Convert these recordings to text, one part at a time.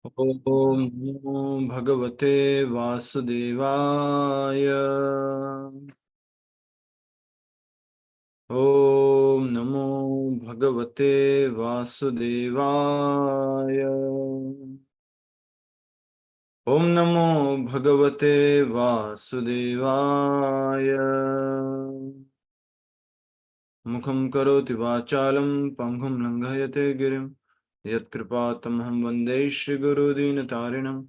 ओम नमो भगवते वासुदेवाय। ओम नमो भगवते वासुदेवाय। ओम नमो भगवते वासुदेवाय। मुखं करोति वाचालं पंगुं लंघयते गिरिं यत्कृपातमहं वन्दे श्रीगुरुदीनतारिणं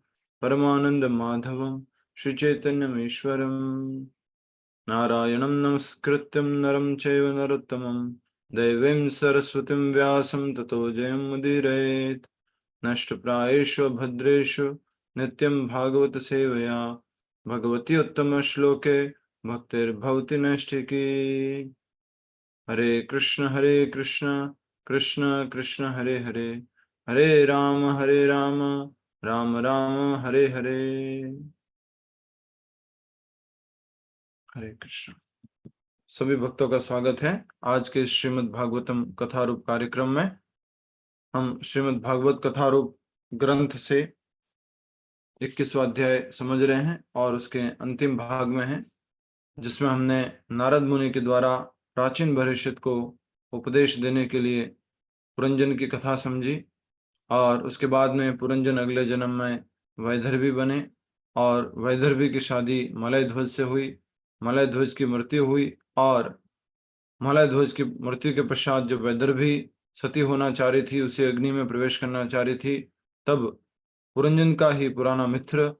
परमानन्दमाधवं श्रीचैतन्यमीश्वरम्। नारायणं नमस्कृत्यं नरं चैव नरोत्तमं देवीं सरस्वतीं व्यासं ततो जयमुदीरयेत्। नष्टप्रायेषु भद्रेषु नित्यं भागवत सेवया भगवती उत्तमश्लोके भक्तिर्भवति नैष्ठिकी। हरे कृष्ण कृष्ण कृष्ण हरे हरे, हरे राम राम राम हरे हरे। हरे कृष्ण। सभी भक्तों का स्वागत है आज के श्रीमद् भागवतम कथारूप कार्यक्रम में। हम श्रीमद् भागवत कथारूप ग्रंथ से 21वां अध्याय समझ रहे हैं और उसके अंतिम भाग में हैं, जिसमें हमने नारद मुनि के द्वारा प्राचीन भविष्य को उपदेश देने के लिए पुरंजन की कथा समझी और उसके बाद में पुरंजन अगले जन्म में वैदर्भी बने और वैदर्भी की शादी मलय ध्वज से हुई। मलय ध्वज की मृत्यु हुई और मलय ध्वज की मृत्यु के पश्चात जब वैदर्भी सती होना चाह रही थी, उसे अग्नि में प्रवेश करना चाह रही थी, तब पुरंजन का ही पुराना मित्र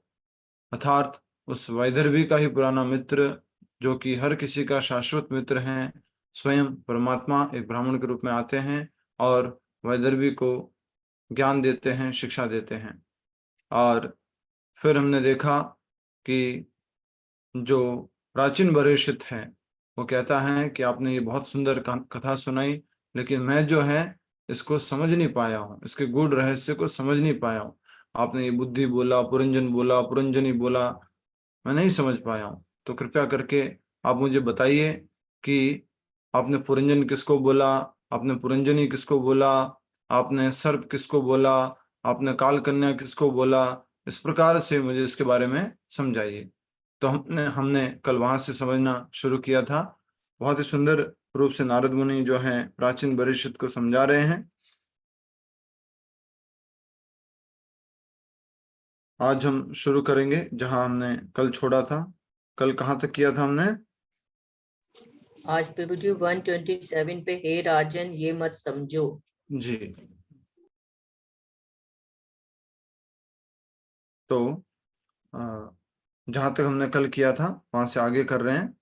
अर्थात उस वैदर्भी का ही पुराना मित्र, जो कि हर किसी का शाश्वत मित्र हैं, स्वयं परमात्मा एक ब्राह्मण के रूप में आते हैं और वैदर्भी को ज्ञान देते हैं, शिक्षा देते हैं। और फिर हमने देखा कि जो प्राचीन वरिष्ठ है वो कहता है कि आपने ये बहुत सुंदर कथा सुनाई, लेकिन मैं जो है इसको समझ नहीं पाया हूँ, इसके गूढ़ रहस्य को समझ नहीं पाया हूँ। आपने ये बुद्धि बोला, पुरंजनी बोला, मैं नहीं समझ पाया हूँ। तो कृपया करके आप मुझे बताइए कि आपने पुरंजन किसको बोला, आपने पुरंजनी किसको बोला, आपने सर्प किसको बोला, आपने काल कन्या किसको बोला, इस प्रकार से मुझे इसके बारे में समझाइए। तो हमने हमने कल वहां से समझना शुरू किया था। बहुत ही सुंदर रूप से नारद मुनि जो है प्राचीन वरिष्ठ को समझा रहे हैं। आज हम शुरू करेंगे जहां हमने कल छोड़ा था। कल कहाँ तक किया था हमने? आज प्रभु जी 127 पे, हे राजन ये मत समझो। जी। तो जहां तक हमने कल किया था वहां से आगे कर रहे हैं।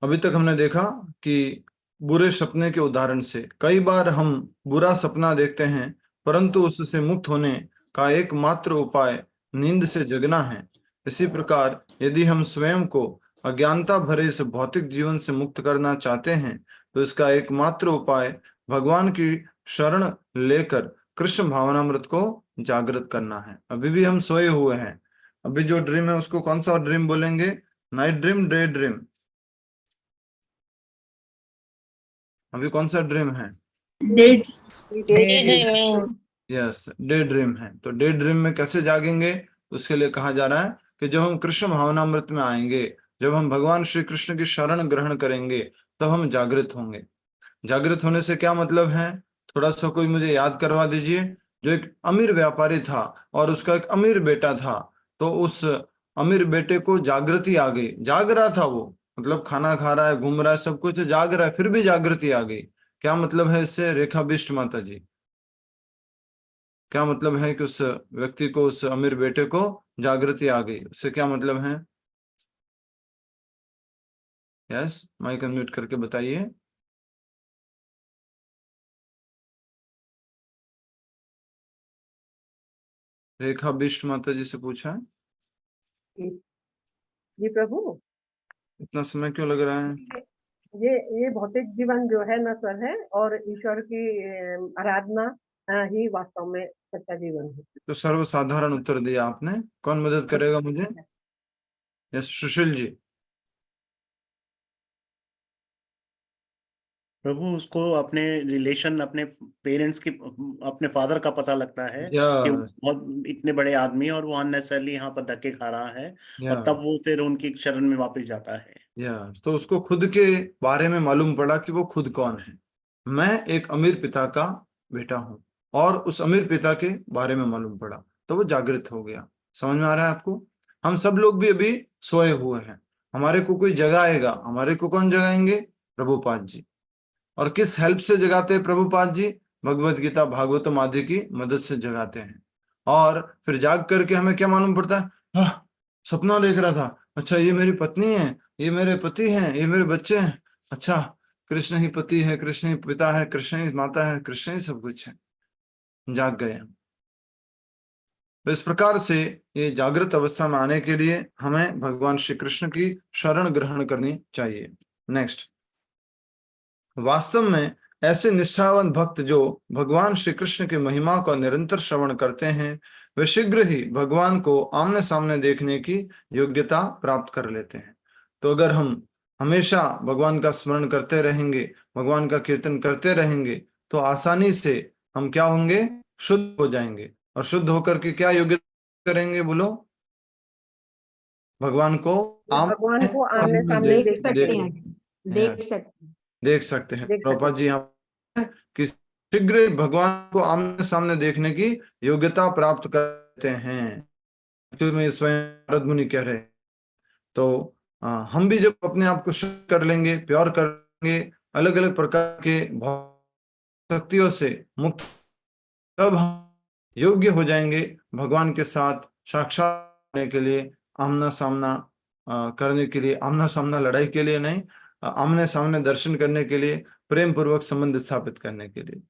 अभी तक हमने देखा कि बुरे सपने के उदाहरण से कई बार हम बुरा सपना देखते हैं, परंतु उससे मुक्त होने का एकमात्र उपाय नींद से जगना है। इसी प्रकार यदि हम स्वयं को अज्ञानता भरे इस भौतिक जीवन से मुक्त करना चाहते हैं, तो इसका एकमात्र उपाय भगवान की शरण लेकर कृष्ण भावनामृत को जागृत करना है। अभी भी हम सोए हुए हैं। अभी जो ड्रीम है उसको कौन सा ड्रीम बोलेंगे? Night dream, day dream? अभी कौन सा ड्रीम है? डेट यस, डे ड्रीम है। तो डे ड्रीम में कैसे जागेंगे? उसके लिए कहा जा रहा है कि जब हम कृष्ण भावनामृत में आएंगे, जब हम भगवान श्री कृष्ण की शरण ग्रहण करेंगे, तब हम जागृत होंगे। जागृत होने से क्या मतलब है? थोड़ा सा कोई मुझे याद करवा दीजिए। जो एक अमीर व्यापारी था और उसका एक अमीर बेटा था, तो उस अमीर बेटे को जागृति आ गई। जाग रहा था वो, मतलब खाना खा रहा है, घूम रहा है, सब कुछ जाग रहा है, फिर भी जागृति आ गई। क्या मतलब है इससे, रेखा बिष्ट माता जी? क्या मतलब है कि उस व्यक्ति को, उस अमीर बेटे को जागृति आ गई? उससे क्या मतलब है? यस, माइक अनम्यूट करके बताइए। रेखा बिष्ट माता जी से पूछा है। जी प्रभु, इतना समय क्यों लग रहा है? ये भौतिक जीवन जो है नश्वर है और ईश्वर की आराधना ही वास्तव में सच्चा जीवन है। तो सर्वसाधारण उत्तर दिया आपने। कौन मदद करेगा मुझे? यस, सुशील जी। प्रभु उसको अपने रिलेशन, अपने पेरेंट्स की, अपने फादर का पता लगता है कि वो या बहुत इतने बड़े आदमी और वो अननेसेसरली यहाँ पर धक्के खा रहा है, या और तब वो फिर उनकी शरण में वापस जाता है। या तो उसको खुद के बारे में मालूम पड़ा कि वो खुद कौन है। मैं एक अमीर पिता का बेटा हूं, और उस अमीर पिता के बारे में मालूम पड़ा, तो वो जागृत हो गया। समझ में आ रहा है आपको? हम सब लोग भी अभी सोए हुए हैं, हमारे को कोई जगाएगा। हमारे को कौन जगाएंगे? प्रभुपाद जी। और किस हेल्प से जगाते हैं प्रभुपाद जी? भगवत गीता भागवतम आदि की मदद से जगाते हैं। और फिर जाग करके हमें क्या मालूम पड़ता है? सपना देख रहा था, अच्छा ये मेरी पत्नी है, ये मेरे पति हैं, ये मेरे बच्चे हैं। अच्छा, कृष्ण ही पति है, कृष्ण ही पिता है, कृष्ण ही माता है, कृष्ण ही सब कुछ है। जाग गए हम। तो इस प्रकार से ये जागृत अवस्था में आने के लिए हमें भगवान श्री कृष्ण की शरण ग्रहण करनी चाहिए। नेक्स्ट, वास्तव में ऐसे निष्ठावान भक्त जो भगवान श्री कृष्ण की महिमा का निरंतर श्रवण करते हैं, वे शीघ्र ही भगवान को आमने सामने देखने की योग्यता प्राप्त कर लेते हैं। तो अगर हम हमेशा भगवान का स्मरण करते रहेंगे, भगवान का कीर्तन करते रहेंगे, तो आसानी से हम क्या होंगे? शुद्ध हो जाएंगे। और शुद्ध होकर के क्या योग्यता करेंगे? बोलो। भगवान को भगवान को आमने सामने सामने देख सकते हैं, देख देख सकते हैं। प्रभुपाद जी यहाँ कि शीघ्र ही भगवान को आमने सामने देखने की योग्यता प्राप्त करते हैं। एक्चुअली में स्वयं नारद मुनि कह रहे हैं। तो हम भी जब अपने आप को शुद्ध कर लेंगे, प्योर कर लेंगे, अलग अलग प्रकार के शक्तियों से मुक्त, तब हम योग्य हो जाएंगे भगवान के साथ साक्षात होने के लिए, आमना सामना करने के लिए, आमना सामना लड़ाई के लिए नहीं, आमने सामने दर्शन करने के लिए, प्रेम पूर्वक संबंध स्थापित करने के लिए।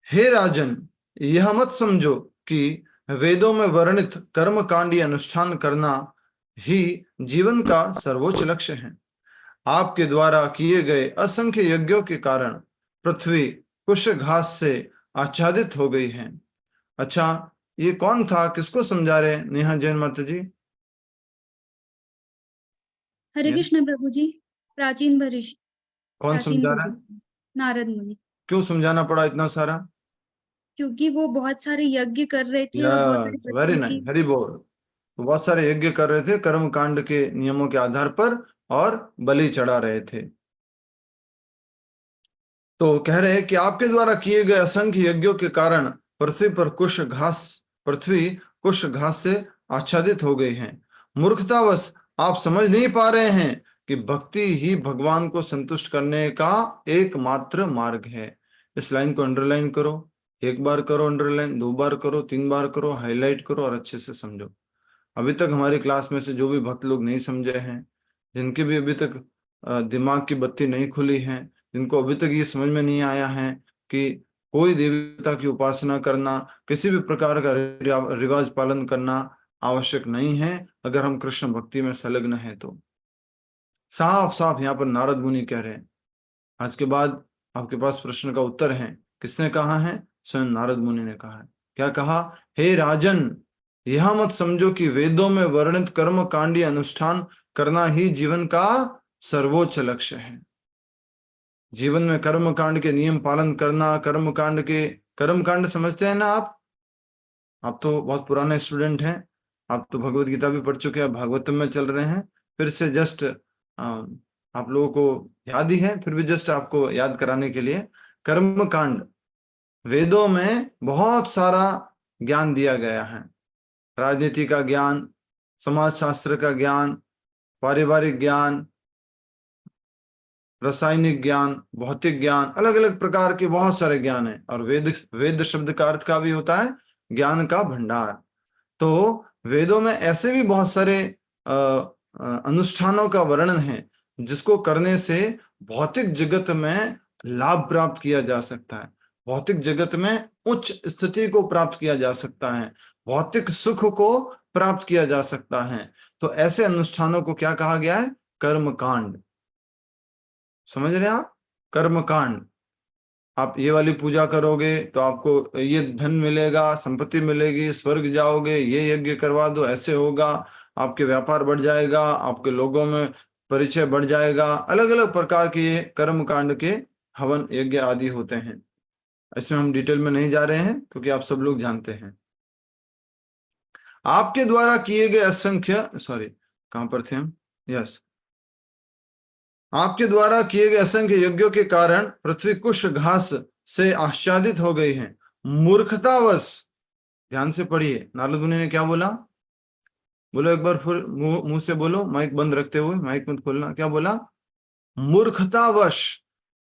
हे राजन, यह मत समझो कि वेदों में वर्णित कर्म कांडी अनुष्ठान करना ही जीवन का सर्वोच्च लक्ष्य है। आपके द्वारा किए गए असंख्य यज्ञों के कारण पृथ्वी कुश घास से आच्छादित हो गई है। अच्छा, ये कौन था? किसको समझा रहे हैं नेहा जैन माता जी? हरे कृष्ण प्रभु जी। प्राचीन ऋषि, कौन प्राचीन समझा रहा है? कवि नारद मुनि, क्यों समझाना पड़ा इतना सारा? क्योंकि वो बहुत सारे यज्ञ कर रहे थे और बहुत सारी वेरी पृथ्वी की। नाइस, हरि बोल। तो बहुत सारे यज्ञ कर रहे थे कर्म कांड के नियमों के आधार पर, और बलि चढ़ा रहे थे। तो कह रहे हैं कि आपके द्वारा किए गए असंख्य यज्ञों के कारण पृथ्वी कुश घास से आच्छादित हो गई है। मूर्खतावश आप समझ नहीं पा रहे हैं कि भक्ति ही भगवान को संतुष्ट करने का एकमात्र मार्ग है। इस लाइन को अंडरलाइन करो, एक बार करो अंडरलाइन, 2 बार करो, 3 बार करो, हाईलाइट करो और अच्छे से समझो। अभी तक हमारी क्लास में से जो भी भक्त लोग नहीं समझे हैं, जिनके भी अभी तक दिमाग की बत्ती नहीं खुली है, जिनको अभी तक ये समझ में नहीं आया है कि कोई देवता की उपासना करना, किसी भी प्रकार का रिवाज पालन करना आवश्यक नहीं है अगर हम कृष्ण भक्ति में संलग्न हैं तो। साफ साफ यहाँ पर नारद मुनि कह रहे हैं। आज के बाद आपके पास प्रश्न का उत्तर है। किसने कहा है? स्वयं नारद मुनि ने कहा है। क्या कहा? हे राजन, यह मत समझो कि वेदों में वर्णित कर्म कांडी अनुष्ठान करना ही जीवन का सर्वोच्च लक्ष्य है। जीवन में कर्म कांड के नियम पालन करना, कर्म कांड समझते हैं ना आप तो बहुत पुराने स्टूडेंट हैं, आप तो भगवत गीता भी पढ़ चुके हैं, भागवतम में चल रहे हैं। फिर से जस्ट आप लोगों को याद ही है, फिर भी जस्ट आपको याद कराने के लिए, कर्म कांड वेदों में बहुत सारा ज्ञान दिया गया है। राजनीति का ज्ञान, समाज शास्त्र का ज्ञान, पारिवारिक ज्ञान, रासायनिक ज्ञान, भौतिक ज्ञान, अलग अलग प्रकार के बहुत सारे ज्ञान है। और वेद शब्द का अर्थ का भी होता है ज्ञान का भंडार। तो वेदों में ऐसे भी बहुत सारे अनुष्ठानों का वर्णन है जिसको करने से भौतिक जगत में लाभ प्राप्त किया जा सकता है, भौतिक जगत में उच्च स्थिति को प्राप्त किया जा सकता है, भौतिक सुख को प्राप्त किया जा सकता है। तो ऐसे अनुष्ठानों को क्या कहा गया है? कर्म कांड। समझ रहे हैं आप? कर्म कांड। आप ये वाली पूजा करोगे तो आपको ये धन मिलेगा, संपत्ति मिलेगी, स्वर्ग जाओगे, ये यज्ञ करवा दो ऐसे होगा, आपके व्यापार बढ़ जाएगा, आपके लोगों में परिचय बढ़ जाएगा। अलग अलग प्रकार के ये कर्म कांड के हवन यज्ञ आदि होते हैं। इसमें हम डिटेल में नहीं जा रहे हैं क्योंकि आप सब लोग जानते हैं। आपके द्वारा किए गए असंख्य, सॉरी कहां पर थे हम, यस, आपके द्वारा किए गए असंख्य यज्ञों के कारण पृथ्वी कुश घास से आच्छादित हो गई है। मूर्खतावश, ध्यान से पढ़िए, नारद मुनि ने क्या बोला, बोलो एक बार फिर, मुंह से बोलो, माइक बंद रखते हुए, माइक मत खोलना। क्या बोला? मूर्खतावश,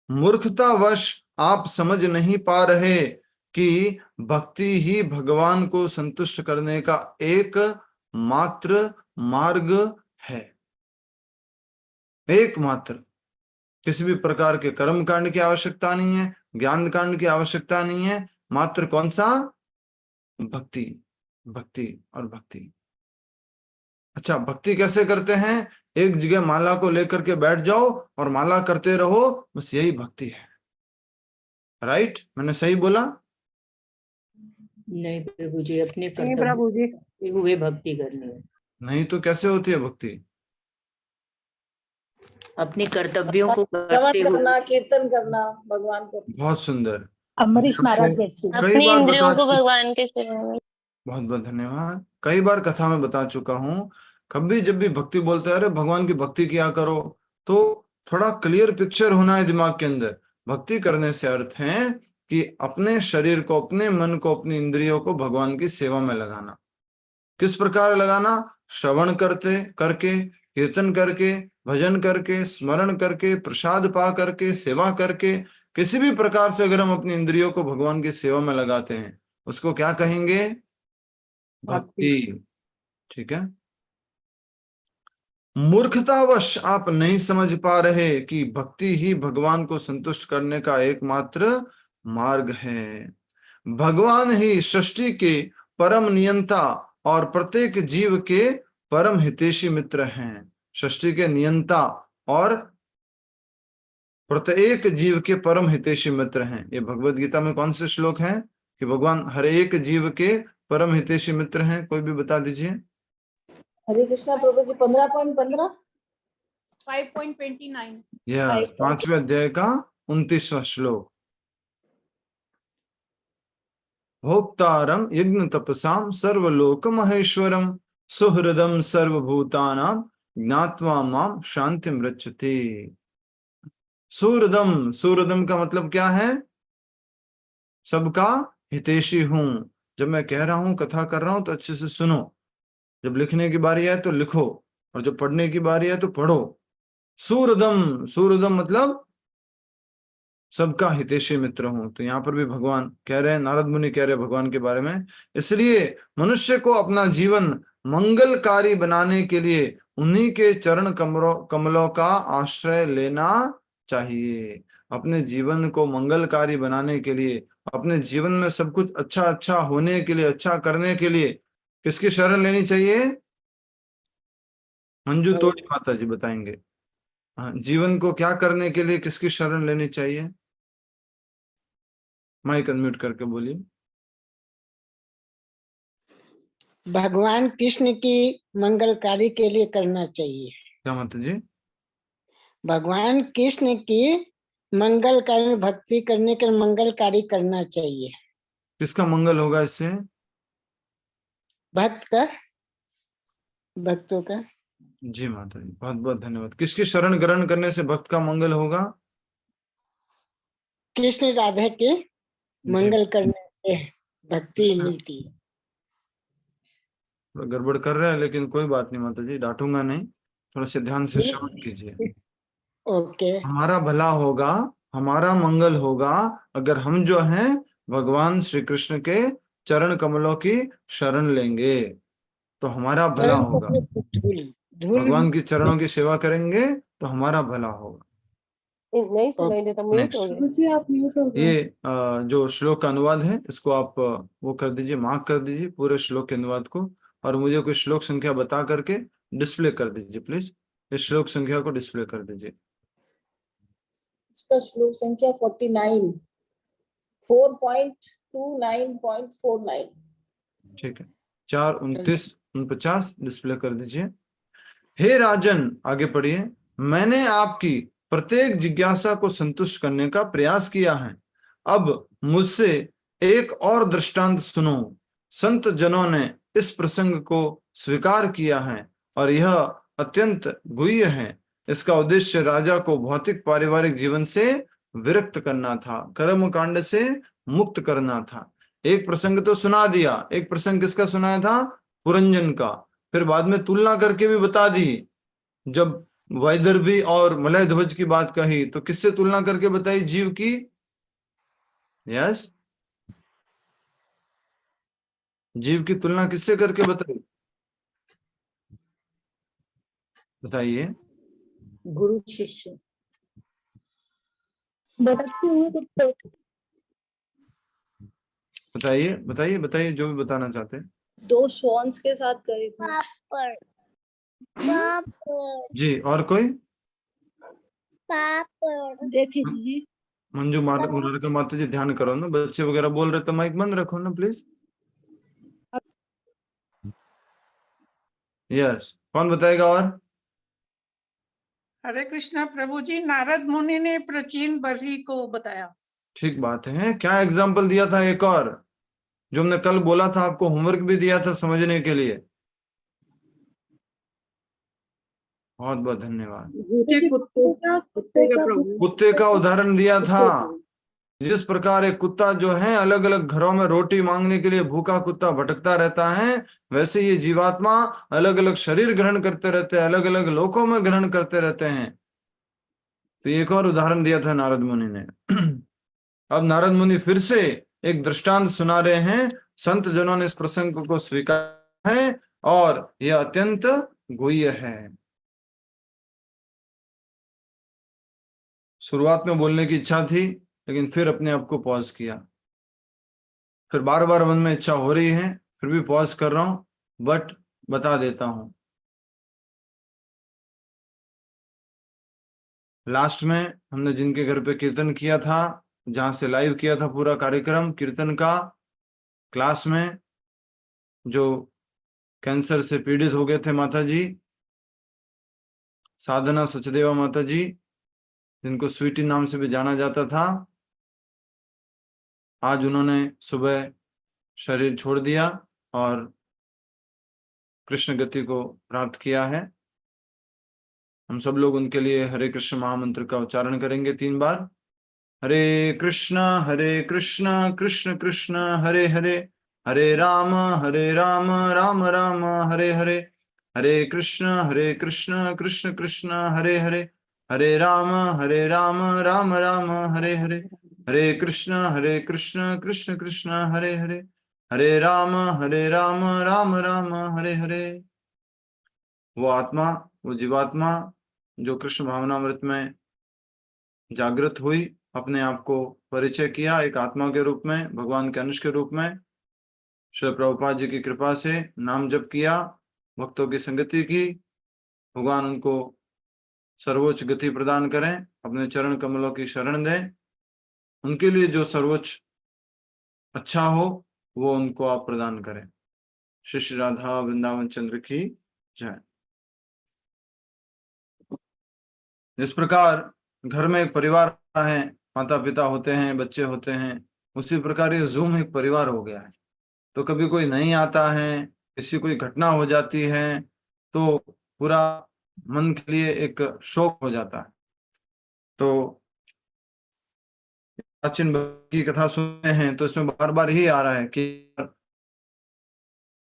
मूर्खतावश आप समझ नहीं पा रहे कि भक्ति ही भगवान को संतुष्ट करने का एक मात्र मार्ग है। एकमात्र, किसी भी प्रकार के कर्म कांड की आवश्यकता नहीं है, ज्ञान कांड की आवश्यकता नहीं है, मात्र कौन सा? भक्ति, भक्ति और भक्ति। अच्छा, भक्ति कैसे करते हैं? एक जगह माला को लेकर के बैठ जाओ और माला करते रहो, बस यही भक्ति है। राइट? मैंने सही बोला? नहीं प्रभु जी, अपने नहीं कर्तव्य प्रभु जी, करते हुए भक्ति करनी है। नहीं तो कैसे होती है भक्ति? अपने कर्तव्यों को श्रवण करते हुए। करना, कीर्तन करना भगवान को। बहुत सुंदर। अम्बरीश महाराज आपको जैसे कई अपनी बार इंद्रियों बता को चुका, भगवान के सेवा में। बहुत बहुत धन्यवाद। कई बार कथा में बता चुका हूं, कभी जब भी भक्ति बोलते हैं, अरे भगवान की भक्ति किया करो, तो थोड़ा क्लियर पिक्चर होना है दिमाग के अंदर। भक्ति करने से अर्थ है कि अपने शरीर को, अपने मन को, अपनी इंद्रियों को भगवान की सेवा में लगाना। किस प्रकार लगाना? श्रवण करते करके, कीर्तन करके, भजन करके, स्मरण करके, प्रसाद पा करके, सेवा करके, किसी भी प्रकार से अगर हम अपनी इंद्रियों को भगवान की सेवा में लगाते हैं, उसको क्या कहेंगे? भक्ति। ठीक है। मूर्खतावश आप नहीं समझ पा रहे कि भक्ति ही भगवान को संतुष्ट करने का एकमात्र मार्ग है। भगवान ही सृष्टि के परम नियंता और प्रत्येक जीव के परम हितैषी मित्र हैं। सृष्टि के नियंता और प्रत्येक जीव के परम हितैषी मित्र हैं। ये भगवत गीता में कौन से श्लोक हैं कि भगवान हर एक जीव के परम हितैषी मित्र हैं? कोई भी बता दीजिए। हरे कृष्णा प्रभु जी, 15.15 5.29 यस, 5वें अध्याय का 29वां श्लोक। भोक्तारम यज्ञ तपसाम सर्वलोक महेश्वरम सुहृदम सर्वभूतानां ज्ञात्वा माम शांति मृच्छति। सुहृदम, सुहृदम का मतलब क्या है? सबका हितैषी हूं। जब मैं कह रहा हूं, कथा कर रहा हूं, तो अच्छे से सुनो। जब लिखने की बारी आए तो लिखो, और जब पढ़ने की बारी आए तो पढ़ो। सुहृदम, सुहृदम मतलब सबका हितैषी मित्र हूं। तो यहाँ पर भी भगवान कह रहे हैं, नारद मुनि कह रहे हैं भगवान के बारे में। इसलिए मनुष्य को अपना जीवन मंगलकारी बनाने के लिए उन्हीं के चरण कमलों का आश्रय लेना चाहिए। अपने जीवन को मंगलकारी बनाने के लिए, अपने जीवन में सब कुछ अच्छा अच्छा होने के लिए, अच्छा करने के लिए किसकी शरण लेनी चाहिए? मंजू तोड़ी माता जी बताएंगे। हाँ, जीवन को क्या करने के लिए किसकी शरण लेनी चाहिए? माइक अनम्यूट करके बोलिए। भगवान कृष्ण की मंगलकारी के लिए करना चाहिए। क्या माता जी? भगवान कृष्ण की मंगलकारी भक्ति करने के मंगलकारी करना चाहिए। किसका मंगल होगा इससे? भक्त का, भक्तों का। जी माता जी, बहुत बहुत धन्यवाद। किसकी शरण ग्रहण करने से भक्त का मंगल होगा? कृष्ण राधा के मंगल करने से भक्ति अच्छा। मिलती है। थोड़ा गड़बड़ कर रहे हैं, लेकिन कोई बात नहीं माता जी, डांटूंगा नहीं। थोड़ा से ध्यान से श्रवण कीजिए। ओके। हमारा भला होगा, हमारा मंगल होगा अगर हम जो हैं भगवान श्री कृष्ण के चरण कमलों की शरण लेंगे, तो हमारा भला होगा। भगवान की चरणों की सेवा करेंगे तो हमारा भला होगा। नहीं सुनाई देता, म्यूट हो गया। आप म्यूट हो गए। ये जो श्लोक का अनुवाद है, इसको आप वो कर दीजिए, मार्क कर दीजिए पूरे श्लोक के अनुवाद को, और मुझे कोई श्लोक संख्या बता करके डिस्प्ले कर दीजिए प्लीज। इस श्लोक संख्या को डिस्प्ले कर दीजिए। इसका श्लोक संख्या 49, 4.29.49। ठीक है, 4, 29, 49 डिस्प्ले कर दीजिए। हे राजन, आगे पढ़िए। मैंने आपकी प्रत्येक जिज्ञासा को संतुष्ट करने का प्रयास किया है। अब मुझसे एक और दृष्टांत सुनो। संत जनों ने इस प्रसंग को स्वीकार किया है और यह अत्यंत गुह्य है। इसका उद्देश्य राजा को भौतिक पारिवारिक जीवन से विरक्त करना था, कर्म कांड से मुक्त करना था। एक प्रसंग तो सुना दिया, एक प्रसंग किसका सुनाया था? पुरंजन का। फिर बाद में तुलना करके भी बता दी। जब वैदर्भी और मलय ध्वज की बात कही तो किससे तुलना करके बताई? जीव की। यस, जीव की तुलना किससे करके बताई? बताइए। गुरु शिष्य। बताइए बताइए बताइए, जो भी बताना चाहते हैं। 2 स्वॉन्स के साथ करी थी। जी, और कोई? देखिए जी, मंजू मुरारका माता जी, ध्यान करो ना, बच्चे वगैरह बोल रहे तो माइक बंद रखो ना प्लीज। यस, कौन बताएगा? और हरे कृष्णा प्रभु जी, नारद मुनि ने प्राचीन बरही को बताया। ठीक बात है। क्या एग्जाम्पल दिया था एक और, जो हमने कल बोला था, आपको होमवर्क भी दिया था समझने के लिए? बहुत बहुत धन्यवाद। कुत्ते का उदाहरण दिया था। जिस प्रकार एक कुत्ता जो है अलग अलग घरों में रोटी मांगने के लिए भूखा कुत्ता भटकता रहता है, वैसे ये जीवात्मा अलग अलग शरीर ग्रहण करते रहते हैं, अलग अलग लोकों में ग्रहण करते रहते हैं। तो एक और उदाहरण दिया था नारद मुनि ने। अब नारद मुनि फिर से एक दृष्टांत सुना रहे हैं। संत जनों ने इस प्रसंग को स्वीकार है और यह अत्यंत गुह्य है। शुरुआत में बोलने की इच्छा थी, लेकिन फिर अपने आप को पॉज किया। फिर बार बार मन में इच्छा हो रही है, फिर भी पॉज कर रहा हूं, बट बता देता हूं। लास्ट में हमने जिनके घर पे कीर्तन किया था, जहां से लाइव किया था पूरा कार्यक्रम कीर्तन का, क्लास में जो कैंसर से पीड़ित हो गए थे माता जी, साधना सचदेवा माता जी, जिनको स्वीटी नाम से भी जाना जाता था, आज उन्होंने सुबह शरीर छोड़ दिया और कृष्ण गति को प्राप्त किया है। हम सब लोग उनके लिए हरे कृष्ण महामंत्र का उच्चारण करेंगे 3 बार। हरे कृष्ण कृष्ण कृष्ण हरे हरे, हरे राम राम राम हरे हरे, हरे कृष्ण कृष्ण कृष्ण हरे हरे, हरे राम राम राम हरे हरे, हरे कृष्ण कृष्ण कृष्ण हरे हरे, हरे राम राम राम हरे हरे। वो आत्मा, वो जीवात्मा जो कृष्ण भावनामृत में जागृत हुई, अपने आप को परिचय किया एक आत्मा के रूप में, भगवान के अंश के रूप में, श्री प्रभुपाद जी की कृपा से नाम जप किया, भक्तों की संगति की, भगवान उनको सर्वोच्च गति प्रदान करें, अपने चरण कमलों की शरण दें। उनके लिए जो सर्वोच्च अच्छा हो वो उनको आप प्रदान करें। श्री श्री राधा वृंदावन चंद्र की जय। जिस प्रकार घर में एक परिवार है, माता पिता होते हैं, बच्चे होते हैं, उसी प्रकार ये जूम एक परिवार हो गया है। तो कभी कोई नहीं आता है, किसी कोई घटना हो जाती है, तो पूरा मन के लिए एक शोक हो जाता है। तो प्राचीन की कथा सुनते हैं तो इसमें बार बार ही आ रहा है कि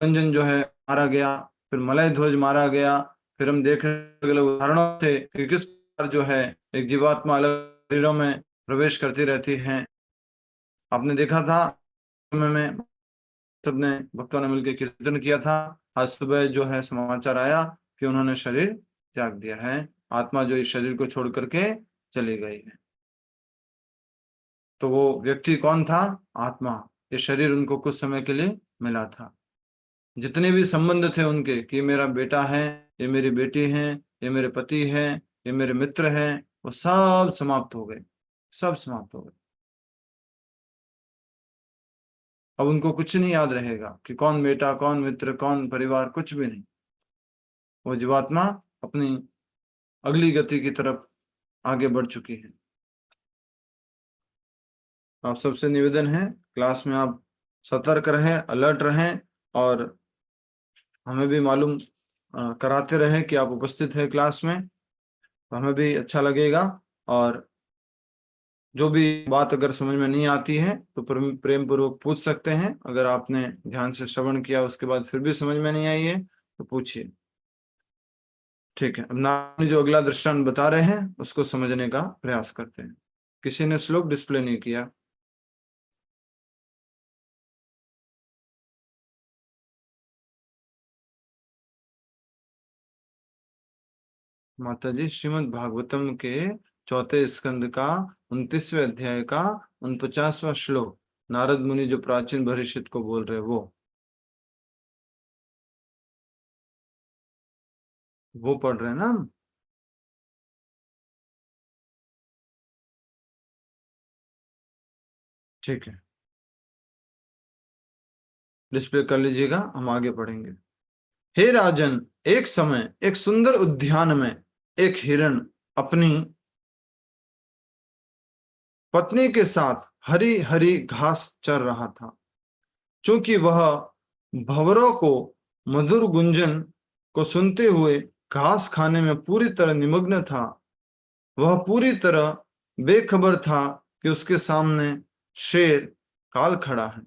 रंजन जो है मारा गया, फिर मलय ध्वज मारा गया, फिर हम देख रहे अलग अलग उदाहरणों से कि किस प्रकार जो है एक जीवात्मा अलग शरीरों में प्रवेश करती रहती है। आपने देखा था में सबने भक्तों ने मिलकर कीर्तन किया था। आज सुबह जो है समाचार आया कि उन्होंने शरीर त्याग दिया है, आत्मा जो इस शरीर को छोड़ करके चली गई है। तो वो व्यक्ति कौन था? आत्मा। ये शरीर उनको कुछ समय के लिए मिला था। जितने भी संबंध थे उनके, कि मेरा बेटा है, ये मेरी बेटी है, ये मेरे पति है, ये मेरे मित्र हैं, वो सब समाप्त हो गए, सब समाप्त हो गए। अब उनको कुछ नहीं याद रहेगा कि कौन बेटा, कौन मित्र, कौन परिवार, कुछ भी नहीं। वो जीवात्मा अपनी अगली गति की तरफ आगे बढ़ चुकी है। आप सबसे निवेदन है क्लास में आप सतर्क रहें, अलर्ट रहें और हमें भी मालूम कराते रहें कि आप उपस्थित हैं क्लास में, तो हमें भी अच्छा लगेगा। और जो भी बात अगर समझ में नहीं आती है तो प्रेम पूर्वक पूछ सकते हैं। अगर आपने ध्यान से श्रवण किया उसके बाद फिर भी समझ में नहीं आई है तो पूछिए। ठीक है, अब नानी जो अगला दृष्टांत बता रहे हैं उसको समझने का प्रयास करते हैं। किसी ने श्लोक डिस्प्ले नहीं किया। माताजी, श्रीमद् भागवतम के चौथे स्कंद का 29वें अध्याय का 49वां श्लोक, नारद मुनि जो प्राचीन भविष्य को बोल रहे वो पढ़ रहे हैं ना हम? ठीक है, डिस्प्ले कर लीजिएगा, हम आगे पढ़ेंगे। हे राजन, एक समय एक सुंदर उद्यान में एक हिरण अपनी पत्नी के साथ हरी हरी घास चर रहा था। चूंकि वह भंवरों को मधुर गुंजन को सुनते हुए घास खाने में पूरी तरह निमग्न था, वह पूरी तरह बेखबर था कि उसके सामने शेर काल खड़ा है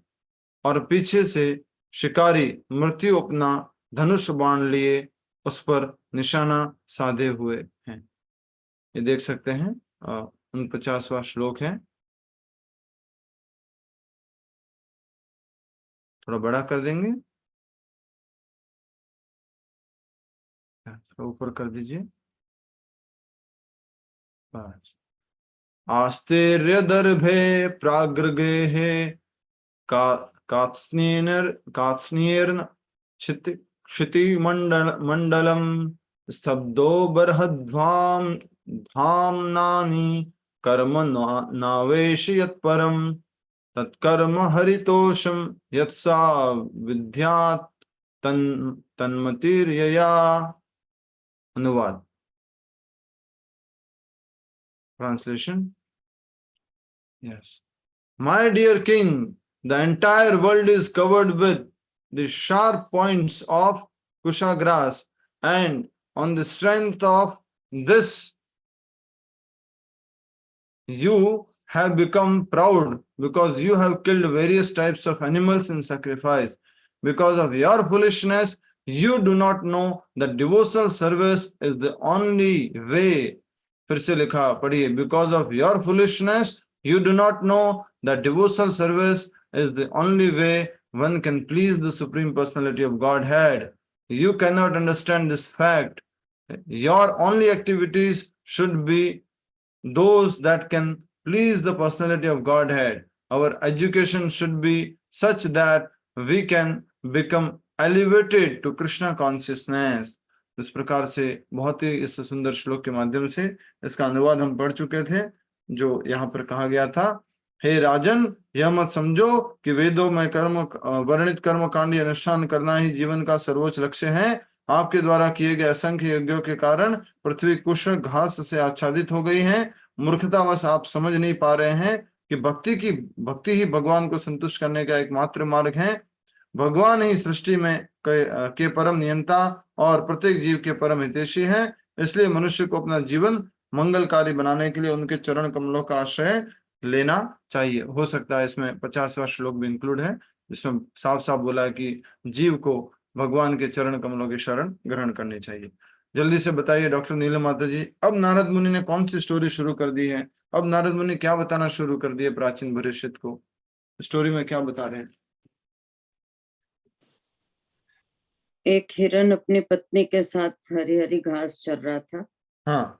और पीछे से शिकारी मृत्यु अपना धनुष बाण लिए उस पर निशाना साधे हुए हैं। ये देख सकते हैं 49वां श्लोक है। थोड़ा बड़ा कर देंगे, थोड़ा ऊपर कर दीजिए। आस्तेर्यदर्भे प्राग्रगेहे का कात्स्निर्न क्षितिमण्डलम स्तब्धो बर्हध्वाम धाम्नानि कर्म नावेश यत्परम तत्कर्म हरितोषम यत्सा विद्यात् तन्मतिर्यया। अनुवाद, translation. Yes. My dear king, the entire world is covered with the sharp points of kushagrass, and on the strength of this, you have become proud because you have killed various types of animals in sacrifice. Because of your foolishness, you do not know that devotional service is the only way. फिर से लिखा पढ़िए, because of your foolishness, you do not know that devotional service is the only way one can please the Supreme Personality of Godhead. You cannot understand this fact. Your only activities should be those that can please the Personality of Godhead. Our education should be such that we can become elevated to Krishna consciousness. इस प्रकार से बहुत ही इस सुंदर श्लोक के माध्यम से इसका अनुवाद हम पढ़ चुके थे, जो यहाँ पर कहा गया था। हे राजन, यह मत समझो कि वेदों में वर्णित कर्म कांडी अनुष्ठान करना ही जीवन का सर्वोच्च लक्ष्य है। आपके द्वारा किए गए असंख्य यज्ञों के कारण पृथ्वी कुश घास से आच्छादित हो गई है। मूर्खतावश आप समझ नहीं पा रहे हैं कि भक्ति ही भगवान को संतुष्ट करने का एकमात्र मार्ग है। भगवान ही सृष्टि में के परम नियंता और प्रत्येक जीव के परम हितैषी है। इसलिए मनुष्य को अपना जीवन मंगलकारी बनाने के लिए उनके चरण कमलों का आश्रय लेना चाहिए। हो सकता है इसमें 50वां श्लोक भी इंक्लूड है, जिसमें साफ साफ बोला है कि जीव को भगवान के चरण कमलों की शरण ग्रहण करनी चाहिए। जल्दी से बताइए डॉक्टर नीलम माता जी, अब नारद मुनि ने कौन सी स्टोरी शुरू कर दी है? अब नारद मुनि क्या बताना शुरू कर दिए प्राचीन भविष्य को? स्टोरी में क्या बता रहे हैं? एक हिरण अपनी पत्नी के साथ हरी हरी घास चर रहा था। हाँ,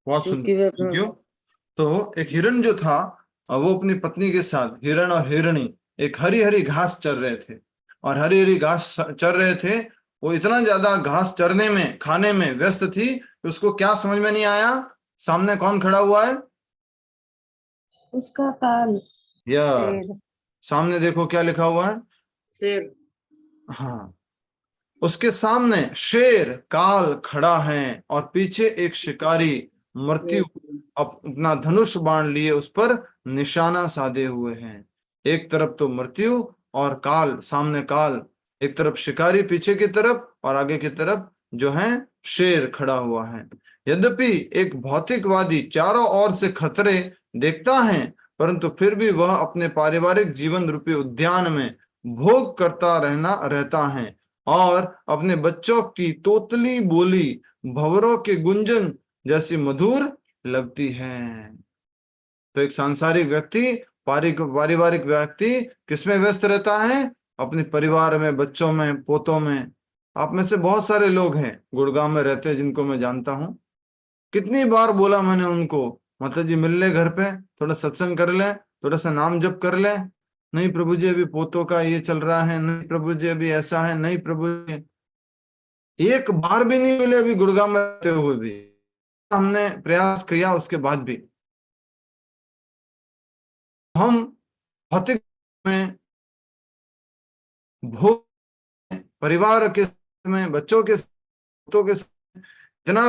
बहुत सुंदर। क्यों? तो एक हिरण जो था वो अपनी पत्नी के साथ, हिरण और हिरणी, एक हरी हरी घास चर रहे थे। और हरी हरी घास चर रहे थे, वो इतना ज्यादा घास चरने में, खाने में व्यस्त थी कि उसको क्या समझ में नहीं आया सामने कौन खड़ा हुआ है। उसका काल। सामने देखो क्या लिखा हुआ है। शेर। हाँ, उसके सामने शेर काल खड़ा है और पीछे एक शिकारी मृत्यु अपना धनुष बाण लिए उस पर निशाना साधे हुए हैं। एक तरफ तो मृत्यु और काल, सामने काल, एक तरफ शिकारी पीछे की तरफ और आगे की तरफ जो है शेर खड़ा हुआ है। यद्यपि एक भौतिकवादी चारों ओर से खतरे देखता है, परंतु फिर भी वह अपने पारिवारिक जीवन रूपी उद्यान में भोग करता रहता है और अपने बच्चों की तोतली बोली भंवरों के गुंजन जैसी मधुर लगती है। तो एक सांसारिक व्यक्ति, पारिवारिक व्यक्ति किसमें व्यस्त रहता है? अपने परिवार में, बच्चों में, पोतों में। आप में से बहुत सारे लोग हैं गुड़गांव में रहते हैं जिनको मैं जानता हूं। कितनी बार बोला मैंने उनको, माता जी मिल ले घर पे, थोड़ा सत्संग कर ले, थोड़ा सा नाम जप कर ले। नहीं प्रभु जी अभी पोतों का ये चल रहा है, नहीं प्रभु जी अभी ऐसा है, नहीं प्रभु जी। एक बार भी नहीं मिले अभी गुड़गांव में रहते हुए भी। हमने प्रयास किया उसके बाद भी। हम भौतिक में भोग, परिवार के में, बच्चों के पोतों के इतना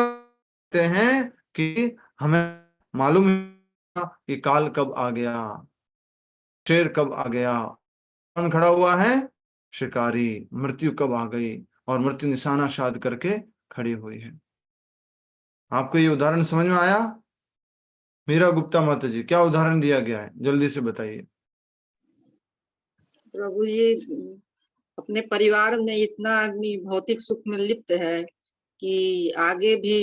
हैं कि हमें मालूम है कि काल कब आ गया, शेर कब आ गया, कौन खड़ा हुआ है? शिकारी। मृत्यु कब आ गई और मृत्यु निशाना साध करके खड़ी हुई है। आपको ये उदाहरण समझ में आया? मीरा गुप्ता माता जी, क्या उदाहरण दिया गया है, जल्दी से बताइए। प्रभु जी, अपने परिवार में इतना आदमी भौतिक सुख में लिप्त है कि आगे भी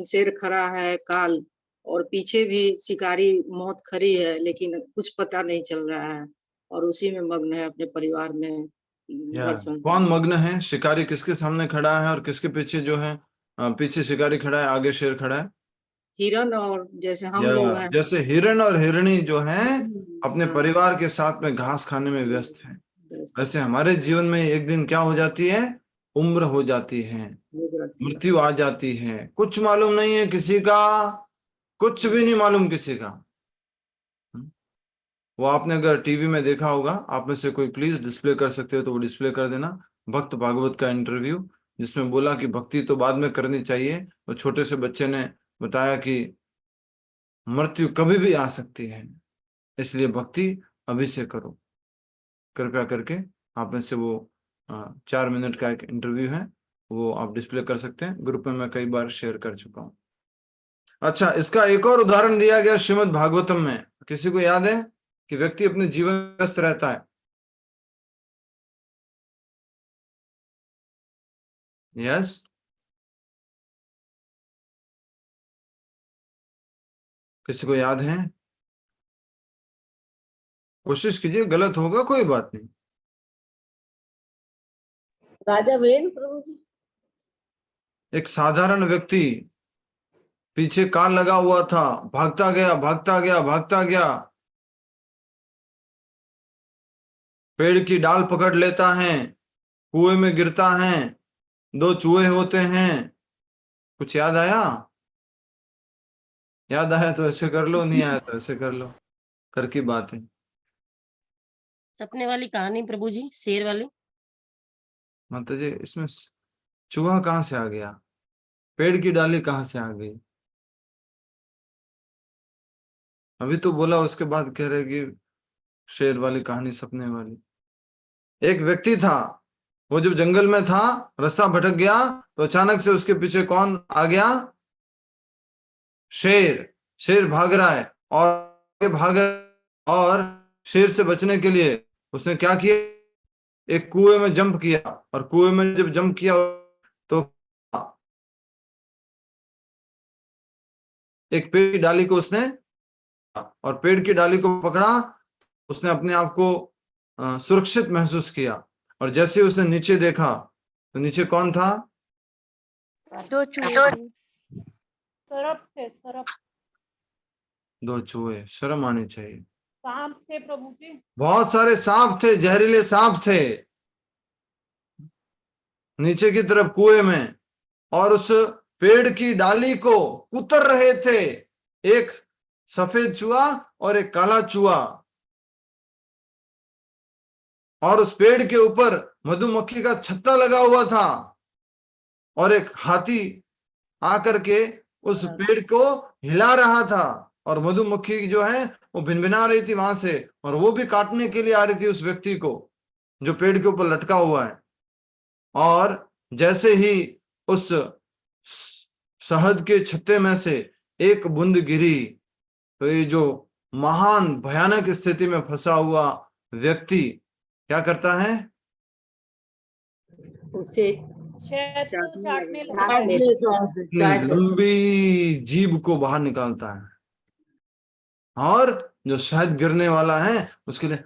शेर खड़ा है काल और पीछे भी शिकारी मौत खड़ी है, लेकिन कुछ पता नहीं चल रहा है और उसी में मग्न है अपने परिवार में। कौन मग्न है? शिकारी किसके सामने खड़ा है और किसके पीछे जो है? पीछे शिकारी खड़ा है, आगे शेर खड़ा है। हिरण और जैसे हम लोग हैं, जैसे हिरण और हिरणी जो हैं अपने परिवार के साथ में घास खाने में व्यस्त हैं, वैसे हमारे जीवन में एक दिन क्या हो जाती है? उम्र हो जाती है, मृत्यु आ जाती है। कुछ मालूम नहीं है किसी का, कुछ भी नहीं मालूम किसी का। वो आपने अगर टीवी में देखा होगा, आप में से कोई प्लीज डिस्प्ले कर सकते हो तो वो डिस्प्ले कर देना। भक्त भागवत का इंटरव्यू, जिसमें बोला कि भक्ति तो बाद में करनी चाहिए, और छोटे से बच्चे ने बताया कि मृत्यु कभी भी आ सकती है, इसलिए भक्ति अभी से करो। कृपया करके आप में से वो 4 मिनट का एक इंटरव्यू है, वो आप डिस्प्ले कर सकते हैं। ग्रुप में मैं कई बार शेयर कर चुका हूं। अच्छा, इसका एक और उदाहरण दिया गया श्रीमद् भागवतम में। किसी को याद है कि व्यक्ति अपने जीवन में व्यस्त रहता है? यस, किसी को याद है? कोशिश कीजिए, गलत होगा कोई बात नहीं। राजा वेन प्रभु जी। एक साधारण व्यक्ति, पीछे काल लगा हुआ था, भागता गया भागता गया भागता गया, पेड़ की डाल पकड़ लेता है, कुएं में गिरता है, 2 चूहे होते हैं। कुछ याद आया? याद आया तो ऐसे कर लो, नहीं आया तो ऐसे कर लो, कर की बात है। सपने वाली कहानी प्रभु जी, शेर वाली। माता जी, इसमें चूहा कहाँ से आ गया? पेड़ की डाली कहाँ से आ गई? अभी तो बोला, उसके बाद कह रहे कि शेर वाली कहानी, सपने वाली। एक व्यक्ति था, वो जब जंगल में था, रास्ता भटक गया, तो अचानक से उसके पीछे कौन आ गया? शेर। शेर भाग रहा है और आगे भाग रहा है, और शेर से बचने के लिए उसने क्या किया? एक कुएं में जंप किया, और कुएं में जब जंप किया तो एक पेड़ की डाली को उसने, और पेड़ की डाली को पकड़ा, उसने अपने आप को सुरक्षित महसूस किया। और जैसे उसने नीचे देखा तो नीचे कौन था? 2 चूहे सरप थे, सरप 2 चूहे। शर्म आनी चाहिए। सांप थे प्रभु जी, बहुत सारे सांप थे, जहरीले सांप थे नीचे की तरफ कुएं में, और उस पेड़ की डाली को कुतर रहे थे एक सफेद चूहा और एक काला चूहा। और उस पेड़ के ऊपर मधुमक्खी का छत्ता लगा हुआ था और एक हाथी आकर के उस पेड़ को हिला रहा था और मधुमक्खी जो है वो भिनभिना रही थी वहां से, और वो भी काटने के लिए आ रही थी उस व्यक्ति को जो पेड़ के ऊपर लटका हुआ है। और जैसे ही उस शहद के छत्ते में से एक बूंद गिरी तो ये जो महान भयानक स्थिति में फंसा हुआ व्यक्ति क्या करता है? उसे चाटने लगा। लंबी जीभ को बाहर निकालता है और जो शहद गिरने वाला है उसके लिए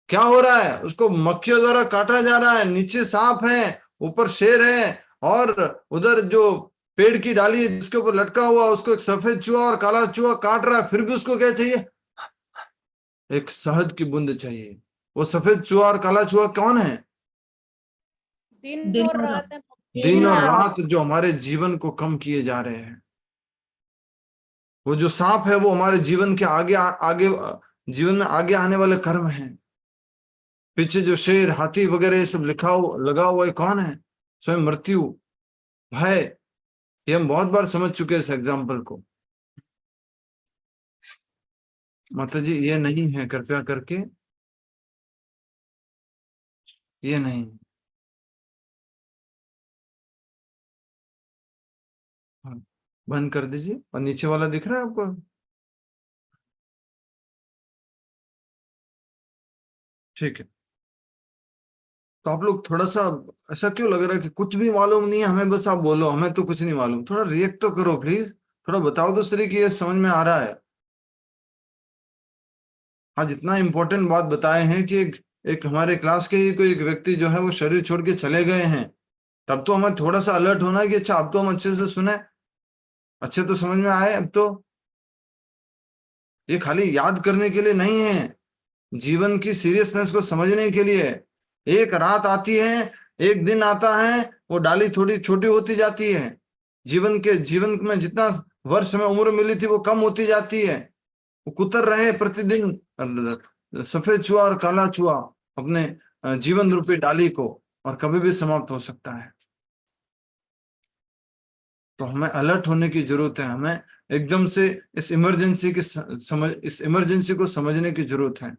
क्या हो रहा है? उसको मक्खियों द्वारा काटा जा रहा है। नीचे सांप है, ऊपर शेर है और उधर जो पेड़ की डाली है जिसके ऊपर लटका हुआ उसको एक सफेद चूहा और काला चूहा काट रहा है। फिर भी उसको क्या चाहिए? एक शहद की बूंद चाहिए। वो सफेद चूहा और काला चूहा कौन है? दिन और रात जो हमारे जीवन को कम किए जा रहे हैं। वो जो सांप है वो हमारे जीवन के आगे जीवन में आगे आने वाले कर्म हैं। पीछे जो शेर, हाथी वगैरह ये सब लगा हुआ है कौन है? स्वयं मृत्यु, भय। ये हम बहुत बार समझ चुके हैं इस एग्जाम्पल को। माता जी ये नहीं है, कृपया करके ये नहीं। बंद कर दीजिए। और नीचे वाला दिख रहा है आपको? ठीक है। तो आप लोग थोड़ा सा ऐसा क्यों लग रहा है कि कुछ भी मालूम नहीं है हमें, बस आप बोलो हमें तो कुछ नहीं मालूम। थोड़ा रिएक्ट तो करो प्लीज, थोड़ा बताओ तो सही कि ये समझ में आ रहा है। आज इतना इंपॉर्टेंट बात बताए हैं कि एक हमारे क्लास के ही कोई एक व्यक्ति जो है वो शरीर छोड़ के चले गए हैं। तब तो हमें थोड़ा सा अलर्ट होना है कि अच्छा अब तो हम अच्छे से सुने, अच्छे तो समझ में आए। अब तो ये खाली याद करने के लिए नहीं है, जीवन की सीरियसनेस को समझने के लिए। एक रात आती है, एक दिन आता है, वो डाली थोड़ी छोटी होती जाती है। जीवन में जितना वर्ष में उम्र मिली थी वो कम होती जाती है। वो कुतर रहे प्रतिदिन सफेद चूहा और काला चूहा अपने जीवन रूपी डाली को, और कभी भी समाप्त हो सकता है। तो हमें अलर्ट होने की जरूरत है। हमें एकदम से इस इमरजेंसी को समझने की जरूरत है।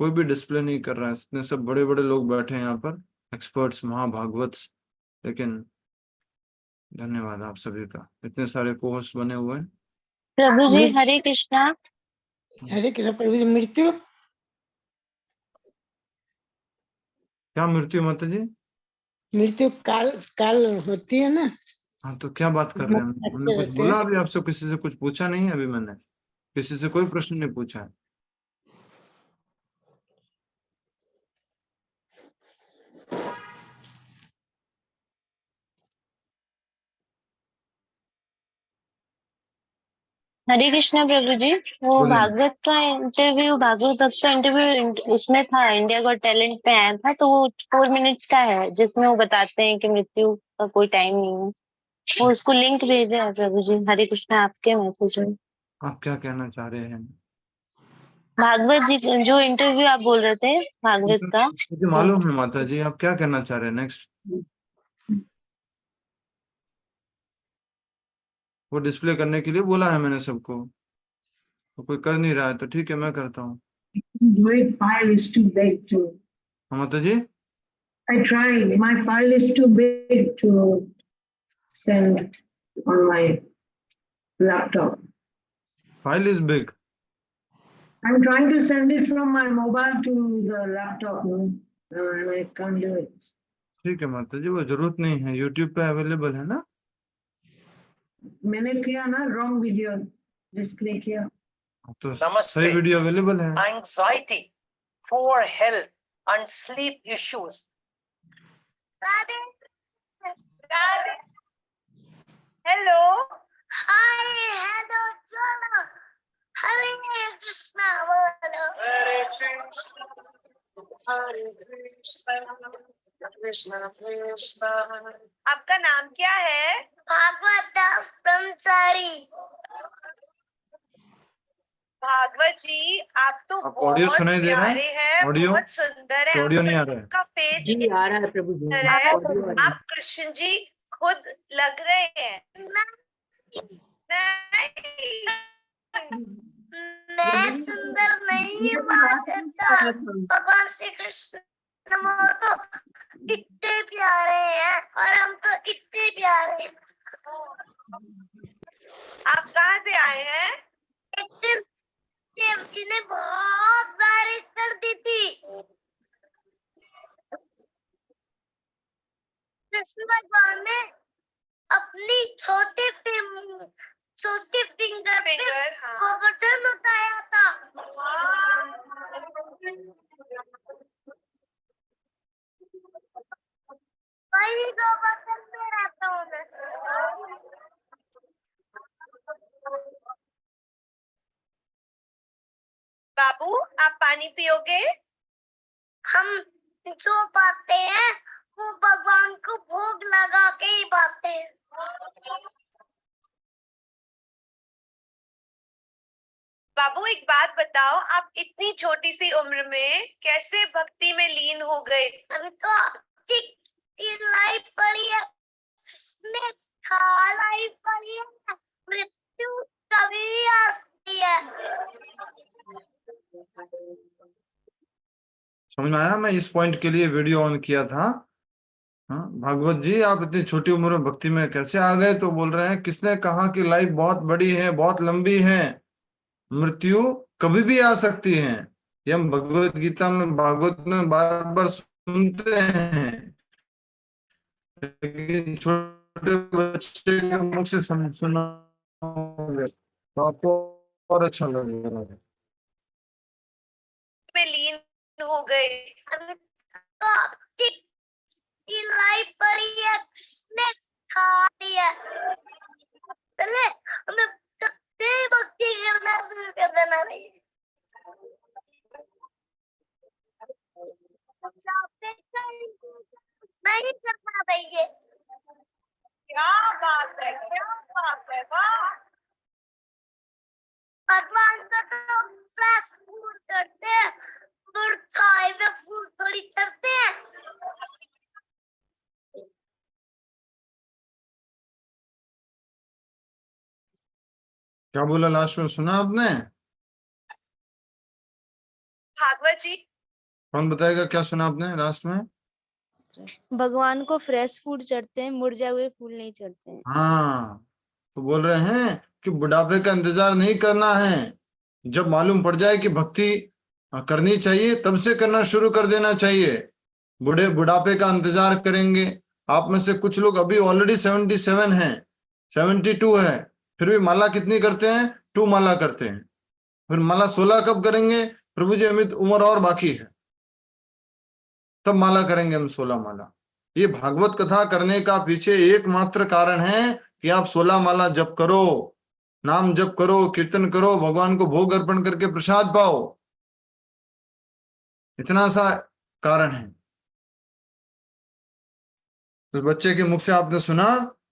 कोई भी डिस्प्ले नहीं कर रहा है, इतने सब बड़े बड़े लोग बैठे हैं यहाँ पर, एक्सपर्ट्स, महाभागवत, लेकिन धन्यवाद आप सभी का, इतने सारे कोर्स बने हुए हैं। प्रभु जी हरे कृष्णा। हरे कृष्ण प्रभु जी। मृत्यु क्या मृत्यु माता जी? मृत्यु काल काल होती है ना। हाँ तो क्या बात कर रहे हैं? हमने कुछ बोला अभी आपसे? किसी से कुछ पूछा नहीं है अभी, मैंने किसी से कोई प्रश्न नहीं पूछा है। हरे कृष्णा प्रभु जी। वो बोलिए। भागवत का इंटरव्यू, भागवत भक्त का इंटरव्यू उसमें था, इंडिया गॉट टैलेंट पे आया था, तो वो 4 मिनट्स का है जिसमें वो बताते हैं कि मृत्यु का कोई टाइम नहीं है। वो उसको लिंक भेजे है प्रभु जी। हरे कृष्णा आपके मैसेज में। आप क्या कहना चाह रहे हैं? भागवत जी जो इंटरव्यू आप बोल रहे थे भागवत का, मुझे मालूम है माता जी, आप क्या कहना चाह रहे हैं। नेक्स्ट। वो डिस्प्ले करने के लिए बोला है मैंने सबको, तो कोई कर नहीं रहा है तो ठीक है मैं करता हूँ। माता जी I tried. My file is too big to send on my laptop. File is big. I'm trying to send it from my mobile to the laptop, and I can't do it. ठीक है माता जी, वो जरूरत नहीं है, YouTube पे available है ना। मैंने किया ना, wrong video display किया। तो सही वीडियो अवेलेबल है। Anxiety, poor health and sleep issues. Hello. Hi. Hello. Cholo. Hare Krishna. Bolo. Hare Krishna, Hare Krishna, Krishna Krishna. आपका नाम क्या है? भागवत दास ब्रह्मचारी। भागवत जी आप तो आपको ऑडियो बहुत सुनाई दे रहा है? प्यारे हैं, ऑडियो? बहुत सुंदर है, ऑडियो नहीं आ रहा है? आपका फेस जी आ रहा है प्रभु जी, है, ऑडियो आ रहा है। आप कृष्ण जी खुद लग रहे हैं। मैं सुंदर नहीं बात करता, भगवान श्री कृष्ण तो इतने प्यारे हैं और हम तो इतने प्यारे हैं। आप कहाँ से आए हैं? एक दिन देव जी ने बहुत बारिश कर दी थी। कृष्ण भगवान ने अपनी छोटी फिंगर पे गोवर्धन उठाया था। वही गोवर्धन में रहता हूँ मैं। बाबू आप पानी पियोगे? हम जो पाते हैं वो भगवान को भोग लगा के ही पाते हैं। बाबू एक बात बताओ, आप इतनी छोटी सी उम्र में कैसे भक्ति में लीन हो गए? अभी तो लाइफ पड़ी है, इसमें लाइफ पड़ी है, मृत्यु कभी भी आ सकती है। समझ में आया? मैं इस पॉइंट के लिए वीडियो ऑन किया था। हाँ, भागवत जी आप इतनी छोटी उम्र में भक्ति में कैसे आ गए? तो बोल रहे हैं किसने कहा कि लाइफ बहुत बड़ी है, बहुत लंबी है, मृत्यु कभी भी आ सकती है। ये हम भगवत गीता में, भागवत में बार बार सुनते हैं, लेकिन छोटे बच्चे के मुख से सुना तो आपको और अच्छा लगेगा। में लीन हो गए। अभी तो लाइफ पड़ी है, किसने खा दिया? चले हमें तेरी भक्ति करना शुरू कर देना नहीं। नहीं करना चाहिए। क्या बात है, क्या बात है, वाह! भगवान का तो क्लास फूल करते हैं, छाए में फूल थोड़ी चढ़ते हैं। क्या बोला लास्ट में, सुना आपने? भागवत जी कौन बताएगा क्या सुना आपने लास्ट में? भगवान को फ्रेश फूड चढ़ते हैं, मुरझाए हुए फूल नहीं चढ़ते हैं। हाँ, तो बोल रहे हैं कि बुढ़ापे का इंतजार नहीं करना है। जब मालूम पड़ जाए कि भक्ति करनी चाहिए तब से करना शुरू कर देना चाहिए। बुढ़ापे का इंतजार करेंगे? आप में से कुछ लोग अभी ऑलरेडी 77 हैं, 72 है, फिर भी माला कितनी करते हैं? 2 माला करते हैं। फिर माला 16 कब करेंगे? प्रभु जी अमित उम्र और बाकी है, तब माला करेंगे हम 16 माला। ये भागवत कथा करने का पीछे एकमात्र कारण है कि आप 16 माला जप करो, नाम जप करो, कीर्तन करो, भगवान को भोग अर्पण करके प्रसाद पाओ। इतना सा कारण है। तो बच्चे के मुख से आपने सुना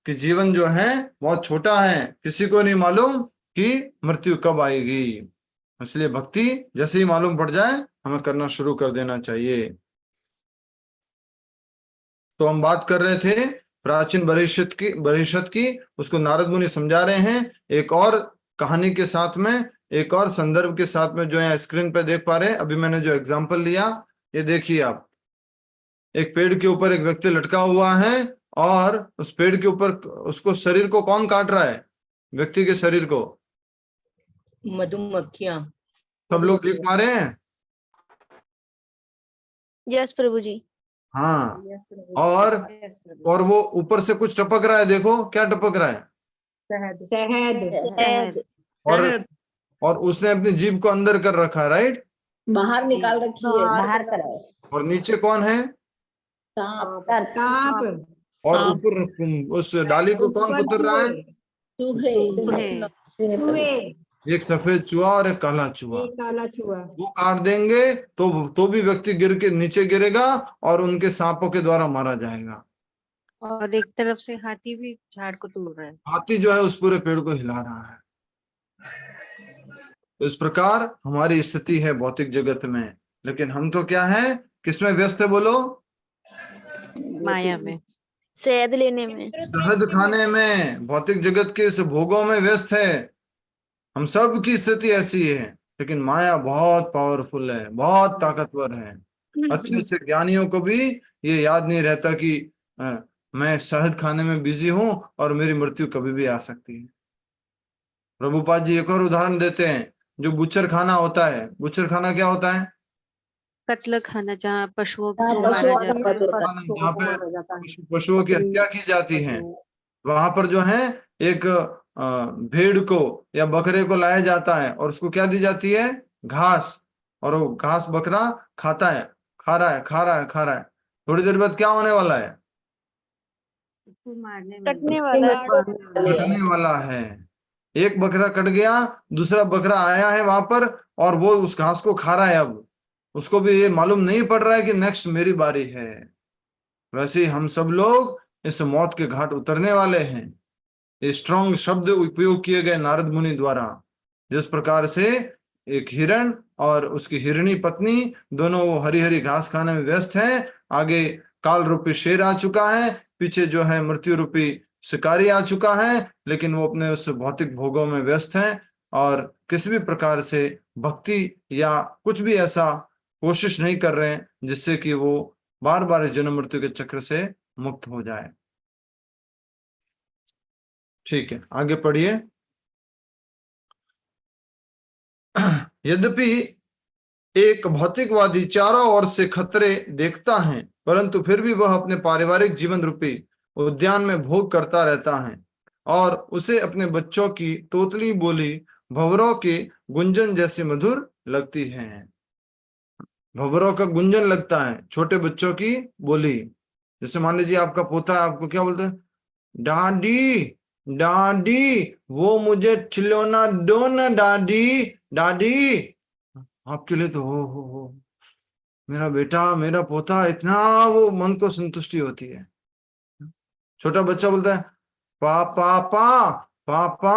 कि जीवन जो है बहुत छोटा है, किसी को नहीं मालूम कि मृत्यु कब आएगी। इसलिए भक्ति जैसे ही मालूम पड़ जाए हमें करना शुरू कर देना चाहिए। तो हम बात कर रहे थे प्राचीन बरिष्ठ की, उसको नारद मुनि समझा रहे हैं एक और कहानी के साथ में, एक और संदर्भ के साथ में, जो है स्क्रीन पे देख पा रहे हैं। अभी मैंने जो एग्जांपल लिया, ये देखिए आप, एक पेड़ के ऊपर एक व्यक्ति लटका हुआ है और उस पेड़ के ऊपर उसको शरीर को कौन काट रहा है? व्यक्ति के शरीर को मधुमक्खियां। सब लोग लिख पा रहे हैं? यस प्रभु जी। हाँ, और वो ऊपर से कुछ टपक रहा है, देखो क्या टपक रहा है? शहद। और उसने अपनी जीभ को अंदर कर रखा है, राइट? बाहर निकाल रखी है, बाहर कर। और नीचे कौन है? सांप। और ऊपर उस डाली को कौन कुतर रहा है? चूहे। एक सफेद चूहा और एक काला चूहा। वो काट देंगे तो भी व्यक्ति गिर के नीचे गिरेगा और उनके सांपों के द्वारा मारा जाएगा। और एक तरफ से हाथी भी झाड़ को तोड़ रहा है। हाथी जो है उस पूरे पेड़ को हिला रहा है। इस प्रकार हमारी स्थिति है भौतिक जगत में, लेकिन हम तो क्या है, किसमें व्यस्त है बोलो? माया में, शहद लेने में, शहद खाने में, भौतिक जगत के इस भोगों में व्यस्त है। हम सब की स्थिति ऐसी है, लेकिन माया बहुत पावरफुल है, बहुत ताकतवर है। अच्छे अच्छे ज्ञानियों को भी ये याद नहीं रहता कि मैं शहद खाने में बिजी हूं और मेरी मृत्यु कभी भी आ सकती है। प्रभुपाद जी एक और उदाहरण देते हैं, जो बुचर खाना होता है। बुचर खाना क्या होता है? कत्ल खाना, जहाँ पशुओं को हाँ, मारा पशुओं का जाता है। वध होता है। जहाँ पे पशुओं की हत्या की जाती है, वहां पर जो है एक भेड़ को या बकरे को लाया जाता है और उसको क्या दी जाती है? घास। और वो घास बकरा खाता है, खा रहा है, खा रहा है, खा रहा है। थोड़ी देर बाद क्या होने वाला है? उसको मारने कटने वाला वाला है। कटने वाला है। एक बकरा कट गया, दूसरा बकरा आया है वहां पर और वो उस घास को खा रहा है। अब उसको भी ये मालूम नहीं पड़ रहा है कि नेक्स्ट मेरी बारी है। वैसे ही हम सब लोग इस मौत के घाट उतरने वाले हैं। ये स्ट्रॉन्ग शब्द उपयोग किए गए नारद मुनि द्वारा। जिस प्रकार से एक हिरण और उसकी हिरणी पत्नी दोनों वो हरी हरी घास खाने में व्यस्त हैं, आगे काल रूपी शेर आ चुका है, पीछे जो है मृत्यु रूपी शिकारी आ चुका है, लेकिन वो अपने उस भौतिक भोगों में व्यस्त हैं और किसी भी प्रकार से भक्ति या कुछ भी ऐसा कोशिश नहीं कर रहे हैं जिससे कि वो बार बार जन्म मृत्यु के चक्र से मुक्त हो जाए। ठीक है, आगे पढ़िए। यद्यपि एक भौतिकवादी चारों ओर से खतरे देखता है, परंतु फिर भी वह अपने पारिवारिक जीवन रूपी उद्यान में भोग करता रहता है और उसे अपने बच्चों की तोतली बोली भंवरों के गुंजन जैसी मधुर लगती है। भंवरों का गुंजन लगता है, छोटे बच्चों की बोली। जैसे मान लीजिए आपका पोता है, आपको क्या बोलते हैं? डाडी डाडी वो मुझे खिलौना दो ना डाडी डाडी। आपके लिए तो हो मेरा बेटा, मेरा पोता, इतना वो मन को संतुष्टि होती है। छोटा बच्चा बोलता है पापा पापा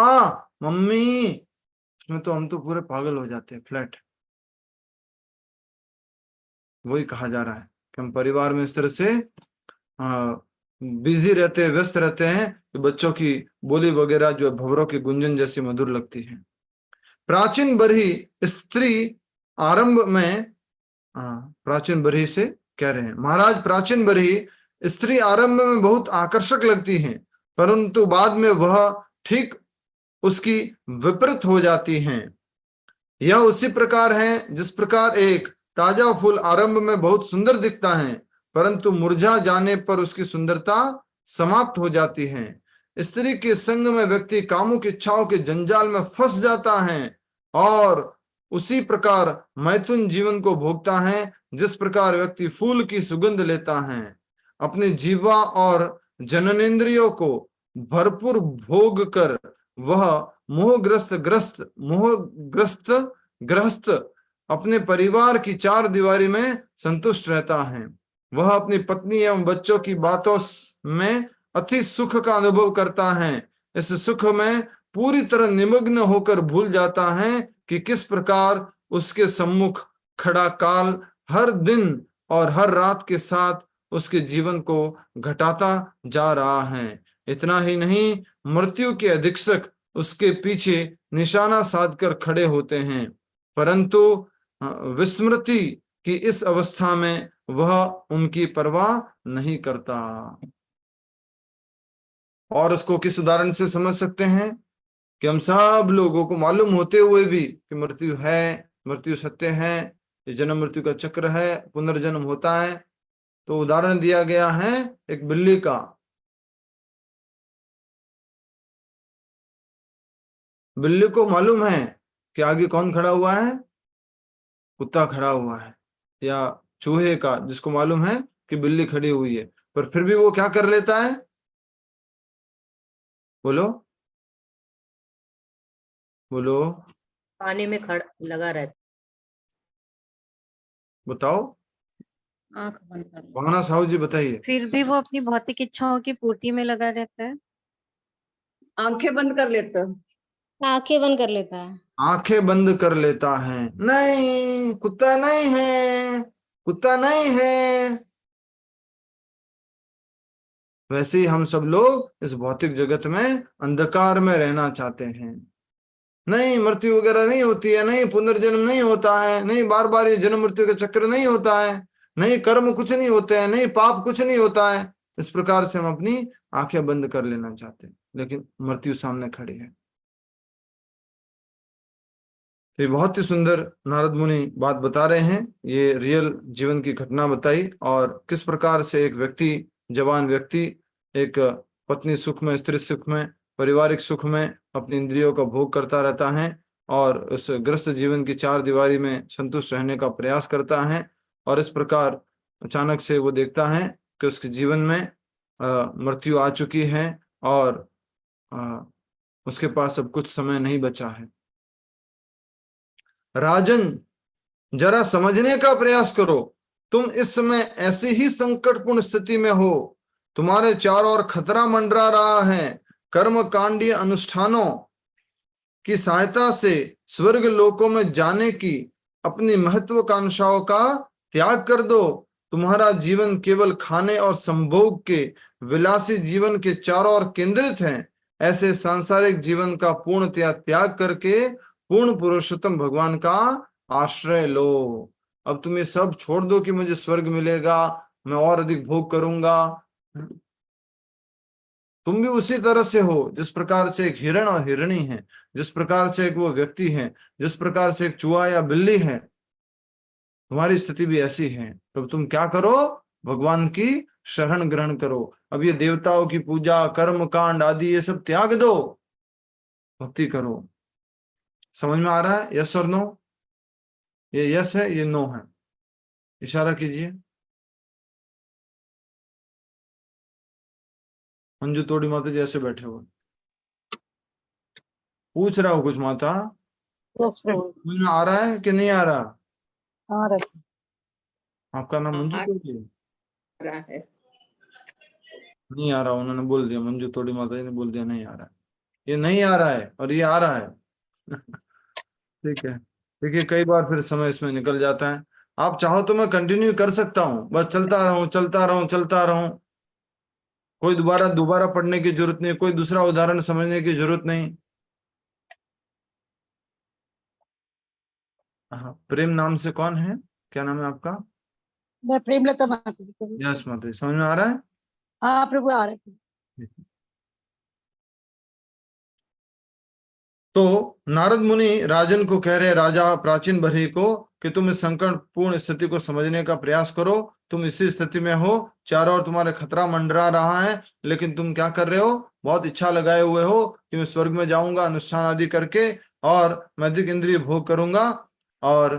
मम्मी, उसमें तो हम तो पूरे पागल हो जाते हैं, फ्लैट। वही कहा जा रहा है कि हम परिवार में इस तरह से बिजी रहते हैं, व्यस्त रहते हैं कि बच्चों की बोली वगैरह जो भंवरों की गुंजन जैसी मधुर लगती है। प्राचीन बरही स्त्री आरंभ में, प्राचीन बरही से कह रहे हैं महाराज, प्राचीन बरही स्त्री आरंभ में बहुत आकर्षक लगती है, परंतु बाद में वह ठीक उसकी विपरीत हो जाती हैं। यह उसी प्रकार है जिस प्रकार एक ताजा फूल आरंभ में बहुत सुंदर दिखता है, परंतु मुरझा जाने पर उसकी सुंदरता समाप्त हो जाती है। स्त्री के संग में व्यक्ति कामों की इच्छाओं के जंजाल में फंस जाता है और उसी प्रकार मैथुन जीवन को भोगता है जिस प्रकार व्यक्ति फूल की सुगंध लेता है। अपने जीवा और जननेंद्रियों को भरपूर भोग कर वह मोहग्रस्त अपने परिवार की चार दीवारी में संतुष्ट रहता है। वह अपनी पत्नी एवं बच्चों की बातों में अति सुख का अनुभव करता है। इस सुख में पूरी तरह निमग्न होकर भूल जाता है कि किस प्रकार उसके सम्मुख खड़ा काल हर दिन और हर रात के साथ उसके जीवन को घटाता जा रहा है। इतना ही नहीं, मृत्यु के अधीक्षक उसके पीछे निशाना साधकर खड़े होते हैं, परंतु विस्मृति की इस अवस्था में वह उनकी परवाह नहीं करता। और उसको किस उदाहरण से समझ सकते हैं कि हम सब लोगों को मालूम होते हुए भी कि मृत्यु है, मृत्यु सत्य है, ये जन्म मृत्यु का चक्र है, पुनर्जन्म होता है। तो उदाहरण दिया गया है एक बिल्ली का। बिल्ली को मालूम है कि आगे कौन खड़ा हुआ है, कुत्ता खड़ा हुआ है, या चूहे का जिसको मालूम है कि बिल्ली खड़ी हुई है, पर फिर भी वो क्या कर लेता है? बोलो बोलो। पानी में खड़ा लगा रहता, बताओ, आंख बंद कर लो। भावना साहू जी बताइए। फिर भी वो अपनी भौतिक इच्छाओं की पूर्ति में लगा रहता है। आंखें बंद कर लेता है। आंखें बंद कर लेता है। आंखें बंद कर लेता है। नहीं, कुत्ता नहीं है, कुत्ता नहीं है। वैसे ही हम सब लोग इस भौतिक जगत में अंधकार में रहना चाहते हैं। नहीं, मृत्यु वगैरह नहीं होती है, नहीं पुनर्जन्म नहीं होता है, नहीं बार बार ये जन्म मृत्यु का चक्र नहीं होता है, नहीं कर्म कुछ नहीं होते हैं, नहीं पाप कुछ नहीं होता है। इस प्रकार से हम अपनी आंखें बंद कर लेना चाहते हैं, लेकिन मृत्यु सामने खड़ी है। तो ये बहुत ही सुंदर नारद मुनि बात बता रहे हैं। ये रियल जीवन की घटना बताई, और किस प्रकार से एक व्यक्ति, जवान व्यक्ति, एक पत्नी सुख में, स्त्री सुख में, पारिवारिक सुख में अपनी इंद्रियों का भोग करता रहता है और उस ग्रस्त जीवन की चार दीवारी में संतुष्ट रहने का प्रयास करता है। और इस प्रकार अचानक से वो देखता है कि उसके जीवन में मृत्यु आ चुकी है और उसके पास अब कुछ समय नहीं बचा है। राजन, जरा समझने का प्रयास करो, तुम इस समय ऐसी ही संकटपूर्ण स्थिति में हो। तुम्हारे चारों ओर खतरा मंडरा रहा है। कर्म कांडीय अनुष्ठानों की सहायता से स्वर्ग लोकों में जाने की अपनी महत्वाकांक्षाओं का त्याग कर दो। तुम्हारा जीवन केवल खाने और संभोग के विलासी जीवन के चारों ओर केंद्रित है। ऐसे सांसारिक जीवन का पूर्णतया त्याग करके पूर्ण पुरुषोत्तम भगवान का आश्रय लो। अब तुम ये सब छोड़ दो कि मुझे स्वर्ग मिलेगा, मैं और अधिक भोग करूंगा। तुम भी उसी तरह से हो जिस प्रकार से एक हिरण और हिरणी है, जिस प्रकार से एक वो व्यक्ति है, जिस प्रकार से एक चूहा या बिल्ली है, तुम्हारी स्थिति भी ऐसी है। तो तुम क्या करो? भगवान की शरण ग्रहण करो। अब ये देवताओं की पूजा, कर्म कांड आदि ये सब त्याग दो, भक्ति करो। समझ में आ रहा है? यस और नो? ये यस है, ये नो है। इशारा कीजिए। मंजू तोड़ी माता जी ऐसे बैठे हुए, पूछ रहा हूँ कुछ माता, समझ में आ रहा है कि नहीं आ रहा? आपका नाम मंजू तोड़ी है? नहीं आ रहा, उन्होंने बोल दिया, मंजू तोड़ी माता जी ने बोल दिया नहीं आ रहा है। ये नहीं आ रहा है और ये आ रहा है। ठीक है, देखिए कई बार फिर समय इसमें निकल जाता है। आप चाहो तो मैं कंटिन्यू कर सकता हूँ, बस चलता रहूं चलता रहूं चलता रहूं। कोई दोबारा पढ़ने की जरूरत नहीं, कोई दूसरा उदाहरण समझने की जरूरत नहीं। हाँ, प्रेम नाम से कौन है? क्या नाम है आपका? मैं प्रेमलता माता जी। यस माता जी, समझ में आ रहा है? हाँ प्रभु, आ रहा है। तो नारद मुनि राजन को कह रहे, राजा प्राचीन बरही को, कि तुम इस संकटपूर्ण स्थिति को समझने का प्रयास करो। तुम इसी स्थिति में हो, चारों ओर तुम्हारे खतरा मंडरा रहा है, लेकिन तुम क्या कर रहे हो? बहुत इच्छा लगाए हुए हो कि मैं स्वर्ग में जाऊंगा अनुष्ठान आदि करके और मैं अधिक इंद्रिय भोग करूंगा और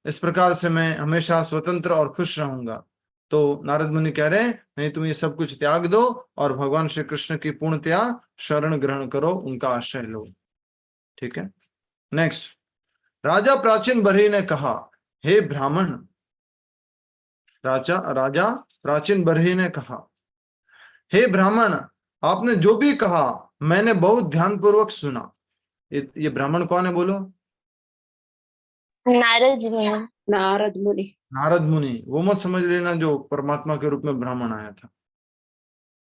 इस प्रकार से मैं हमेशा स्वतंत्र और खुश रहूंगा। तो नारद मुनि कह रहे हैं नहीं, तुम ये सब कुछ त्याग दो और भगवान श्री कृष्ण की पूर्णतया शरण ग्रहण करो, उनका आश्रय लो। ठीक है, नेक्स्ट। राजा प्राचीन बरही ने कहा, हे ब्राह्मण, राजा प्राचीन बरही ने कहा, हे ब्राह्मण, आपने जो भी कहा मैंने बहुत ध्यानपूर्वक सुना। ये ब्राह्मण कौन है बोलो? नारद मुनि, वो मत समझ लेना जो परमात्मा के रूप में ब्राह्मण आया था।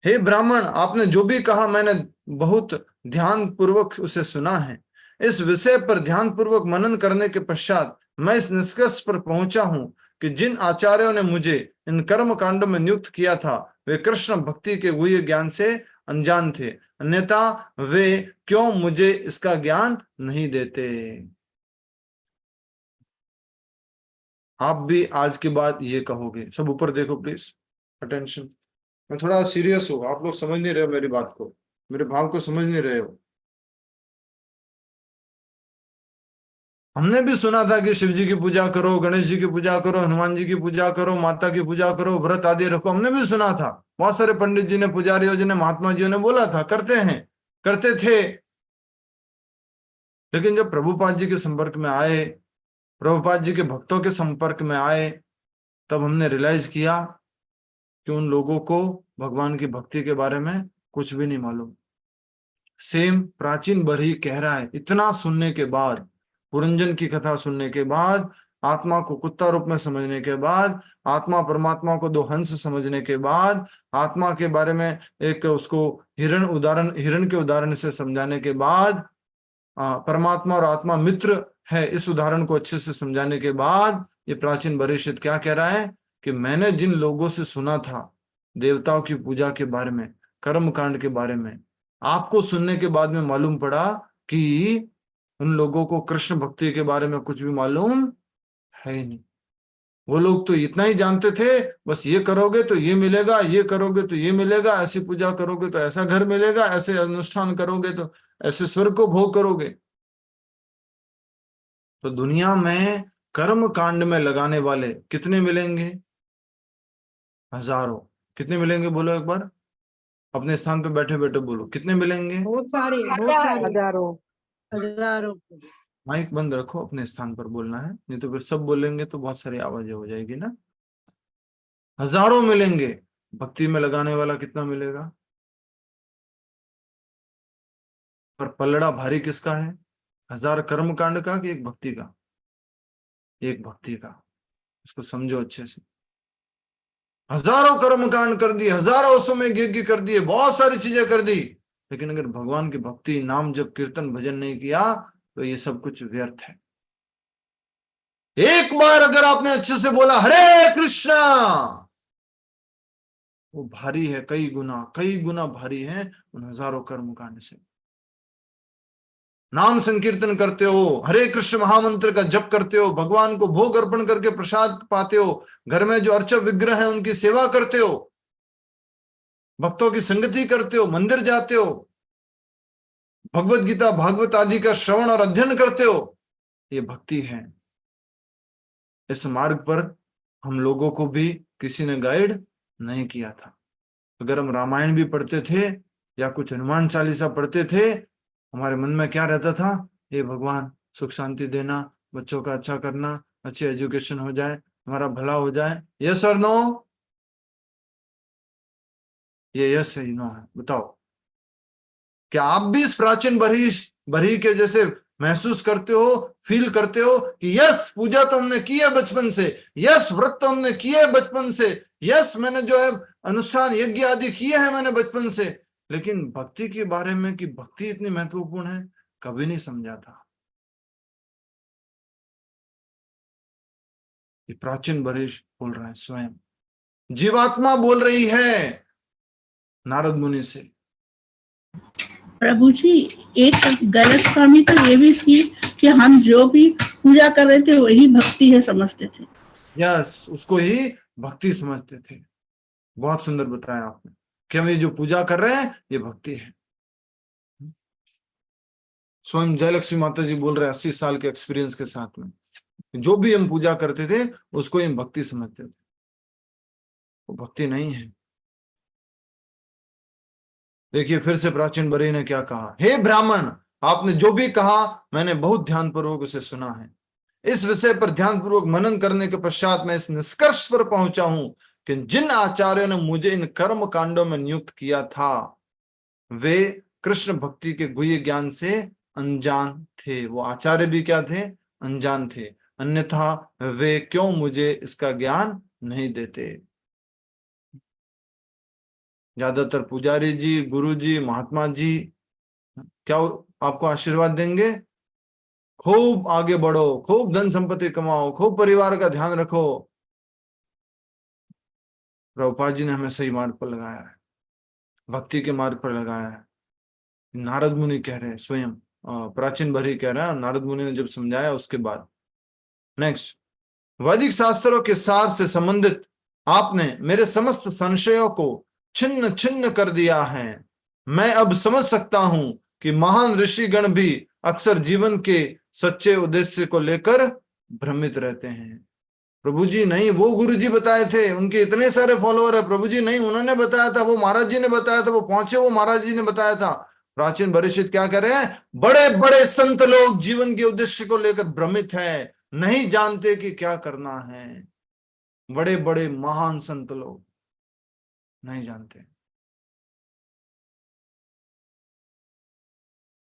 हे ब्राह्मण, आपने जो भी कहा मैंने बहुत ध्यान पूर्वक उसे सुना है। इस विषय पर ध्यान पूर्वक मनन करने के पश्चात मैं इस निष्कर्ष पर पहुंचा हूं कि जिन आचार्यों ने मुझे इन कर्म कांडों में नियुक्त किया था वे कृष्ण भक्ति के गुह्य ज्ञान से अनजान थे, अन्यथा वे क्यों मुझे इसका ज्ञान नहीं देते। आप भी आज के बाद ये कहोगे। सब ऊपर देखो प्लीज, अटेंशन। मैं थोड़ा सीरियस हूँ, आप लोग समझ नहीं रहे हो मेरी बात को, मेरे भाव को समझ नहीं रहे हो। हमने भी सुना था कि शिव जी की पूजा करो, गणेश जी की पूजा करो, हनुमान जी की पूजा करो, माता की पूजा करो, व्रत आदि रखो। हमने भी सुना था, बहुत सारे पंडित जी ने, पुजारियों जी ने, महात्मा जी ने बोला था, करते हैं, करते थे। लेकिन जब प्रभुपाद जी के संपर्क में आए, प्रभुपाद जी के भक्तों के संपर्क में आए, तब हमने रियलाइज किया कि उन लोगों को भगवान की भक्ति के बारे में कुछ भी नहीं मालूम। सेम प्राचीन बरही कह रहा है, इतना सुनने के बाद, पुरंजन की कथा सुनने के बाद, आत्मा को कुत्ता रूप में समझने के बाद, आत्मा परमात्मा को दो हंस समझने के बाद, आत्मा के बारे में एक उसको हिरण के उदाहरण से समझाने के बाद, परमात्मा और आत्मा मित्र है इस उदाहरण को अच्छे से समझाने के बाद, ये प्राचीन बरहिषित क्या कह रहा है कि मैंने जिन लोगों से सुना था देवताओं की पूजा के बारे में, कर्म कांड के बारे में, आपको सुनने के बाद में मालूम पड़ा कि उन लोगों को कृष्ण भक्ति के बारे में कुछ भी मालूम है ही नहीं। वो लोग तो इतना ही जानते थे, बस ये करोगे तो ये मिलेगा, ये करोगे तो ये मिलेगा, ऐसी पूजा करोगे तो ऐसा घर मिलेगा, ऐसे अनुष्ठान करोगे तो ऐसे स्वर्ग को भोग करोगे। तो दुनिया में कर्म कांड में लगाने वाले कितने मिलेंगे? हजारों। कितने मिलेंगे बोलो एक बार, अपने स्थान पे बैठे बैठे बोलो, कितने मिलेंगे? बहुत सारे हजारों। हजारों। माइक बंद रखो, अपने स्थान पर बोलना है, नहीं तो फिर सब बोलेंगे तो बहुत सारी आवाजें हो जाएगी ना। हजारों मिलेंगे। भक्ति में लगाने वाला कितना मिलेगा? पर पलड़ा भारी किसका है? 1000 कर्म कांड का कि एक भक्ति का? एक भक्ति का। इसको समझो अच्छे से। हजारों कर्म कांड कर दिए, हजारों समय यज्ञ कर दिए, बहुत सारी चीजें कर दी, लेकिन अगर भगवान की भक्ति, नाम जप, कीर्तन, भजन नहीं किया तो ये सब कुछ व्यर्थ है। एक बार अगर आपने अच्छे से बोला हरे कृष्णा, वो भारी है, कई गुना भारी है उन हजारों कर्म कांड से। नाम संकीर्तन करते हो, हरे कृष्ण महामंत्र का जप करते हो, भगवान को भोग अर्पण करके प्रसाद पाते हो, घर में जो अर्चक विग्रह है उनकी सेवा करते हो, भक्तों की संगति करते हो, मंदिर जाते हो, भगवत गीता भागवत आदि का श्रवण और अध्ययन करते हो, ये भक्ति है। इस मार्ग पर हम लोगों को भी किसी ने गाइड नहीं किया था। अगर हम रामायण भी पढ़ते थे या कुछ हनुमान चालीसा पढ़ते थे, हमारे मन में क्या रहता था? ये भगवान सुख शांति देना, बच्चों का अच्छा करना, अच्छी एजुकेशन हो जाए, हमारा भला हो जाए। यस और नो? ये यस है, नो है? बताओ, क्या आप भी इस प्राचीन बरही के जैसे महसूस करते हो, फील करते हो कि यस पूजा तो हमने की है बचपन से, यस व्रत तो हमने किए है बचपन से, यस मैंने जो है अनुष्ठान यज्ञ आदि किए हैं मैंने बचपन से, लेकिन भक्ति के बारे में कि भक्ति इतनी महत्वपूर्ण है कभी नहीं समझा था। ये प्राचीन बरहिष बोल रहा है, स्वयं जीवात्मा बोल रही है नारद मुनि से। प्रभु जी, एक गलत फहमी तो ये भी थी कि हम जो भी पूजा कर रहे थे वही भक्ति है समझते थे। यस, उसको ही भक्ति समझते थे। बहुत सुंदर बताया आपने कि हम ये जो पूजा कर रहे हैं ये भक्ति है। स्वयं जयलक्ष्मी माता जी बोल रहे हैं 80 साल के एक्सपीरियंस के साथ में, जो भी हम पूजा करते थे उसको हम भक्ति समझते थे, वो भक्ति नहीं है। देखिए फिर से प्राचीन बरही ने क्या कहा, हे ब्राह्मण, आपने जो भी कहा मैंने बहुत ध्यानपूर्वक उसे सुना है। इस विषय पर ध्यानपूर्वक मनन करने के पश्चात मैं इस निष्कर्ष पर पहुंचा हूं कि जिन आचार्यों ने मुझे इन कर्म कांडों में नियुक्त किया था वे कृष्ण भक्ति के गुह्य ज्ञान से अनजान थे। वो आचार्य भी क्या थे? अनजान थे, अन्यथा वे क्यों मुझे इसका ज्ञान नहीं देते। ज्यादातर पुजारी जी, गुरु जी, महात्मा जी क्या आपको आशीर्वाद देंगे? खूब आगे बढ़ो, खूब धन संपत्ति कमाओ, खूब परिवार का ध्यान रखो। प्रभुपाद जी ने हमें सही मार्ग पर लगाया है, भक्ति के मार्ग पर लगाया है। नारद मुनि कह रहे हैं, स्वयं प्राचीन बरही कह रहा है, नारद मुनि ने जब समझाया उसके बाद। नेक्स्ट, वैदिक शास्त्रों के सार से संबंधित आपने मेरे समस्त संशयों को छिन्न छिन्न कर दिया है। मैं अब समझ सकता हूं कि महान ऋषिगण भी अक्सर जीवन के सच्चे उद्देश्य को लेकर भ्रमित रहते हैं। प्रभु जी नहीं, वो गुरु जी बताए थे, उनके इतने सारे फॉलोअर है। प्रभु जी नहीं, उन्होंने बताया था, वो महाराज जी ने बताया था, वो पहुंचे, वो महाराज जी ने बताया था। प्राचीन बरहिषित क्या कह रहे हैं? बड़े बड़े संत लोग जीवन के उद्देश्य को लेकर भ्रमित हैं, नहीं जानते कि क्या करना है। बड़े बड़े महान संत लोग नहीं जानते।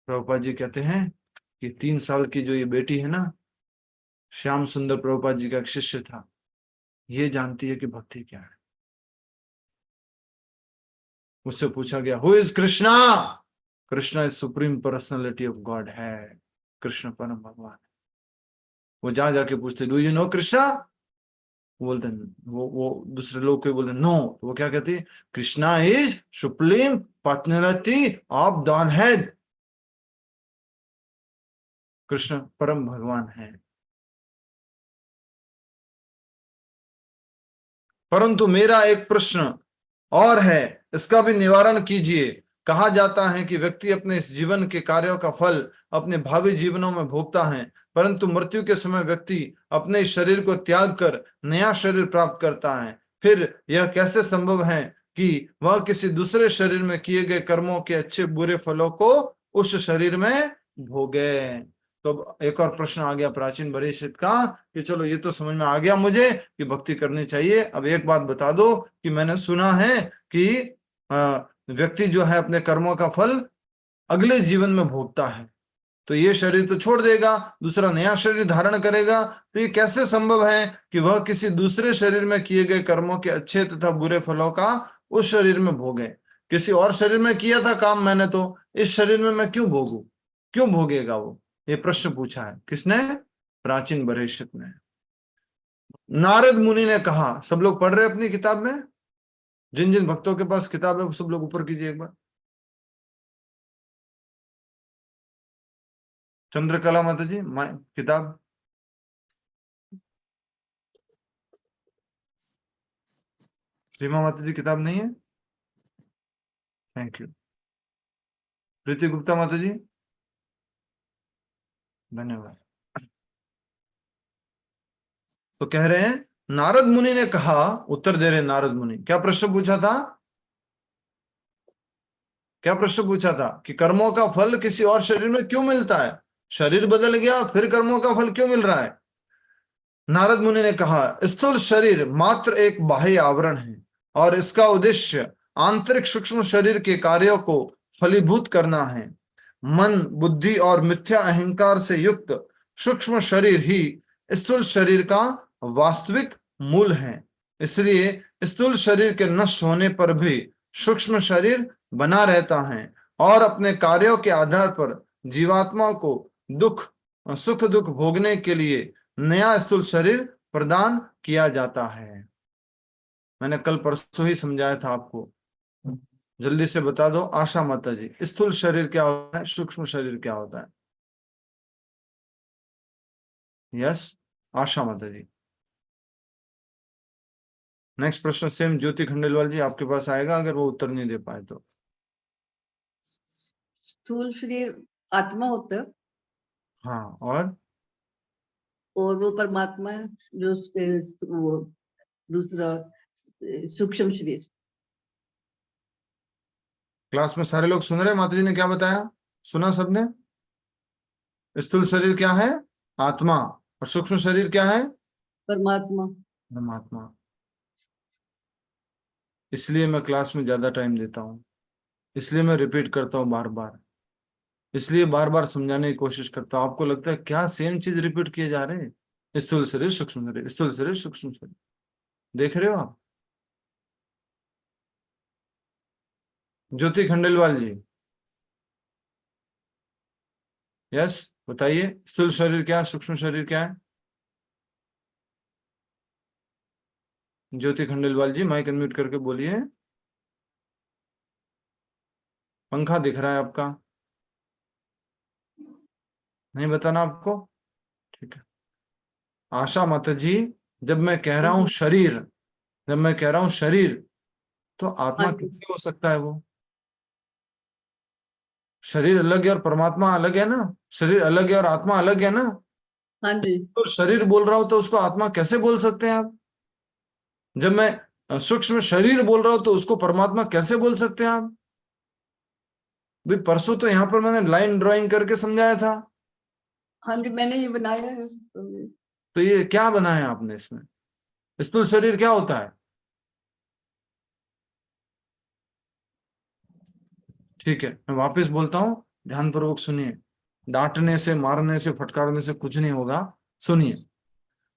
प्रभुपाद जी कहते हैं कि 3 साल की जो ये बेटी है ना, श्याम सुंदर प्रभुपाद जी का एक शिष्य था, ये जानती है कि भक्ति क्या है। उससे पूछा गया, who is Krishna? Krishna is supreme personality of God है, कृष्ण परम भगवान। वो जाके पूछते, डू यू नो कृष्णा? बोलते वो दूसरे लोग को बोलते नो। तो वो क्या कहती, Krishna is supreme personality of God head, Krishna परम भगवान है। परंतु मेरा एक प्रश्न और है, इसका भी निवारण कीजिए। कहा जाता है कि व्यक्ति अपने इस जीवन के कार्यों का फल अपने भावी जीवनों में भोगता है, परंतु मृत्यु के समय व्यक्ति अपने इस शरीर को त्याग कर नया शरीर प्राप्त करता है। फिर यह कैसे संभव है कि वह किसी दूसरे शरीर में किए गए कर्मों के अच्छे बुरे फलों को उस शरीर में भोगे? तो एक और प्रश्न आ गया प्राचीन भविष्य का कि चलो ये तो समझ में आ गया मुझे कि भक्ति करनी चाहिए। अब एक बात बता दो कि मैंने सुना है कि व्यक्ति जो है अपने कर्मों का फल अगले जीवन में भोगता है, तो ये शरीर तो छोड़ देगा, दूसरा नया शरीर धारण करेगा। तो ये कैसे संभव है कि वह किसी दूसरे शरीर में किए गए कर्मों के अच्छे तथा बुरे फलों का उस शरीर में भोगे? किसी और शरीर में किया था काम मैंने, तो इस शरीर में मैं क्यों भोगू? क्यों भोगेगा वो? ये प्रश्न पूछा है। किसने? प्राचीन बरेशित ने। नारद मुनि ने कहा, सब लोग पढ़ रहे अपनी किताब में? जिन जिन भक्तों के पास किताब है वो सब लोग ऊपर कीजिए एक बार। चंद्रकला माता जी किताब, रीमा माता जी किताब नहीं है? Thank you. प्रीति गुप्ता माता जी, धन्यवाद। तो कह रहे हैं नारद मुनि ने कहा, उत्तर दे रहे नारद मुनि। क्या प्रश्न पूछा था? क्या प्रश्न पूछा था कि कर्मों का फल किसी और शरीर में क्यों मिलता है? शरीर बदल गया फिर कर्मों का फल क्यों मिल रहा है? नारद मुनि ने कहा, स्थूल शरीर मात्र एक बाह्य आवरण है और इसका उद्देश्य आंतरिक सूक्ष्म शरीर के कार्यों को फलीभूत करना है। मन, बुद्धि और मिथ्या अहंकार से युक्त सूक्ष्म शरीर ही स्थूल शरीर का वास्तविक मूल है। इसलिए स्थूल शरीर के नष्ट होने पर भी सूक्ष्म शरीर बना रहता है और अपने कार्यों के आधार पर जीवात्मा को सुख दुख भोगने के लिए नया स्थूल शरीर प्रदान किया जाता है। मैंने कल परसों ही समझाया था आपको, जल्दी से बता दो आशा माता जी, स्थूल शरीर क्या होता है, सूक्ष्म शरीर क्या होता है? यस, आशा माता जी। नेक्स्ट प्रश्न सेम ज्योति खंडेलवाल जी आपके पास आएगा, अगर वो उत्तर नहीं दे पाए तो। स्थूल शरीर आत्मा होता है, हाँ, और वो परमात्मा है जो उसके वो दूसरा सूक्ष्म शरीर। क्लास में सारे लोग सुन रहे? माता जी ने क्या बताया, सुना सबने? स्थूल शरीर क्या है? आत्मा। और सूक्ष्म शरीर क्या है? परमात्मा। परमात्मा। इसलिए मैं क्लास में ज्यादा टाइम देता हूँ, इसलिए मैं रिपीट करता हूँ बार बार, इसलिए बार बार समझाने की कोशिश करता हूँ। आपको लगता है क्या सेम चीज रिपीट किए जा रहे हैं? स्थूल शरीर सूक्ष्म शरीर, स्थूल शरीर सूक्ष्म शरीर, देख रहे हो आप? ज्योति खंडेलवाल जी, यस बताइए, स्थूल शरीर क्या, सूक्ष्म शरीर क्या है? ज्योति खंडेलवाल जी माइक अनम्यूट करके बोलिए। पंखा दिख रहा है आपका, नहीं बताना आपको? ठीक है। आशा माता जी, जब मैं कह रहा हूं शरीर, जब मैं कह रहा हूं शरीर, तो आत्मा कैसे हो सकता है? वो शरीर अलग है और परमात्मा अलग है ना, शरीर अलग है और आत्मा अलग है ना। हाँ जी। तो शरीर बोल रहा हूं तो उसको आत्मा कैसे बोल सकते हैं आप? जब मैं सूक्ष्म शरीर बोल रहा हूं तो उसको परमात्मा कैसे बोल सकते हैं आप? भाई परसों तो यहाँ पर मैंने लाइन ड्राइंग करके समझाया था। हाँ जी, मैंने ये बनाया है। तो ये क्या बनाया आपने इसमें? स्थूल शरीर क्या होता है? ठीक है, मैं वापस बोलता हूं, ध्यानपूर्वक सुनिए, डांटने से, मारने से, फटकारने से कुछ नहीं होगा। सुनिए,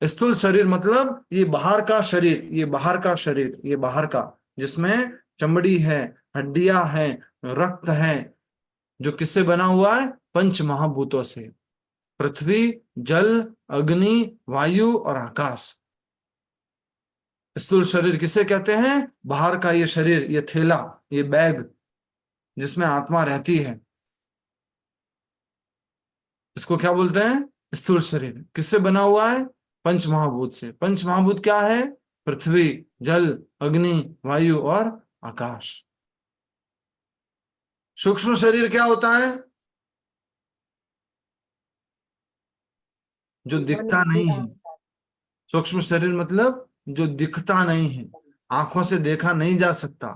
स्थूल शरीर मतलब ये बाहर का शरीर, ये बाहर का शरीर, ये बाहर का, जिसमें चमड़ी है, हड्डियां हैं, रक्त है, जो किससे बना हुआ है? पंच महाभूतों से, पृथ्वी, जल, अग्नि, वायु और आकाश। स्थूल शरीर किसे कहते हैं? बाहर का ये शरीर, ये थैला, ये बैग जिसमें आत्मा रहती है, इसको क्या बोलते हैं? स्थूल शरीर। किससे बना हुआ है? पंच महाभूत से। पंच महाभूत क्या है? पृथ्वी, जल, अग्नि, वायु और आकाश। सूक्ष्म शरीर क्या होता है? जो दिखता नहीं है। सूक्ष्म शरीर मतलब जो दिखता नहीं है, आंखों से देखा नहीं जा सकता।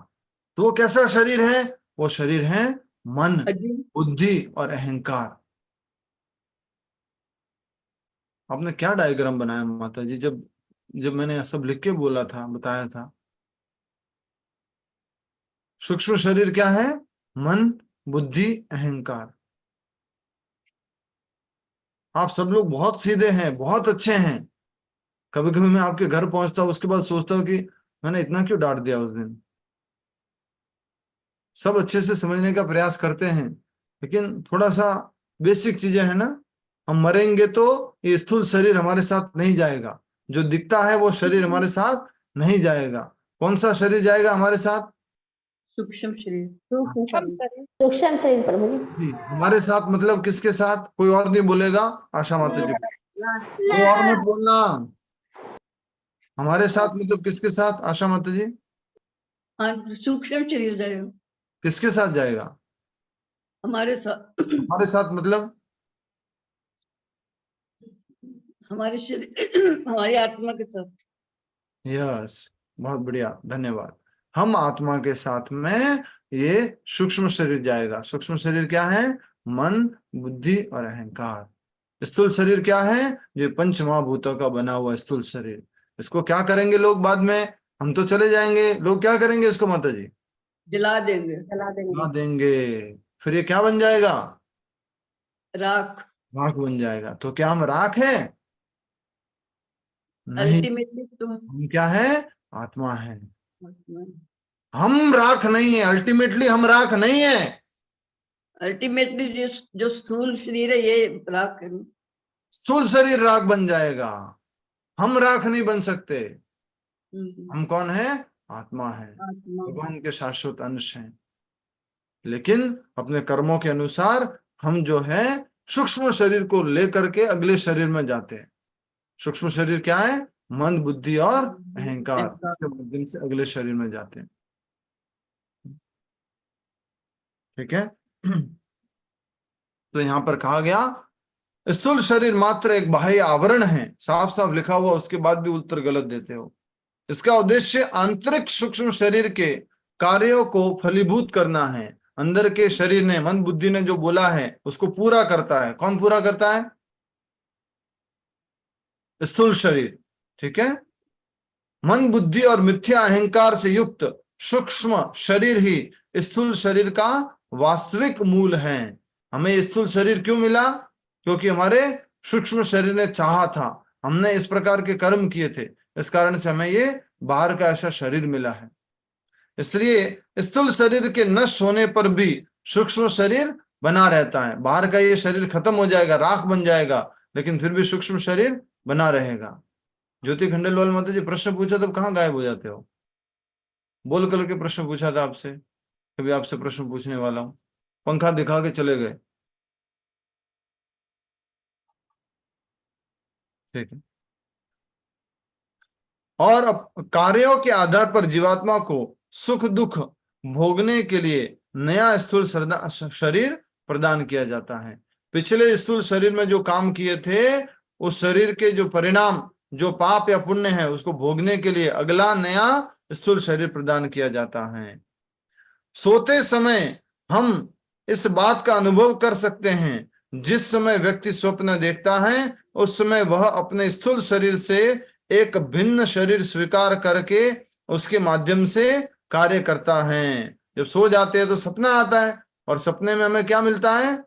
तो वो कैसा शरीर है? वो शरीर है मन, बुद्धि और अहंकार। आपने क्या डायग्राम बनाया माता जी, जब मैंने सब लिख के बोला था, बताया था? सूक्ष्म शरीर क्या है? मन, बुद्धि, अहंकार। आप सब लोग बहुत सीधे हैं, बहुत अच्छे हैं। कभी कभी मैं आपके घर पहुंचता हूं, उसके बाद सोचता हूं कि मैंने इतना क्यों डांट दिया उस दिन। सब अच्छे से समझने का प्रयास करते हैं, लेकिन थोड़ा सा बेसिक चीजें है ना। हम मरेंगे तो ये स्थूल शरीर हमारे साथ नहीं जाएगा, जो दिखता है वो शरीर हमारे साथ नहीं जाएगा। कौन सा शरीर जाएगा हमारे साथ? सूक्ष्म शरीर। सूक्ष्म शरीर प्रभु जी। हमारे साथ मतलब किसके साथ? कोई और नहीं बोलेगा? आशा माता जी, कोई और मत बोलना। हमारे साथ मतलब किसके साथ? आशा माता जी, हाँ, सूक्ष्म शरीर जाएगा। किसके साथ जाएगा? हमारे साथ। हमारे साथ मतलब हमारे शरीर, हमारी आत्मा के साथ। यस, बहुत बढ़िया, धन्यवाद। हम आत्मा के साथ में ये सूक्ष्म शरीर जाएगा। सूक्ष्म शरीर क्या है? मन, बुद्धि और अहंकार। स्थूल शरीर क्या है? ये पंच महाभूतों का बना हुआ स्थूल शरीर। इसको क्या करेंगे लोग बाद में? हम तो चले जाएंगे, लोग क्या करेंगे इसको माता जी? जला देंगे। जला देंगे। फिर ये क्या बन जाएगा? राख। राख बन जाएगा। तो क्या हम राख हैं? नहीं, अल्टीमेटली तो हम क्या है? आत्मा है। हम राख नहीं है, अल्टीमेटली हम राख नहीं है। अल्टीमेटली जो स्थूल शरीर है ये राख है। स्थूल शरीर राख बन जाएगा, हम राख नहीं बन सकते। हम कौन है? आत्मा है, भगवान के शाश्वत अंश हैं। लेकिन अपने कर्मों के अनुसार हम जो है सूक्ष्म शरीर को लेकर के अगले शरीर में जाते हैं। सूक्ष्म शरीर क्या है? मन, बुद्धि और अहंकार। इसके माध्यम से अगले शरीर में जाते हैं। ठीक है। तो यहां पर कहा गया स्थूल शरीर मात्र एक बाह्य आवरण है। साफ साफ लिखा हुआ, उसके बाद भी उत्तर गलत देते हो। इसका उद्देश्य आंतरिक सूक्ष्म शरीर के कार्यों को फलीभूत करना है। अंदर के शरीर ने, मन बुद्धि ने जो बोला है उसको पूरा करता है। कौन पूरा करता है? स्थूल शरीर। ठीक है। मन, बुद्धि और मिथ्या अहंकार से युक्त सूक्ष्म शरीर ही स्थूल शरीर का वास्तविक मूल है। हमें स्थूल शरीर क्यों मिला? क्योंकि हमारे सूक्ष्म शरीर ने चाहा था, हमने इस प्रकार के कर्म किए थे, इस कारण से हमें ये बाहर का ऐसा शरीर मिला है। इसलिए स्थूल शरीर के नष्ट होने पर भी सूक्ष्म शरीर बना रहता है। बाहर का ये शरीर खत्म हो जाएगा, राख बन जाएगा, लेकिन फिर भी सूक्ष्म शरीर बना रहेगा। ज्योति खंडेलवाल माता जी प्रश्न पूछा तब कहाँ गायब हो जाते हो? बोल करके प्रश्न पूछा था आपसे, कभी आपसे प्रश्न पूछने वाला हूं, पंखा दिखा के चले गए। ठीक है। और अब कार्यों के आधार पर जीवात्मा को सुख दुख भोगने के लिए नया स्थूल शरीर प्रदान किया जाता है। पिछले स्थूल शरीर में जो काम किए थे, उस शरीर के जो परिणाम, जो पाप या पुण्य है, उसको भोगने के लिए अगला नया स्थूल शरीर प्रदान किया जाता है। सोते समय हम इस बात का अनुभव कर सकते हैं, जिस समय व्यक्ति स्वप्न देखता है उस समय वह अपने स्थूल शरीर से एक भिन्न शरीर स्वीकार करके उसके माध्यम से कार्य करता है। जब सो जाते हैं तो सपना आता है, और सपने में हमें क्या मिलता है?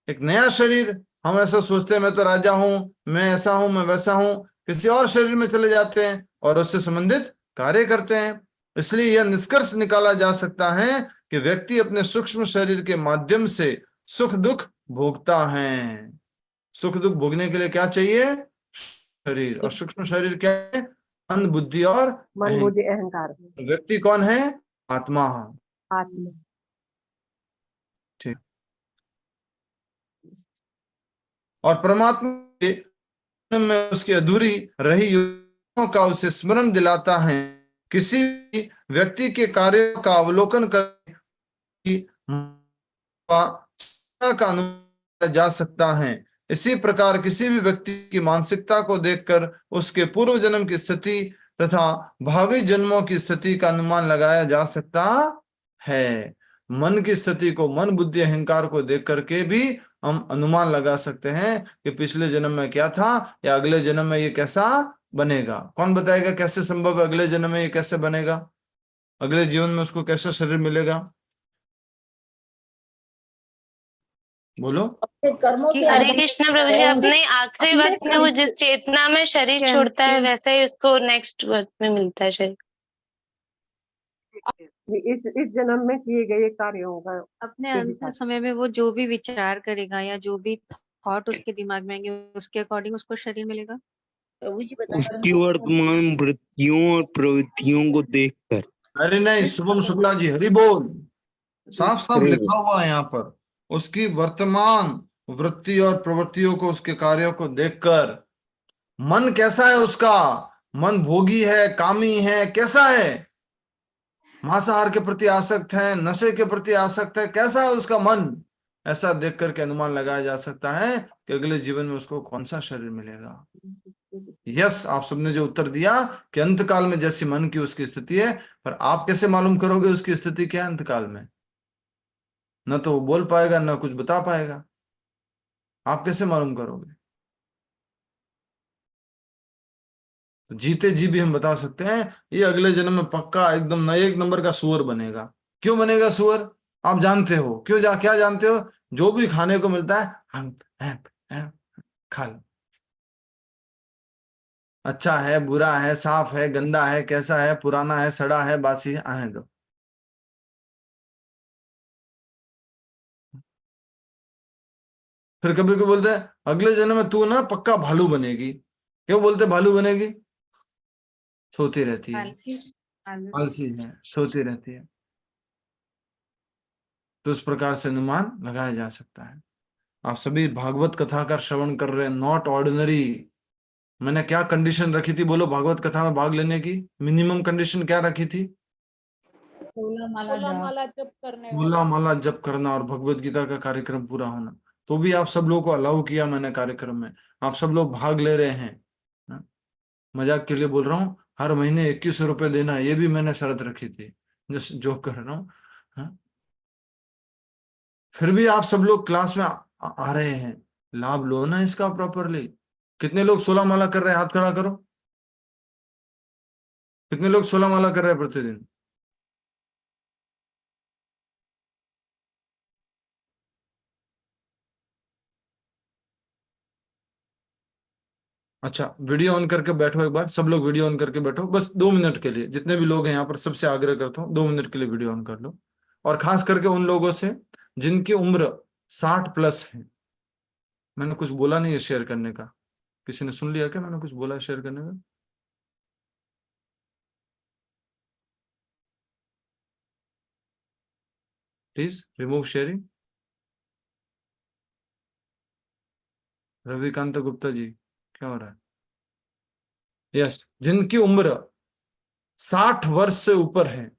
एक नया शरीर। हम ऐसा सोचते हैं मैं तो राजा हूं, मैं ऐसा हूं, मैं वैसा हूं, किसी और शरीर में चले जाते हैं और उससे संबंधित कार्य करते हैं। इसलिए यह निष्कर्ष निकाला जा सकता है कि व्यक्ति अपने सूक्ष्म शरीर के माध्यम से सुख दुख भोगता है। सुख दुख भोगने के लिए क्या चाहिए? शरीर। और सूक्ष्म शरीर क्या है? मन, बुद्धि और मन, बुद्धि, अहंकार। व्यक्ति कौन है? आत्मा। आत्मा। ठीक। और परमात्मा में उसकी अधूरी रही योजनाओं का उसे स्मरण दिलाता है। किसी भी व्यक्ति के कार्यों का अवलोकन कर का अनुमान जा सकता है। इसी प्रकार किसी भी व्यक्ति की मानसिकता को देखकर उसके पूर्व जन्म की स्थिति तथा भावी जन्मों की स्थिति का अनुमान लगाया जा सकता है। मन की स्थिति को, मन, बुद्धि, अहंकार को देख करके भी हम अनुमान लगा सकते हैं कि पिछले जन्म में क्या था या अगले जन्म में ये कैसा बनेगा। कौन बताएगा कैसे संभव है? अगले जन्म में ये कैसे बनेगा? अगले जीवन में उसको कैसा शरीर मिलेगा? बोलो। कर्मों के हरे आधार कृष्ण प्रभु जी, अपने आखिरी वक्त में वो जिस चेतना में शरीर छोड़ता है वैसा ही उसको नेक्स्ट वक्त में मिलता है शरीर। इस जन्म में किए गए कार्यों का अपने अंतिम समय में वो जो भी विचार करेगा या जो भी थॉट उसके दिमाग में आएंगे उसके अकॉर्डिंग उसको शरीर मिलेगा। प्रभु जी उसकी वर्तमान वृत्तियों और प्रवृत्तियों को देखकर। अरे नहीं, शुभम शुक्ला जी, हरि बोल। साफ साफ लिखा हुआ है यहाँ पर, उसकी वर्तमान वृत्ति और प्रवृत्तियों को, उसके कार्यों को देखकर। मन कैसा है उसका? मन भोगी है, कामी है, कैसा है? मांसाहार के प्रति आसक्त है, नशे के प्रति आसक्त है, कैसा है उसका मन? ऐसा देख करके अनुमान लगाया जा सकता है कि अगले जीवन में उसको कौन सा शरीर मिलेगा। यस, आप सबने जो उत्तर दिया कि अंतकाल में जैसी मन की उसकी स्थिति है, पर आप कैसे मालूम करोगे उसकी स्थिति क्या है अंतकाल में? न तो वो बोल पाएगा, न कुछ बता पाएगा। आप कैसे मालूम करोगे? तो जीते जी भी हम बता सकते हैं ये अगले जन्म में पक्का एकदम एक नंबर का सुअर बनेगा। क्यों बनेगा सुअर? आप जानते हो क्यों? क्या जानते हो? जो भी खाने को मिलता है हम खा लो। अच्छा है, बुरा है, साफ है, गंदा है, कैसा है, पुराना है, सड़ा है, बासी है, आने दो। फिर कभी कभी बोलते हैं अगले जन्म में तू ना पक्का भालू बनेगी। क्यों बोलते भालू बनेगी? सोती रहती है, आलसी है, सोती रहती है। तो इस प्रकार से अनुमान लगाया जा सकता है। आप सभी भागवत कथा का श्रवण कर रहे हैं, नॉट ऑर्डिनरी। मैंने क्या कंडीशन रखी थी बोलो भागवत कथा में भाग लेने की? मिनिमम कंडीशन क्या रखी थी? 16 माला जप करने 16 माला जप करना और भगवत गीता का कार्यक्रम पूरा होना। तो भी आप सब लोगों को अलाउ किया मैंने कार्यक्रम में, आप सब लोग भाग ले रहे हैं। मजाक के लिए बोल रहा हूँ, हर महीने 2100 रुपये देना, ये भी मैंने शर्त रखी थी, जो कर रहा हूँ। फिर भी आप सब लोग क्लास में आ रहे हैं, लाभ लो ना इसका प्रॉपरली। कितने लोग 16 माला कर रहे हैं? हाथ खड़ा करो। कितने लोग 16 माला कर रहे हैं प्रतिदिन? अच्छा, वीडियो ऑन करके बैठो एक बार, सब लोग वीडियो ऑन करके बैठो बस 2 मिनट के लिए। जितने भी लोग हैं यहाँ पर सबसे आग्रह करता हूँ 2 मिनट के लिए वीडियो ऑन कर लो। और खास करके उन लोगों से जिनकी उम्र 60 प्लस है। मैंने कुछ बोला नहीं है शेयर करने का, किसी ने सुन लिया क्या मैंने कुछ बोला शेयर करने का? Please remove sharing. Ravikant Gupta ji, क्या हो रहा है? यस, जिनकी उम्र 60 वर्ष से ऊपर है,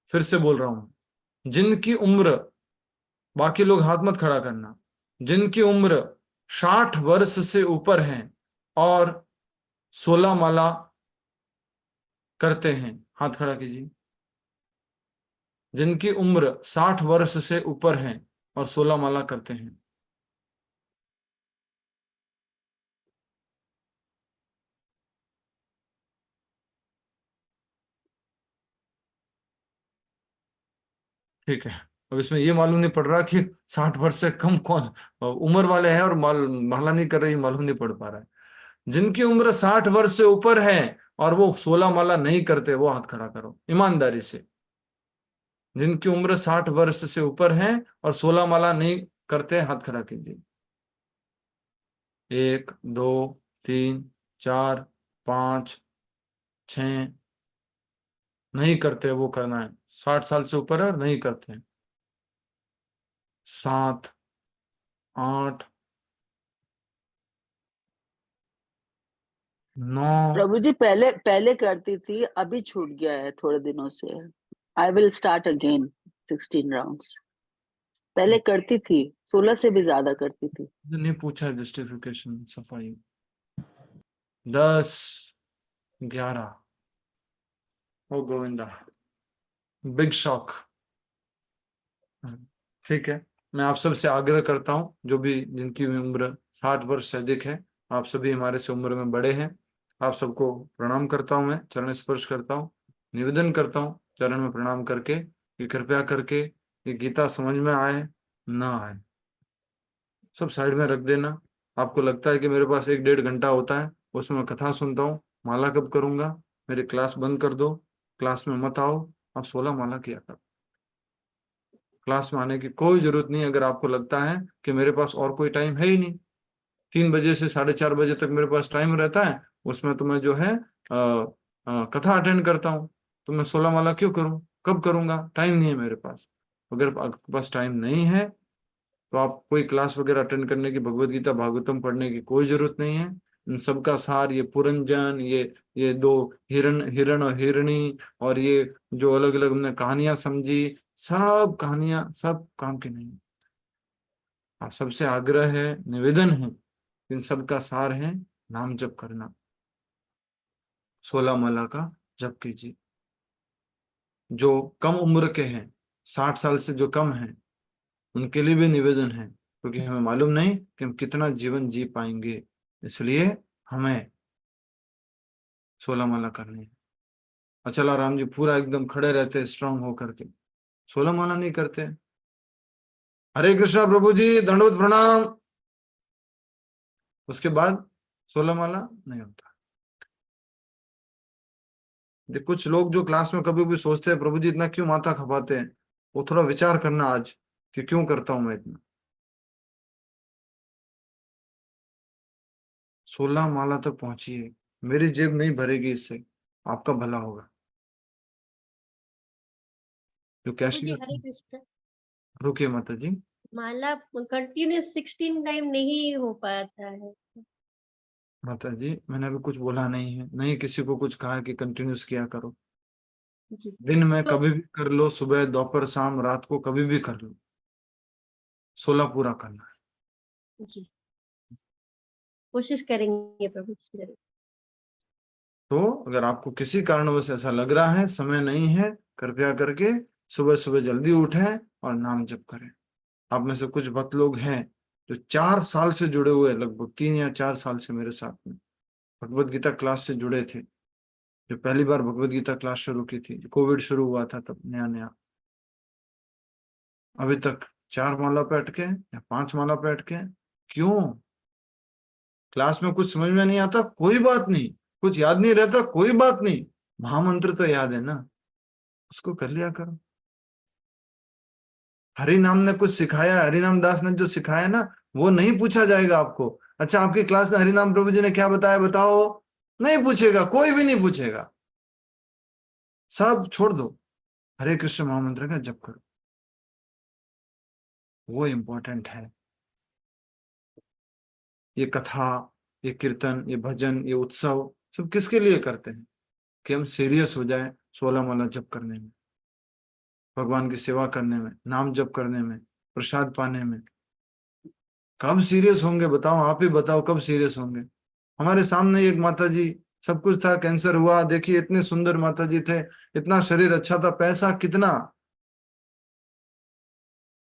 फिर से बोल रहा हूं, जिनकी उम्र, बाकी लोग हाथ मत खड़ा करना, जिनकी उम्र 60 वर्ष से ऊपर है और 16 माला करते हैं, हाथ खड़ा कीजिए। जिनकी उम्र 60 वर्ष से ऊपर है और 16 माला करते हैं। ठीक है, अब इसमें ये मालूम नहीं पड़ रहा कि 60 वर्ष से कम कौन उम्र वाले हैं और माला नहीं कर रही, मालूम नहीं पड़ पा रहा है। जिनकी उम्र 60 वर्ष से ऊपर है और वो 16 माला नहीं करते, वो हाथ खड़ा करो ईमानदारी से। जिनकी उम्र 60 वर्ष से ऊपर है और 16 माला नहीं करते, हाथ खड़ा कीजिए। 1 2 3 4 5 6 नहीं करते, वो करना है। 60 साल से ऊपर है और नहीं करते हैं। 7 8 9 प्रभु जी पहले पहले करती थी, अभी छूट गया है थोड़े दिनों से। I will start again 16 rounds. पहले करती थी, 16 से भी ज्यादा करती थी। नहीं पूछा जस्टिफिकेशन सफाई। 10 11 ओ गोविंदा, बिग शॉक। ठीक है, मैं आप सबसे आग्रह करता हूं, जो भी जिनकी उम्र 60 वर्ष से अधिक है, आप सभी हमारे से उम्र में बड़े हैं, आप सबको प्रणाम करता हूं, मैं चरण स्पर्श करता हूं, निवेदन करता हूं चरण में प्रणाम करके कि कृपया करके ये गीता समझ में आए ना आए, सब साइड में रख देना। आपको लगता है कि मेरे पास 1-1.5 घंटा होता है, उसमें मैं कथा सुनता हूँ, माला कब करूंगा, मेरी क्लास बंद कर दो, क्लास में मत आओ, आप 16 माला किया करो। क्लास में आने की कोई जरूरत नहीं। अगर आपको लगता है कि मेरे पास और कोई टाइम है ही नहीं, 3 बजे से 4:30 बजे तक मेरे पास टाइम रहता है, उसमें तो मैं जो है कथा अटेंड करता हूँ, तो मैं 16 माला क्यों करूँ, कब करूंगा, टाइम नहीं है मेरे पास। अगर आपके पास टाइम नहीं है तो आप कोई क्लास वगैरह अटेंड करने की, भगवत गीता भागवतम पढ़ने की कोई जरूरत नहीं है। इन सबका सार ये पुरंजन, ये 2 हिरण और हिरणी और ये जो अलग अलग हमने कहानियां समझी, सब कहानियां सब काम की नहीं। आप सबसे आग्रह है, निवेदन है, इन सब का सार है नाम जप करना। 16 माला का जप कीजिए। जो कम उम्र के हैं, 60 साल से जो कम हैं, उनके लिए भी निवेदन है, क्योंकि हमें मालूम नहीं कि हम कितना जीवन जी पाएंगे, इसलिए हमें 16 माला करनी है। अचला राम जी पूरा एकदम खड़े रहते, स्ट्रांग होकर के, 16 माला नहीं करते। हरे कृष्णा प्रभु जी, दंडवत प्रणाम, उसके बाद 16 माला नहीं होता। कुछ लोग जो क्लास में कभी भी सोचते हैं प्रभु जी इतना क्यों माथा खपाते हैं, वो थोड़ा विचार करना आज कि क्यों करता हूं मैं इतना। 16 माला तक पहुंचिए, मेरी जेब नहीं भरेगी इससे, आपका भला होगा। जो कैशी हरे कृष्ण। रुकिए माता जी, माला कंटिन्यू 16 टाइम नहीं हो पाता है। माता जी मैंने अभी कुछ बोला नहीं है, नहीं किसी को कुछ कहा कि कंटिन्यूस किया करो। जी। दिन में कभी भी कर लो, सुबह दोपहर शाम रात को कभी भी कर लो, 16 पूरा करना है। जी, कोशिश करेंगे प्रभु जी। तो अगर आपको किसी कारणवश ऐसा लग रहा है समय नहीं है, कृपया करके सुबह सुबह जल्दी उठें और नाम जप करें। आप में से कुछ भक्त लोग हैं जो 4 साल से जुड़े हुए, लगभग 3 या 4 साल से मेरे साथ में भगवत गीता क्लास से जुड़े थे। जो पहली बार भगवत गीता क्लास शुरू की थी, कोविड शुरू हुआ था तब नया नया, अभी तक 4 माला पे अटके या 5 माला पे अटके। क्यों? क्लास में कुछ समझ में नहीं आता, कोई बात नहीं, कुछ याद नहीं रहता, कोई बात नहीं, महामंत्र तो याद है ना, उसको कर लिया करो। हरि नाम ने कुछ सिखाया, हरिनाम दास ने जो सिखाया ना, वो नहीं पूछा जाएगा आपको। अच्छा आपकी क्लास में हरिनाम प्रभु जी ने क्या बताया बताओ, नहीं पूछेगा, कोई भी नहीं पूछेगा, सब छोड़ दो, हरे कृष्ण महामंत्र का जप करो, वो इंपॉर्टेंट है। ये कथा, ये कीर्तन, ये भजन, ये उत्सव सब किसके लिए करते हैं? कि हम सीरियस हो जाए 16 माला जप करने में, भगवान की सेवा करने में, नाम जप करने में, प्रसाद पाने में। कब सीरियस होंगे बताओ, आप ही बताओ कब सीरियस होंगे। हमारे सामने एक माता जी, सब कुछ था, कैंसर हुआ, देखिए इतने सुंदर माता जी थे, इतना शरीर अच्छा था, पैसा कितना,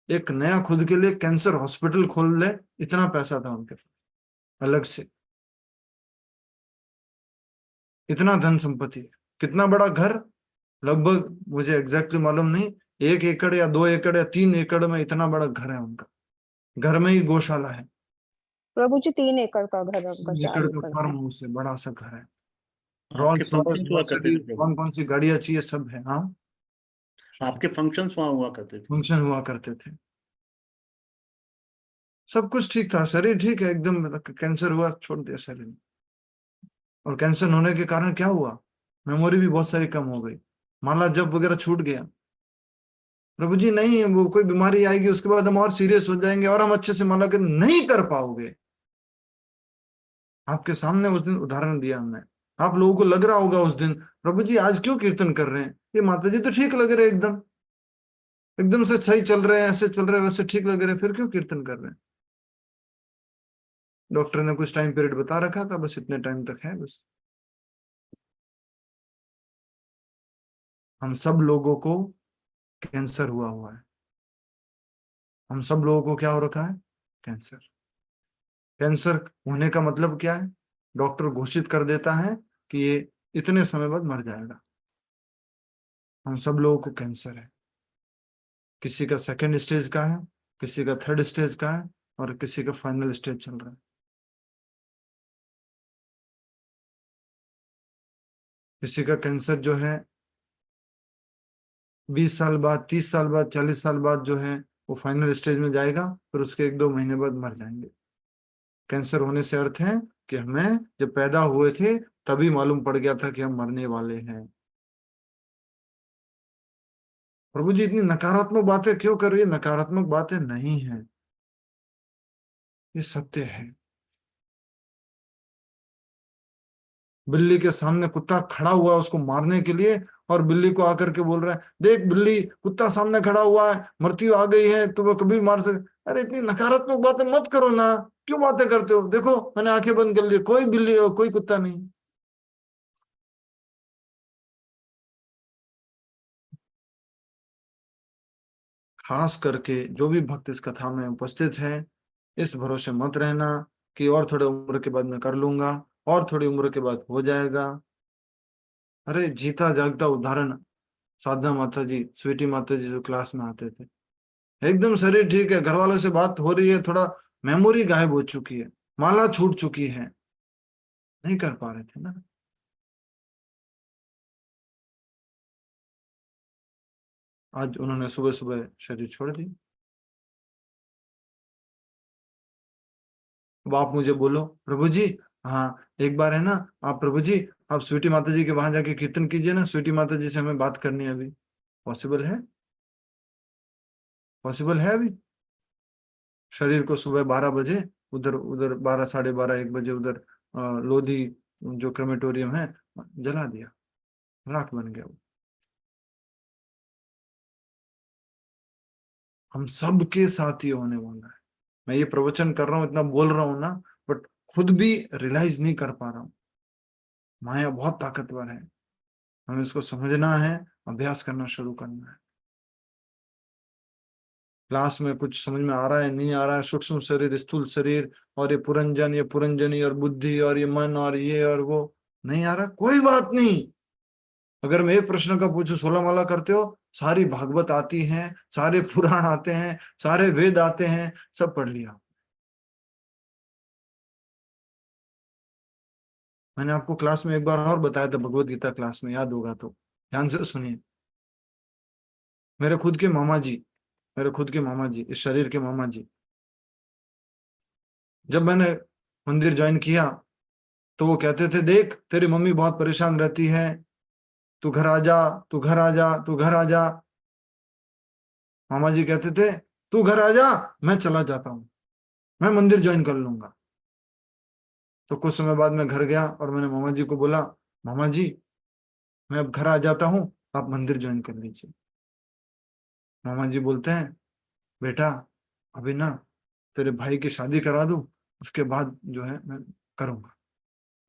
एक नया खुद के लिए कैंसर हॉस्पिटल खोल ले, इतना पैसा था उनके पास अलग से, इतना धन संपत्ति, कितना बड़ा घर, लगभग मुझे एग्जैक्टली मालूम नहीं, 1 एकड़ या 2 एकड़ या 3 एकड़ में इतना बड़ा घर है उनका, घर में ही गौशाला है, प्रभु जी 3 एकड़ का घर है उनका, 3 4 एकड़ का एकड़ फार्म का। हाउस है, बड़ा सा घर है, आपके रोल्स रॉयस, फंक्शंस हुआ करते थे मर्सिडीज, प्रभु, कौन कौन सी गाड़ियां चाहिए सब है। हाँ, आपके फंक्शंस वहां हुआ करते थे। फंक्शन हुआ करते थे, सब कुछ ठीक था, शरीर ठीक है एकदम। कैंसर हुआ, छोड़ दिया शरीर, और कैंसर होने के कारण क्या हुआ, मेमोरी भी बहुत सारी कम हो गई, माला जप वगैरह छूट गया। प्रभु जी नहीं, वो कोई बीमारी आएगी उसके बाद हम और सीरियस हो जाएंगे और हम अच्छे से माला के नहीं कर पाओगे। आपके सामने उस दिन उदाहरण दिया हमने, आप लोगों को लग रहा होगा उस दिन, प्रभु जी आज क्यों कीर्तन कर रहे हैं, ये माता जी तो ठीक लग रहे हैं, एकदम एकदम से सही चल रहे हैं, ऐसे चल रहे हैं, वैसे ठीक लग रहे हैं, फिर क्यों कीर्तन कर रहे हैं। डॉक्टर ने कुछ टाइम पीरियड बता रखा था, बस इतने टाइम तक है बस। हम सब लोगों को कैंसर हुआ है, हम सब लोगों को क्या हो रखा है, कैंसर। कैंसर होने का मतलब क्या है, डॉक्टर घोषित कर देता है कि ये इतने समय बाद मर जाएगा। हम सब लोगों को कैंसर है, किसी का 2nd स्टेज का है, किसी का 3rd स्टेज का है, और किसी का फाइनल स्टेज चल रहा है। किसी का कैंसर जो है 20 साल बाद, 30 साल बाद, 40 साल बाद जो है वो फाइनल स्टेज में जाएगा, फिर उसके 1-2 महीने बाद मर जाएंगे। कैंसर होने से अर्थ है कि हमें जब पैदा हुए थे तभी मालूम पड़ गया था कि हम मरने वाले हैं। प्रभु जी इतनी नकारात्मक बातें क्यों कर रही है, नकारात्मक बातें नहीं है, ये सत्य है। बिल्ली के सामने कुत्ता खड़ा हुआ है उसको मारने के लिए, और बिल्ली को आकर के बोल रहा है, देख बिल्ली, कुत्ता सामने खड़ा हुआ है, मृत्यु आ गई है, तुम्हें कभी मार सकते। अरे इतनी नकारात्मक बातें मत करो ना, क्यों बातें करते हो, देखो मैंने आंखें बंद कर ली, कोई बिल्ली हो कोई कुत्ता नहीं। खास करके जो भी भक्त इस कथा में उपस्थित है, इस भरोसे मत रहना कि और थोड़े उम्र के बाद मैं कर लूंगा, और थोड़ी उम्र के बाद हो जाएगा। अरे जीता जागता उदाहरण साधना माता जी, स्वीटी माता जी जो क्लास में आते थे, एकदम शरीर ठीक है, घर वालों से बात हो रही है, थोड़ा मेमोरी गायब हो चुकी है, माला छूट चुकी है, नहीं कर पा रहे थे ना। आज उन्होंने सुबह सुबह शरीर छोड़ दी। अब आप मुझे बोलो, प्रभु जी हाँ एक बार है ना, आप प्रभु जी आप स्वीटी माता जी के वहां जाके कीर्तन कीजिए ना, स्वीटी माता जी से हमें बात करनी है अभी। पॉसिबल है? पॉसिबल है अभी? शरीर को सुबह 12 बजे उधर उधर 12, 12:30, 1 बजे उधर लोधी जो क्रेमेटोरियम है जला दिया, राख बन गया वो। हम सबके साथ ये होने वाला है। मैं ये प्रवचन कर रहा हूँ, इतना बोल रहा हूँ ना, बट खुद भी रियलाइज नहीं कर पा रहा हूँ। माया बहुत ताकतवर है, हमें इसको समझना है, अभ्यास करना शुरू करना है। क्लास में कुछ समझ में आ रहा है नहीं आ रहा है, सूक्ष्म शरीर, स्थूल शरीर, और ये पुरंजन, ये पुरंजनी, और बुद्धि, और ये मन, और ये और वो नहीं आ रहा, कोई बात नहीं। अगर मैं एक प्रश्न का पूछूं, 16 माला करते हो? सारी भागवत आती हैं, सारे पुराण आते हैं, सारे वेद आते हैं, सब पढ़ लिया। मैंने आपको क्लास में एक बार और बताया था, भगवत गीता क्लास में, याद होगा तो ध्यान से सुनिए। मेरे खुद के मामा जी, मेरे खुद के मामा जी, इस शरीर के मामा जी, जब मैंने मंदिर ज्वाइन किया तो वो कहते थे, देख तेरी मम्मी बहुत परेशान रहती है, तू घर आ जा, तू घर आ जा, तू घर आ जा। मामा जी कहते थे, तू घर आ जा, मैं चला जाता हूँ, मैं मंदिर ज्वाइन कर लूंगा। तो कुछ समय बाद मैं घर गया और मैंने मामा जी को बोला, मामा जी मैं अब घर आ जाता हूँ, आप मंदिर ज्वाइन कर लीजिए। मामा जी बोलते हैं, बेटा अभी ना तेरे भाई की शादी करा दूं, उसके बाद जो है मैं करूंगा।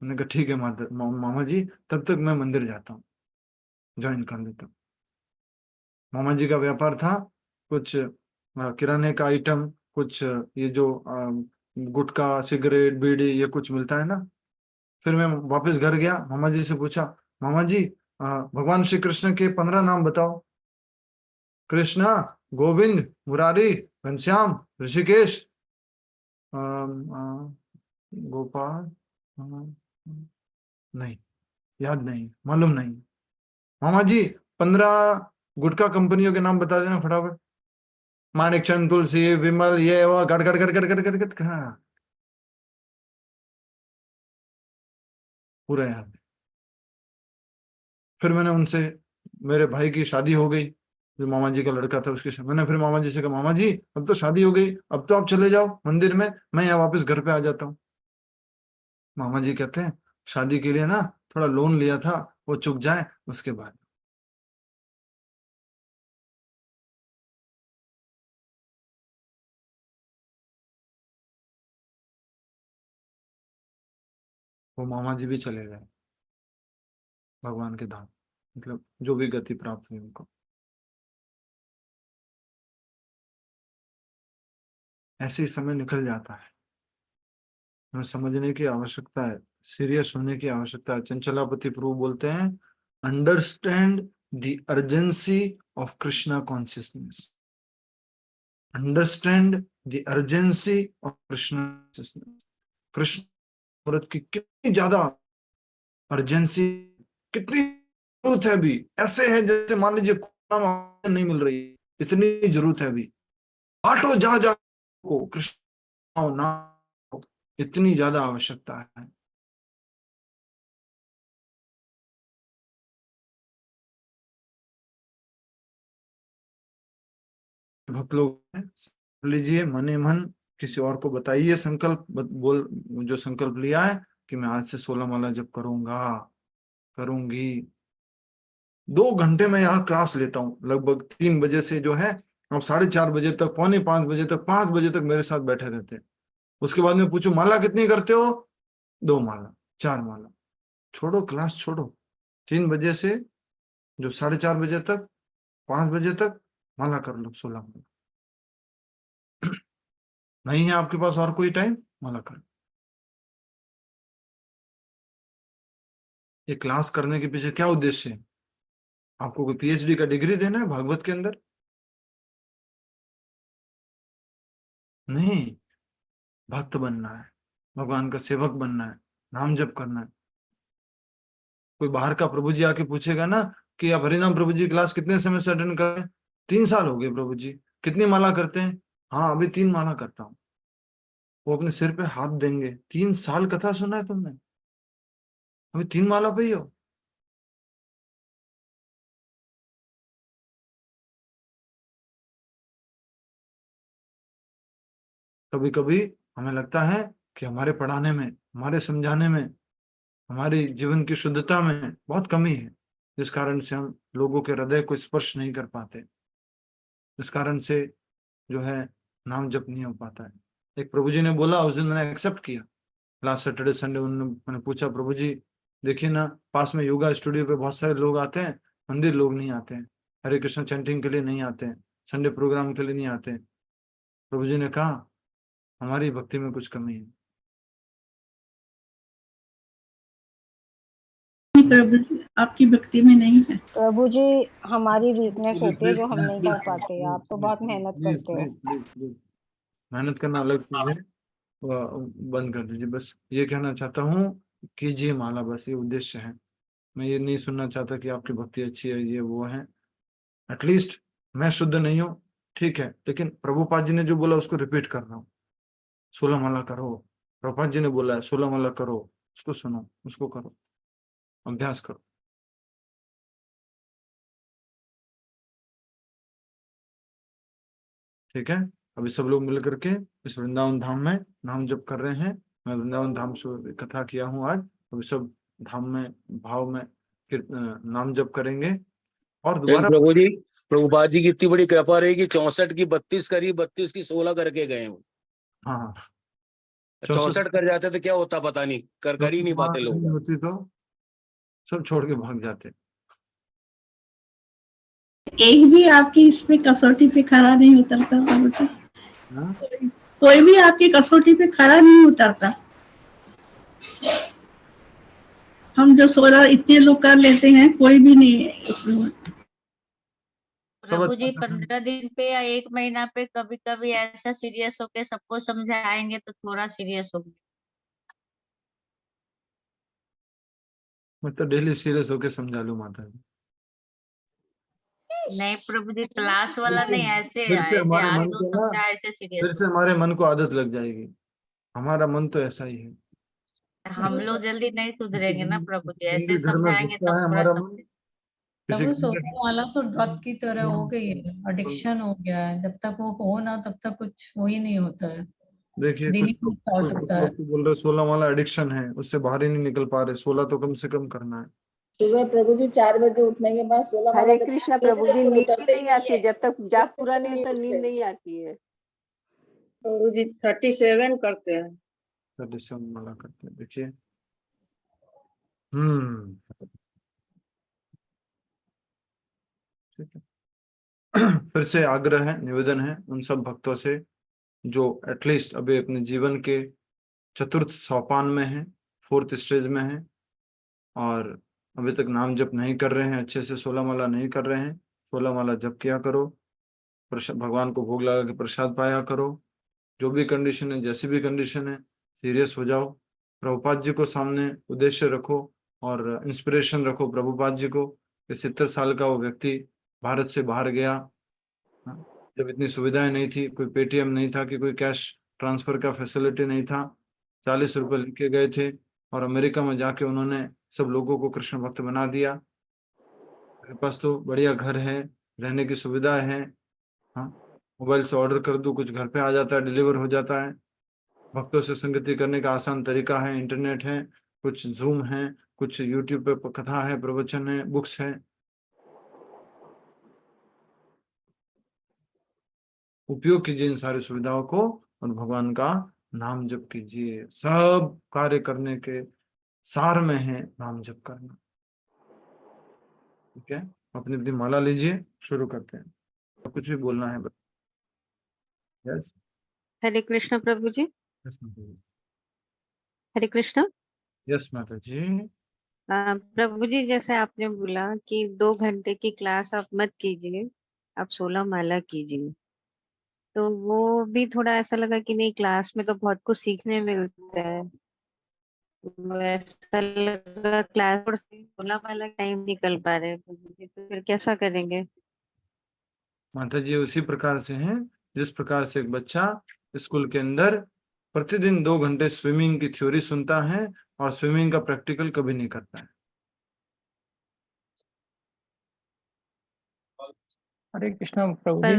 मैंने कहा ठीक है मामा जी, तब तक मैं मंदिर जाता हूँ, ज्वाइन कर लेता हूँ। मामा जी का व्यापार था कुछ किराने का आइटम, कुछ ये जो गुटखा, सिगरेट, बीड़ी, ये कुछ मिलता है ना। फिर मैं वापस घर गया, मामा जी से पूछा, मामा जी भगवान श्री कृष्ण के 15 नाम बताओ। कृष्णा, गोविंद, मुरारी, घनश्याम, ऋषिकेश, गोपाल, नहीं, याद नहीं, मालूम नहीं। मामा जी 15 गुटखा कंपनियों के नाम बता देना फटाफट। माणिक चंद, तुलसी, विमल, ये वो, गट गट गट गट गट गट गट, हाँ पूरा याद। फिर मैंने उनसे, मेरे भाई की शादी हो गई, जो मामा जी का लड़का था उसकी, मैंने फिर मामा जी से कहा, मामा जी अब तो शादी हो गई, अब तो आप चले जाओ मंदिर में, मैं यहाँ वापस घर पे आ जाता हूँ। मामा जी कहते हैं शादी के लिए ना थोड़ा लोन लिया था, वो चुक जाए उसके बाद। वो मामा जी भी चले गए भगवान के धाम, मतलब जो भी गति प्राप्त हुई उनको। ऐसे ही समय निकल जाता है, हमें समझने की आवश्यकता है, सीरियस होने की आवश्यकता है। चंचलापति प्रभु बोलते हैं, understand the urgency of Krishna consciousness, understand the urgency of Krishna consciousness. Krishna औरत की कितनी ज्यादा अर्जेंसी, कितनी जरूरत है अभी। ऐसे है जैसे मान लीजिए कोरोना नहीं मिल रही, इतनी जरूरत है अभी। बांटो जा को, कृष्ण ना, इतनी ज्यादा आवश्यकता है। भक्त लोग लीजिए, मने मन किसी और को बताइए, संकल्प बोल, जो संकल्प लिया है कि मैं आज से 16 माला जप करूंगा, करूंगी। 2 घंटे में यहाँ क्लास लेता हूँ, लगभग 3 बजे से जो है अब 4:30 बजे तक, 4:45 बजे तक, 5 बजे तक मेरे साथ बैठे रहते हैं। उसके बाद में पूछू माला कितनी करते हो, 2 माला, 4 माला। छोड़ो क्लास, छोड़ो। 3 बजे से जो 4:30 बजे तक, 5 बजे तक माला कर लो, 16 माला। नहीं है आपके पास और कोई टाइम, माला कर। ये क्लास करने के पीछे क्या उद्देश्य है? आपको कोई पीएचडी का डिग्री देना है भागवत के अंदर? नहीं, भक्त बनना है, भगवान का सेवक बनना है, नाम जप करना है। कोई बाहर का प्रभु जी आके पूछेगा ना कि आप हरिनाम प्रभु जी क्लास कितने समय से अटेंड कर रहे हैं? 3 साल हो गए प्रभु जी। कितनी माला करते हैं? हाँ अभी 3 माला करता हूँ। वो अपने सिर पे हाथ देंगे, 3 साल कथा सुना है तुमने, अभी 3 माला पे ही हो। कभी कभी हमें लगता है कि हमारे पढ़ाने में, हमारे समझाने में, हमारी जीवन की शुद्धता में बहुत कमी है, जिस कारण से हम लोगों के हृदय को स्पर्श नहीं कर पाते, इस कारण से जो है नाम जप नहीं हो पाता है। एक प्रभु जी ने बोला, उस दिन मैंने एक्सेप्ट किया। लास्ट सैटरडे संडे मैंने पूछा, प्रभु जी देखिए ना, पास में योगा स्टूडियो पे बहुत सारे लोग आते हैं, मंदिर लोग नहीं आते हैं, हरे कृष्ण चैंटिंग के लिए नहीं आते हैं, संडे प्रोग्राम के लिए नहीं आते हैं। प्रभु जी ने कहा हमारी भक्ति में कुछ कमी है। प्रभु जी आपकी भक्ति में नहीं है। प्रभु जी हमारी वीकनेस होती है जो हम नहीं कर पाते, आप तो बहुत मेहनत करते हो। मेहनत करना अलग चीज है, बंद कर दीजिए। बस ये कहना चाहता हूँ, कीजिए माला, बस ये उद्देश्य है। मैं ये नहीं सुनना चाहता कि आपकी भक्ति अच्छी है, ये वो है। एटलीस्ट मैं शुद्ध नहीं हूँ, ठीक है, लेकिन प्रभुपाद जी ने जो बोला उसको रिपीट कर रहा हूँ। 16 माला करो, प्रभुपाद जी ने बोला है 16 माला करो, उसको सुनो, उसको करो, अभ्यास करो। ठीक है, अभी सब लोग मिल करके इस वृंदावन धाम में नाम जप कर रहे हैं। मैं वृंदावन धाम से कथा किया हूँ आज, अभी सब धाम में भाव में फिर नाम जप करेंगे। और दोबारा प्रभु जी, प्रभुपाद जी की इतनी बड़ी कृपा रही कि 64 की 32 करी, 32 की 16 करके गए वो। हाँ 64 कर जाते तो क्या होता पता नहीं, कर ही नहीं पाते लोग। होती तो सब छोड़ के भाग जाते। एक भी आपकी इसमें कसौटी पे खरा नहीं उतरता प्रभु जी, कोई भी आपकी कसौटी पे खरा नहीं उतरता। हम जो 16 इतने लोग कर लेते हैं, कोई भी नहीं है उसमें। प्रभु जी अच्छा है। 15 दिन पे या 1 महीना पे कभी कभी ऐसा सीरियस होके सबको समझाएंगे तो थोड़ा सीरियस होंगे। मैं तो डेली सीरियस होके समझा लूं माता जी। नहीं प्रभु जी, क्लास वाला नहीं, ऐसे फिर से ऐसे हमारे आज मन दो को ना, सप्ताह ऐसे सीरियस फिर से हमारे मन को आदत लग जाएगी। हमारा मन तो ऐसा ही है। हम लोग जल्दी नहीं किसी सुधरेंगे ना प्रभु जी, गंदे ऐसे घर में समझाएंगे घुसता तब है थोड़ा हमारा मन। समझे। किसी प्रभु गंदे सोने वाला तो ड्रग की तरह हो गई है, एडिक्शन हो गया है। जब तक वो हो ना तब तक कुछ हो ही नहीं होता है। देखिए, दिन कुछ ही लोग में शॉर्ट कुछ होता है। लोग तो बोल रहे 16 वाला एडिक्शन है, उससे बाहर ही नहीं निकल पा रहे। 16 तो कम से कम करना है। सुबह प्रभु जी 4 बजे उठने के बाद 16 माला हरे जब कृष्णा तक प्रभु जी, तो नींद उतरते ही नहीं नहीं आती है, है। जब तक जाप फिर पूरा से नहीं नहीं होता नींद उठते। नहीं आती है। प्रभु जी 37 करते हैं। 37 माला करते हैं, देखिए। ठीक है। फिर से आग्रह है, निवेदन है उन सब भक्तों से जो एटलीस्ट अभी अपने जीवन के चतुर्थ सोपान में है, 4th स्टेज में है, और अभी तक नाम जप नहीं कर रहे हैं, अच्छे से 16 माला नहीं कर रहे हैं। 16 माला जप किया करो, भगवान को भोग लगा के प्रसाद पाया करो। जो भी कंडीशन है, जैसी भी कंडीशन है, सीरियस हो जाओ। प्रभुपाद जी को सामने उद्देश्य रखो और इंस्पिरेशन रखो प्रभुपाद जी को कि 70 साल का वो व्यक्ति भारत से बाहर गया, हाँ, जब इतनी सुविधाएं नहीं थी, कोई पेटीएम नहीं था कि कोई कैश ट्रांसफर का फैसिलिटी नहीं था। 40 रुपए लेके गए थे और अमेरिका में जाके उन्होंने सब लोगों को कृष्ण भक्त बना दिया। मेरे पास तो बढ़िया घर है, रहने की सुविधा है, हाँ, मोबाइल से ऑर्डर कर दूं, कुछ घर पे आ जाता है, डिलीवर हो जाता है। भक्तों से संगति करने का आसान तरीका है, इंटरनेट है, कुछ जूम है, कुछ यूट्यूब पे कथा है, प्रवचन है, बुक्स है। उपयोग कीजिए इन सारी सुविधाओं को और भगवान का नाम जप कीजिए। सब कार्य करने के सार में है नाम जप करना। ठीक है, अपनी अपनी माला लीजिए, शुरू करते हैं। तो कुछ भी बोलना है? यस, हरे कृष्णा प्रभु जी। यस माता जी। हरे कृष्णा। यस माता जी। प्रभु जी, जैसे आपने बोला कि 2 घंटे की क्लास आप मत कीजिए, आप 16 माला कीजिए, तो वो भी थोड़ा ऐसा लगा कि नहीं, क्लास में तो बहुत कुछ सीखने मिलता है। तो ऐसा लगा क्लास और 16 माला टाइम निकल पा रहे हैं प्रभु जी, तो फिर कैसा करेंगे? माता जी उसी प्रकार से हैं जिस प्रकार से एक बच्चा स्कूल के अंदर प्रतिदिन 2 घंटे स्विमिंग की थ्योरी सुनता है और स्विमिंग का प्रैक्टिकल कभी नहीं करता है। हरे कृष्णा प्रभु जी।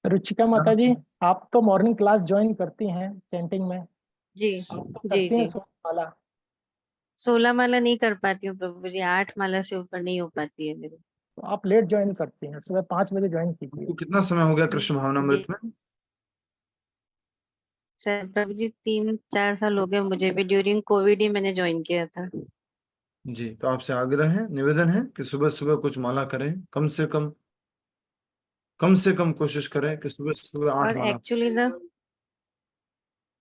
पर रुचिका माता जी, आप तो मॉर्निंग क्लास ज्वाइन करती हैं चैंटिंग में, जी आप तो जी करती हैं जी 16 माला। 16 माला नहीं कर पाती हूँ प्रभु जी, 8 माला से ऊपर नहीं हो पाती है मेरी। तो आप लेट ज्वाइन करती हैं, सुबह 5 बजे ज्वाइन कीजिए। तो कितना समय हो गया कृष्ण भावनामृत जी में? सर प्रभु जी 3-4 साल हो गए मुझे भी, ड्यूरिंग कोविड ही मैंने ज्वाइन किया था। जी, तो आपसे आग्रह है, निवेदन है कि सुबह सुबह कुछ माला करें, कम से कम कोशिश करें कि सुबह सुबह 8 और माला। एक्चुअली ना,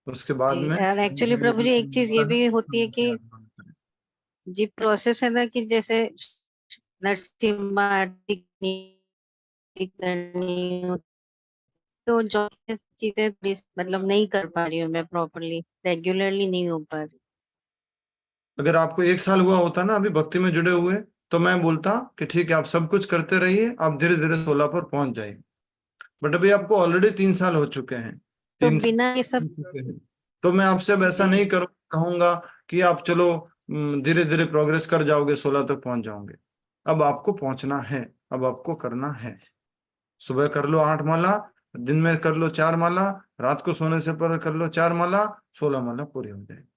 उसके बाद जी में और एक्चुअली प्रभु जी एक चीज ये भी होती है कि जी प्रोसेस है ना, कि जैसे नरसिम्हा आरती करनी हो, तो जो चीजें मतलब नहीं कर पा रही हूँ मैं प्रॉपरली, रेगुलरली नहीं हो पा रही। अगर आपको 1 साल हुआ होता ना अभी भक्ति में जुड़े हुए, तो मैं बोलता कि ठीक है, आप सब कुछ करते रहिए, आप धीरे धीरे 16 पर पहुंच जाइए। बट अभी आपको ऑलरेडी 3 साल हो चुके हैं, तो 3 बिना ये सब तो मैं आपसे अब ऐसा जी नहीं कहूंगा कि आप चलो धीरे धीरे प्रोग्रेस कर जाओगे, 16 तक पहुंच जाओगे। अब आपको पहुंचना है, अब आपको करना है। सुबह कर लो 8 माला, दिन में कर लो 4 माला, रात को सोने से पहले कर लो 4 माला, 16 माला पूरी हो जाएगी।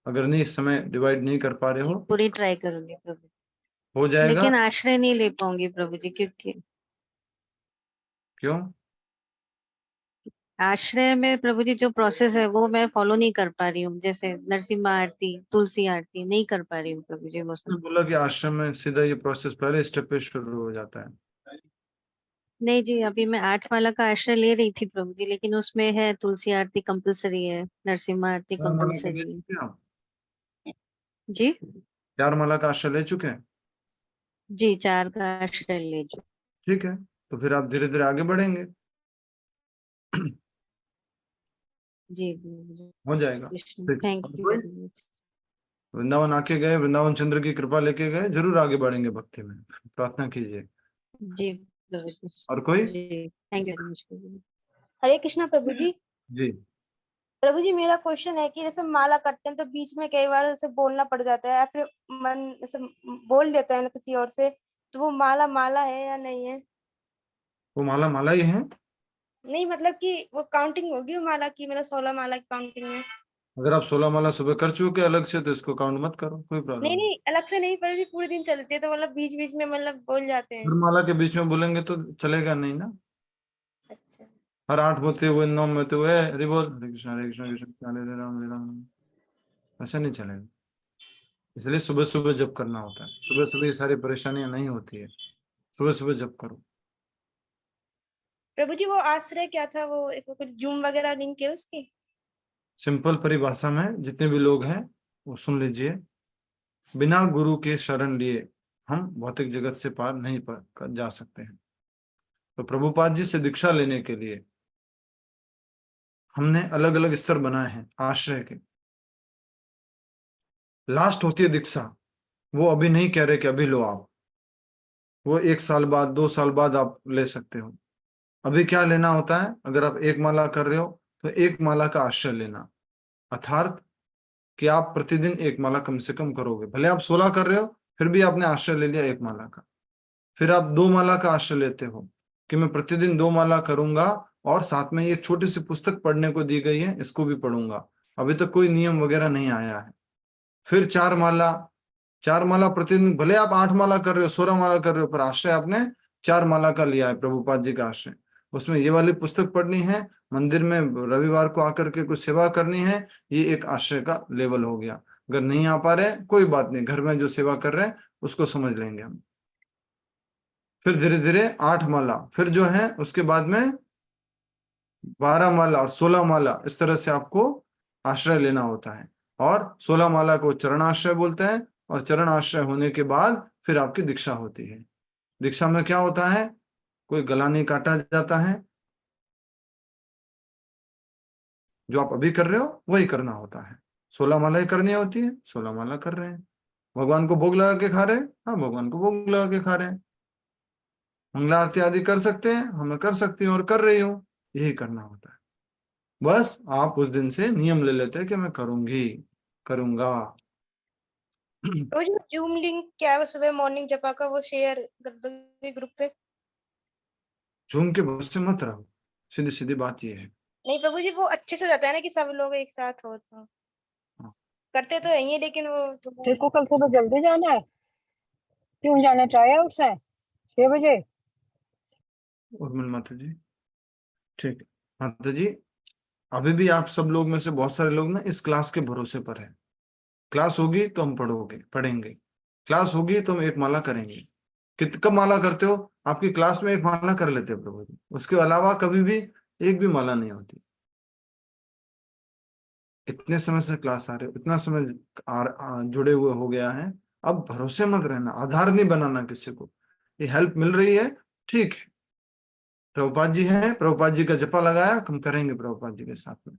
अगर नहीं, इस समय डिवाइड नहीं कर पा रहे जी हो, पूरी ट्राई करूंगी प्रभु, हो जाएगा। लेकिन आश्रय नहीं ले पाऊंगी प्रभु जी, क्योंकि क्यों? आश्रय में प्रभु जी जो प्रोसेस है वो मैं फॉलो नहीं कर पा रही हूँ, जैसे नरसिम्हा आरती, तुलसी आरती नहीं कर पा रही हूँ प्रभु जी वो सब। उसने बोला कि आश्रम में सीधा ये प्रोसेस पहले स्टेप पे शुरू हो जाता है। नहीं जी, अभी मैं 8 माला का आश्रय ले रही थी प्रभु जी, लेकिन उसमें है तुलसी आरती कंपलसरी है, नरसिम्हा आरती 4 माला का ले कंपलसरी है। चुके हैं आप? जी 4 माला का आश्रय ले चुके हैं? जी 4 का आश्रय ले जो। ठीक है, तो फिर आप धीरे धीरे आगे बढ़ेंगे। जी प्रभु हो जाएगा। जी, ठीक। थैंक और यू कोई? प्रभु जी। वृंदावन आके गए, वृंदावन चंद्र की कृपा लेके गए, जरूर आगे बढ़ेंगे भक्ति में। प्रार्थना कीजिए। जी प्रभु जी। और कोई? जी थैंक यू वेरी मच प्रभु जी। हरे कृष्णा प्रभु जी। जी। प्रभु जी मेरा क्वेश्चन है कि जैसे माला करते हैं तो बीच में कई बार ऐसे बोलना पड़ जाता है या फिर मन ऐसे बोल देता है ना किसी और से, तो वो माला माला है या नहीं है? वो माला माला ही है। नहीं मतलब कि वो काउंटिंग होगी वो माला की, मतलब 16 माला की काउंटिंग में? अगर आप 16 माला सुबह कर चुके अलग से तो इसको काउंट मत करो, कोई प्रॉब्लम नहीं नहीं। नहीं अलग से नहीं, पर भी पूरे दिन चलती है तो मतलब बीच बीच में मतलब बोल जाते हैं। हर माला के बीच में बोलेंगे तो चलेगा नहीं ना। अच्छा। हर 8 होते हुए 9 में होते हुए हरि बोल हरे कृष्ण कृष्ण कृष्ण हरे राम हरे राम, ऐसा नहीं चलेगा। इसलिए सुबह सुबह जप करना होता है। सुबह सुबह ये सारी परेशानियां नहीं होती है, सुबह सुबह जप करो। प्रभु जी वो आश्रय क्या था, वो एक कुछ जूम वगैरह लिंक है उसकी? सिंपल परिभाषा में जितने भी लोग हैं वो सुन लीजिए। बिना गुरु के शरण लिए हम भौतिक जगत से पार नहीं जा सकते हैं। तो प्रभुपाद जी से दीक्षा लेने के लिए हमने अलग अलग स्तर बनाए हैं आश्रय के। लास्ट होती है दीक्षा, वो अभी नहीं कह रहे कि अभी लो आप, वो 1 साल बाद 2 साल बाद आप ले सकते हो। अभी क्या लेना होता है, अगर आप 1 माला कर रहे हो तो 1 माला का आश्रय लेना, अर्थात कि आप प्रतिदिन 1 माला कम से कम करोगे। भले आप 16 कर रहे हो फिर भी आपने आश्रय ले लिया 1 माला का। फिर आप 2 माला का आश्रय लेते हो कि मैं प्रतिदिन 2 माला करूंगा और साथ में ये छोटी सी पुस्तक पढ़ने को दी गई है इसको भी पढ़ूंगा। अभी तक कोई नियम वगैरह नहीं आया है। फिर 4 माला, 4 माला प्रतिदिन, भले आप 8 माला कर रहे हो 16 माला कर रहे हो, पर आश्रय आपने 4 माला का लिया है प्रभुपाद जी का आश्रय। उसमें ये वाली पुस्तक पढ़नी है, मंदिर में रविवार को आकर के कुछ सेवा करनी है, ये एक आश्रय का लेवल हो गया। अगर नहीं आ पा रहे कोई बात नहीं, घर में जो सेवा कर रहे हैं उसको समझ लेंगे हम। फिर धीरे धीरे 8 माला, फिर जो है उसके बाद में 12 माला और 16 माला, इस तरह से आपको आश्रय लेना होता है। और 16 माला को चरण आश्रय बोलते हैं, और चरण आश्रय होने के बाद फिर आपकी दीक्षा होती है। दीक्षा में क्या होता है, कोई गला नहीं काटा जाता है, जो आप अभी कर रहे हो वही करना होता है। 16 माला ही करनी होती है, 16 माला कर रहे हैं। भगवान को भोग लगा के खा रहे हैं, हाँ भगवान को भोग लगा के खा रहे हैं। मंगला आरती आदि कर सकते हैं, हमें कर सकती हूँ और कर रही हूँ, यही करना होता है। बस आप उस दिन से नियम ले लेते हैं कि मैं करूंगी करूंगा। तो जो जूम लिंक क्या है, वो सुबह मॉर्निंग जपा का वो शेयर कर दोगे ग्रुप पे? झूम के भरोसे मत रहो, सीधी सीधी बात ये है। नहीं प्रभु जी वो अच्छे से हो जाता है ना कि सब लोग एक साथ हो तो। करते तो यही है लेकिन वो तेरे को कल सुबह जल्दी जाना है? क्यों जाना चाहिए उससे 6 बजे? उर्मिल माता जी, ठीक है माता जी, अभी भी आप सब लोग में से बहुत सारे लोग ना इस क्लास के भरोसे पर है। क्लास होगी तो हम पढ़ेंगे, क्लास होगी तो हम 1 माला करेंगे। कब माला करते हो? आपकी क्लास में 1 माला कर लेते हैं प्रभु जी, उसके अलावा कभी भी 1 भी माला नहीं होती। इतने समय से क्लास आ रहे हो, इतना समय जुड़े हुए हो गया है, अब भरोसे मत रहना, आधार नहीं बनाना किसी को। ये हेल्प मिल रही है, ठीक है, प्रभुपाद जी हैं, प्रभुपाद जी का जपा लगाया, हम करेंगे प्रभुपाद जी के साथ में।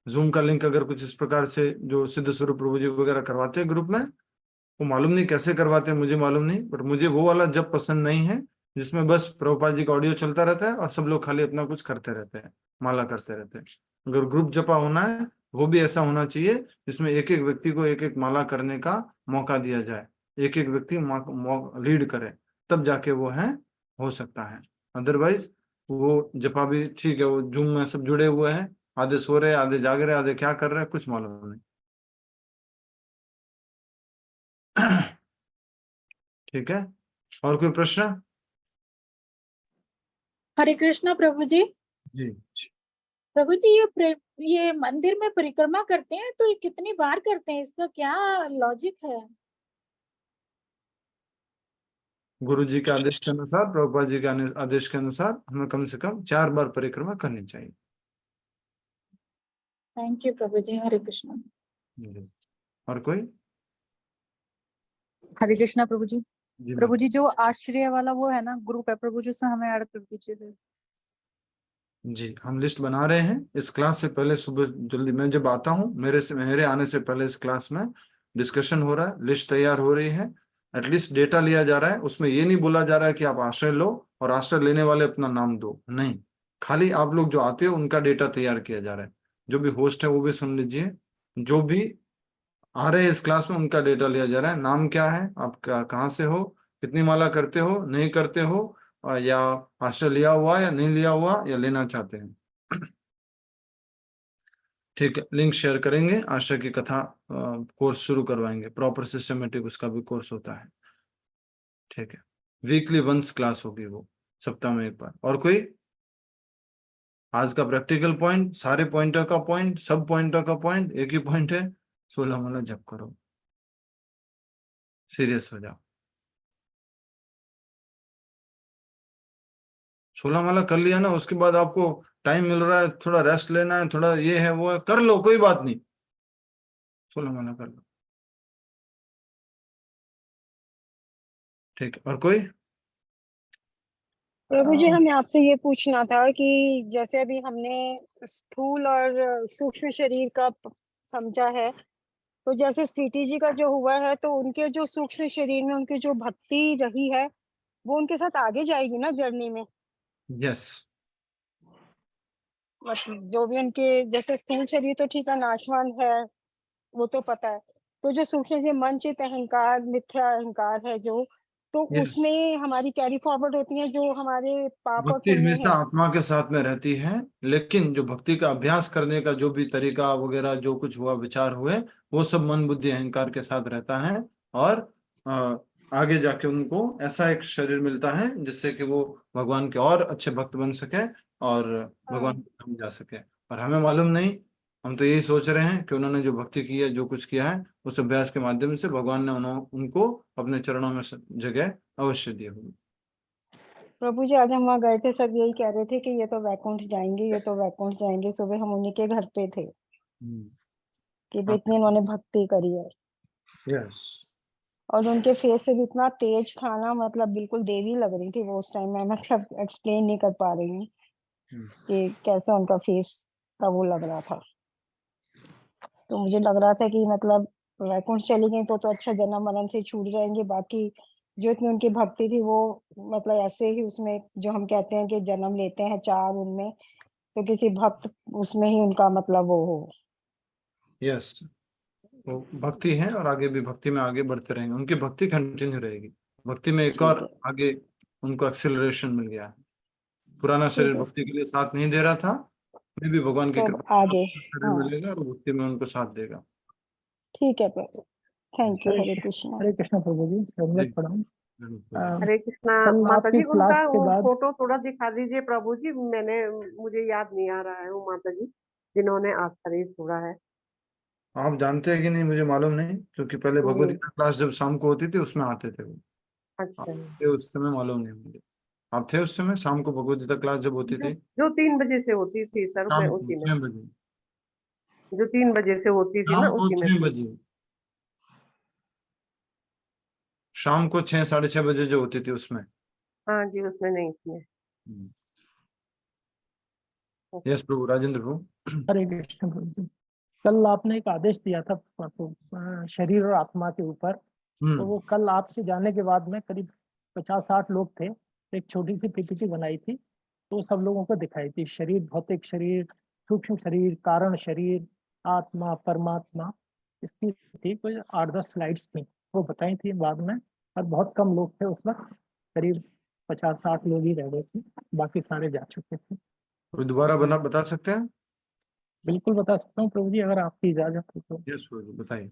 जूम का लिंक अगर कुछ इस प्रकार से जो सिद्ध स्वरूप प्रभु जी वगैरह करवाते हैं ग्रुप में, वो मालूम नहीं कैसे करवाते हैं, मुझे मालूम नहीं, बट मुझे वो वाला जप पसंद नहीं है जिसमें बस प्रभुपाद जी का ऑडियो चलता रहता है और सब लोग खाली अपना कुछ करते रहते हैं, माला करते रहते हैं। अगर ग्रुप जपा होना है वो भी ऐसा होना चाहिए जिसमें एक एक व्यक्ति को एक एक माला करने का मौका दिया जाए, एक एक व्यक्ति लीड करे, तब जाके वो है हो सकता है। अदरवाइज वो जपा भी ठीक है, वो जूम में सब जुड़े हुए हैं, आधे सो रहे आधे जाग रहे आधे क्या कर रहे हैं कुछ मालूम नहीं। ठीक है, और कोई प्रश्न? हरे कृष्णा प्रभु जी। जी प्रभु जी ये मंदिर में परिक्रमा करते हैं तो ये कितनी बार करते हैं, इसका क्या लॉजिक है? गुरु जी के आदेश के अनुसार, प्रभुपाद जी के आदेश के अनुसार हमें कम से कम 4 बार परिक्रमा करनी चाहिए। थैंक यू प्रभु जी। हरे कृष्णा। और कोई? हरे कृष्णा प्रभु जी। जी प्रभु मैम। जी जो आश्रय वाला वो है ना ग्रुप है प्रभु जी, उसमें हमें ऐड कर दीजिए फिर। जी हम लिस्ट बना रहे हैं। इस क्लास से पहले सुबह जल्दी मैं जब आता हूँ, मेरे आने से पहले इस क्लास में डिस्कशन हो रहा है, लिस्ट तैयार हो रही है, एटलीस्ट डेटा लिया जा रहा है। उसमें ये नहीं बोला जा रहा है कि आप आश्रय लो और आश्रय लेने वाले अपना नाम दो, नहीं, खाली आप लोग जो आते हो उनका डेटा तैयार किया जा रहा है। जो भी होस्ट है वो भी सुन लीजिए, जो भी आ रहे हैं इस क्लास में उनका डेटा लिया जा रहा है। नाम क्या है आपका, कहाँ से हो, कितनी माला करते हो, नहीं करते हो, या आश्रय लिया हुआ या नहीं लिया हुआ या लेना चाहते हैं। ठीक है, लिंक शेयर करेंगे। आश्रय की कथा कोर्स शुरू करवाएंगे, प्रॉपर सिस्टमेटिक उसका भी कोर्स होता है। ठीक है, वीकली वंस क्लास होगी वो, सप्ताह में एक बार। और कोई आज का प्रैक्टिकल पॉइंट, सारे पॉइंटर का पॉइंट, सब पॉइंटर का पॉइंट एक ही पॉइंट है, 16 माला जप करो, सीरियस हो जाओ। 16 माला कर लिया ना, उसके बाद आपको टाइम मिल रहा है, थोड़ा रेस्ट लेना है, थोड़ा ये है वो है, कर लो, कोई बात नहीं, 16 माला कर लो। ठीक है, और कोई? प्रभु जी हमें आपसे ये पूछना था कि जैसे अभी हमने स्थूल और सूक्ष्म शरीर का समझा है, तो जैसे सीटी जी का जो हुआ है, तो उनके जो सूक्ष्म शरीर में उनकी जो भक्ति रही है वो उनके साथ आगे जाएगी ना जर्नी में। यस, मतलब जो भी उनके जैसे स्थूल शरीर तो ठीक है नाशवान है, वो तो पता है, तो जो सूक्ष्म से मन चित अहंकार मिथ्या अहंकार है जो, तो यस, उसमें हमारी कैरी फॉरवर्ड होती है जो हमारे पाप और भक्ति पुण्य हमेशा है। आत्मा के साथ में रहती है, लेकिन जो भक्ति का अभ्यास करने का जो भी तरीका वगैरह जो कुछ हुआ, विचार हुए, वो सब मन बुद्धि अहंकार के साथ रहता है। और आगे जाके उनको ऐसा एक शरीर मिलता है जिससे कि वो भगवान के और अच्छे भक्त बन सके और भगवान के धाम जा सके। और हमें मालूम नहीं, हम तो यही सोच रहे हैं कि उन्होंने जो भक्ति की है, जो कुछ किया है, उस अभ्यास के माध्यम से भगवान ने उनको अपने चरणों में जगह अवश्य दी होगी। प्रभु जी आज हम वहाँ गए थे, सब यही कह रहे थे कि ये तो वैकुंठ जाएंगे, ये तो वैकुंठ जाएंगे। सुबह हम उन्हीं के घर पे थे कि भी इतनी उन्होंने भक्ति करी है। यस, और उनके फेस से भी इतना तेज था ना, मतलब बिल्कुल देवी लग रही थी वो उस टाइम। मैं मतलब एक्सप्लेन नहीं कर पा रही हूँ कि कैसा उनका फेस का वो लग रहा था। तो मुझे लग रहा था कि मतलब वैकुंठ चली गई तो अच्छा, जन्म मरण से छूट जाएंगे। बाकी जो इतनी उनकी भक्ति थी वो मतलब ऐसे ही उसमें जो हम कहते हैं कि जन्म लेते हैं चार उनमें, तो किसी भक्त उसमें ही उनका मतलब वो हो। यस, वो भक्ति है और आगे भी भक्ति में आगे बढ़ते रहेंगे, उनकी भक्ति कंटिन्यू रहेगी। भक्ति में एक और आगे उनको एक्सेलरेशन मिल गया है। पुराना शरीर भक्ति के लिए साथ नहीं दे रहा था, फिर भी भगवान की तो कृपा आगे शरीर मिलेगा और भक्ति में उनको साथ देगा। ठीक है प्रभु, थैंक यू। हरे कृष्णा। हरे कृष्णा प्रभु जी, धन्यवाद प्रणाम। हरे कृष्णा। कल माता आपकी जी उनका क्लास के वो बाद फोटो थोड़ा दिखा दीजिए प्रभु जी, मुझे याद नहीं आ रहा है वो माता जी जिन्होंने आज शरीर छोड़ा है। आप जानते हैं कि नहीं मुझे मालूम नहीं, क्योंकि पहले भगवत जी गीता क्लास जब शाम को होती थी उसमें आते थे वो। अच्छा, उस समय मालूम नहीं मुझे। आप थे उस समय शाम को भगवत गीता क्लास जब होती थी? जो 3 बजे से होती थी सर, मैं शाम को उसी में, 6 बजे। जो 3 बजे से होती थी ना शाम को उसी में 6 थी। बजे, शाम को 6 साढ़े 6 बजे जो होती थी उसमें। हाँ जी, उसमें नहीं थी। यस प्रभु, राजेंद्र प्रभु। हरे कृष्ण प्रभु जी, कल आपने एक आदेश दिया था शरीर और आत्मा के ऊपर, तो वो कल आपसे जाने के बाद में करीब 50-60 लोग थे, एक छोटी सी पीपीटी बनाई थी, तो सब लोगों को दिखाई थी। शरीर, भौतिक शरीर, सूक्ष्म शरीर, कारण शरीर, आत्मा, परमात्मा, इसकी थी कोई 8-10 स्लाइड्स थी, वो बताई थी बाद में। और बहुत कम लोग थे उस वक्त, करीब 50-60 लोग ही रह गए थे, बाकी सारे जा चुके थे। दोबारा बता सकते हैं? बिल्कुल बता सकता हूँ प्रभु जी, अगर आपकी इजाजत हो तो। यस प्रभु, बताइए।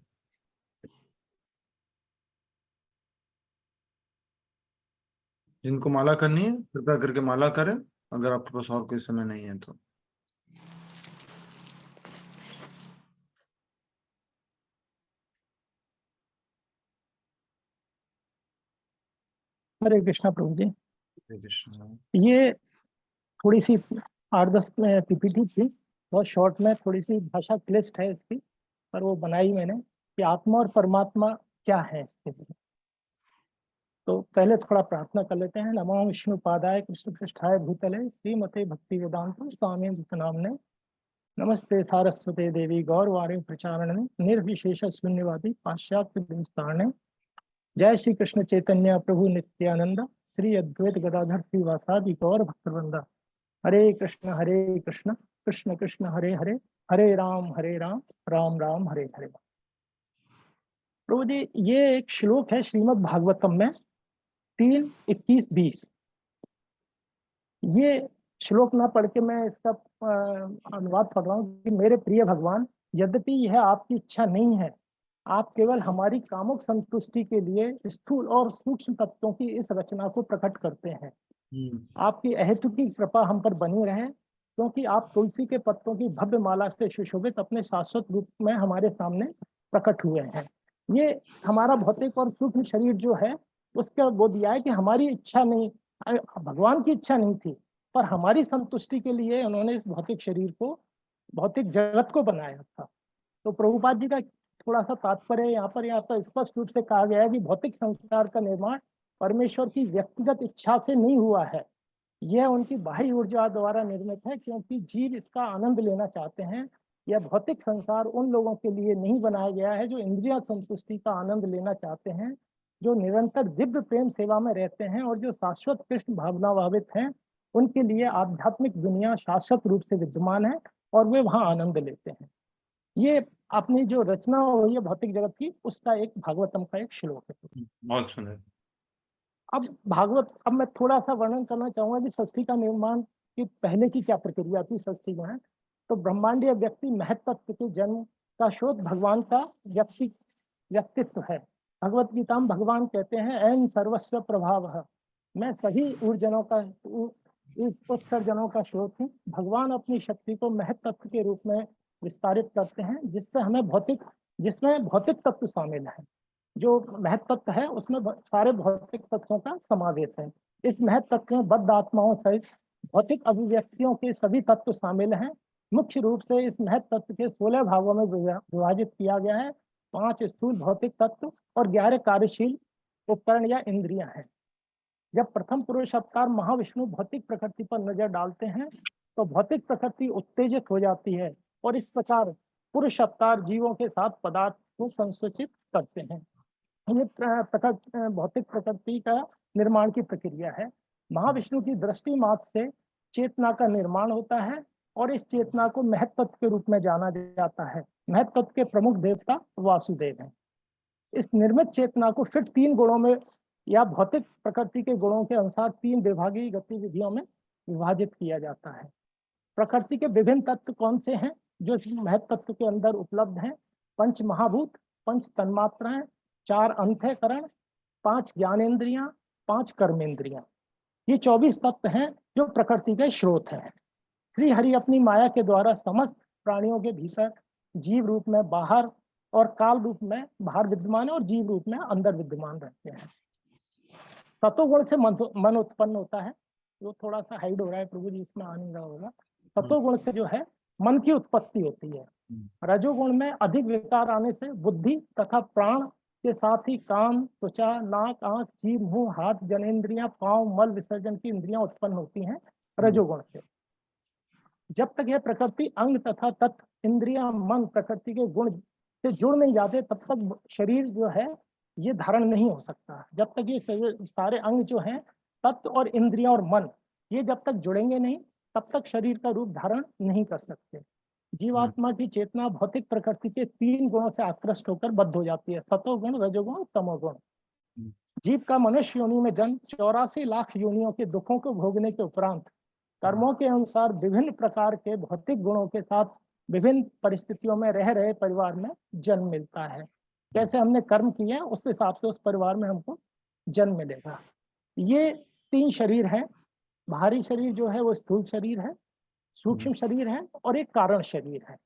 जिनको माला करनी है कृपया करके माला करें, अगर आपके पास और कोई समय नहीं है तो। हरे कृष्णा प्रभु जी, हरे कृष्ण। ये थोड़ी सी 8-10 पीपीटी थी, बहुत शॉर्ट में, थोड़ी सी भाषा क्लिष्ट है इसकी, पर वो बनाई मैंने कि आत्मा और परमात्मा क्या है इसके लिए। तो पहले थोड़ा प्रार्थना कर लेते हैं। नमो विष्णु पादाय कृष्ण पृष्ठाय भूतले श्रीमते भक्ति वेदांत स्वामी नामने नमस्ते सारस्वते देवी गौरवाणी प्रचारण निर्विशेष शून्यवादी पाश्चात्य विस्तारणे। जय श्री कृष्ण चैतन्य प्रभु नित्यानंद श्री अद्वैत गदाधर श्रीवासादि गौर भक्तवृंदा। हरे कृष्ण कृष्ण कृष्ण हरे हरे, हरे राम राम राम हरे हरे। प्रभु जी, ये एक श्लोक है श्रीमद् भागवतम में 3:21-20। ये श्लोक ना पढ़ के मैं इसका अनुवाद पढ़ रहा हूँ कि मेरे प्रिय भगवान, यद्यपि यह आपकी इच्छा नहीं है, आप केवल हमारी कामुक संतुष्टि के लिए स्थूल और सूक्ष्म तत्वों की इस रचना को प्रकट करते हैं। आपकी अहेतुकी कृपा हम पर बनी रहे, क्योंकि आप तुलसी के पत्तों की भव्य माला से सुशोभित अपने शाश्वत रूप में हमारे सामने प्रकट हुए हैं। ये हमारा भौतिक और सूक्ष्म शरीर जो है उसका वो दिया है कि हमारी इच्छा नहीं, भगवान की इच्छा नहीं थी, पर हमारी संतुष्टि के लिए उन्होंने इस भौतिक शरीर को, भौतिक जगत को बनाया था। तो प्रभुपाद जी का थोड़ा सा तात्पर्य यहाँ पर स्पष्ट रूप से कहा गया है कि भौतिक संसार का निर्माण परमेश्वर की व्यक्तिगत इच्छा से नहीं हुआ है, यह उनकी बाह्य ऊर्जा द्वारा निर्मित है, क्योंकि जीव इसका आनंद लेना चाहते हैं। यह भौतिक संसार उन लोगों के लिए नहीं बनाया गया है जो इंद्रिय संतुष्टि का आनंद लेना चाहते हैं, जो निरंतर दिव्य प्रेम सेवा में रहते हैं और जो शाश्वत कृष्ण भावना भावित हैं। उनके लिए आध्यात्मिक दुनिया शाश्वत रूप से विद्यमान है और वे वहां आनंद लेते हैं। ये अपनी जो रचना हुई है भौतिक जगत की, उसका एक भागवतम का एक श्लोक है। बहुत सुंदर। अब मैं थोड़ा सा वर्णन करना चाहूंगा कि सृष्टि का निर्माण की पहले की क्या प्रक्रिया थी सृष्टि में। तो ब्रह्मांडीय व्यक्ति महत्व के जन्म का शोध भगवान का व्यक्तित्व है। भगवत गीता में भगवान कहते हैं एन सर्वस्व प्रभाव, मैं सभी उत्सर्जनों का स्रोत हूँ। भगवान अपनी शक्ति को महत्व के रूप में विस्तारित करते हैं, जिसमें भौतिक तत्व शामिल है। जो महत्व तत्व है उसमें सारे भौतिक तत्वों का समावेश है। इस महत्व तत्व में बद्ध आत्माओं सहित भौतिक अभिव्यक्तियों के सभी तत्व शामिल हैं। मुख्य रूप से इस महत्व तत्व के 16 भागों में विभाजित किया गया है। 5 स्थूल भौतिक तत्व और 11 कार्यशील उपकरण या इंद्रियां हैं। जब प्रथम पुरुष अवतार महाविष्णु भौतिक प्रकृति पर नजर डालते हैं तो भौतिक प्रकृति उत्तेजित हो जाती है और इस प्रकार पुरुष अवतार जीवों के साथ पदार्थ को संसूचित करते हैं। ये भौतिक प्रकृति का निर्माण की प्रक्रिया है। महाविष्णु की दृष्टि मात्र से चेतना का निर्माण होता है और इस चेतना को महत्व के रूप में जाना जाता है। महत्व के प्रमुख देवता वासुदेव हैं। इस निर्मित चेतना को फिर 3 गुणों में या भौतिक प्रकृति के गुणों के अनुसार 3 विभागीय गतिविधियों में विभाजित किया जाता है। प्रकृति के विभिन्न तत्व कौन से हैं जो महत्व तत्व के अंदर उपलब्ध हैं? 5 महाभूत, 5 तन्मात्राएं, 4 अंतःकरण, 5 ज्ञानेंद्रियां, 5 कर्मेंद्रियां। ये 24 तत्व हैं जो प्रकृति के स्रोत हैं। श्री हरि अपनी माया के द्वारा समस्त प्राणियों के भीतर जीव रूप में बाहर और काल रूप में बाहर विद्यमान है और जीव रूप में अंदर विद्यमान रहते हैं। सतोगुण से मन उत्पन्न होता है, जो थोड़ा सा हाइड हो रहा है प्रभु जी, इसमें आ नहीं रहा होगा। सतोगुण से जो है मन की उत्पत्ति होती है। रजोगुण में अधिक विकार आने से बुद्धि तथा प्राण के साथ ही कान, त्वचा, नाक, आंख, जीभ, मुंह, हाथ, जनेंद्रियां, पांव, मल विसर्जन की इंद्रियां उत्पन्न होती हैं रजोगुण से। जब तक यह प्रकृति अंग तथा तत्व, इंद्रियां, मन प्रकृति के गुण से जुड़ नहीं जाते तब तक शरीर जो है ये धारण नहीं हो सकता। जब तक ये सारे अंग जो हैं, तत्व और इंद्रियां और मन, ये जब तक जुड़ेंगे नहीं तब तक शरीर का रूप धारण नहीं कर सकते। जीवात्मा की चेतना भौतिक प्रकृति के 3 गुणों से आकृष्ट होकर बद्ध हो जाती है, सतोगुण, रजोगुण, तमोगुण। जीव का मनुष्य योनि में जन्म 84 लाख योनियों के दुखों को भोगने के उपरांत कर्मों के अनुसार विभिन्न प्रकार के भौतिक गुणों के साथ विभिन्न परिस्थितियों में रह रहे परिवार में जन्म मिलता है। कैसे हमने कर्म किए उस हिसाब से उस परिवार में हमको जन्म मिलेगा। ये 3 शरीर हैं। बाहरी शरीर जो है वो स्थूल शरीर है, सूक्ष्म शरीर है और एक कारण शरीर है।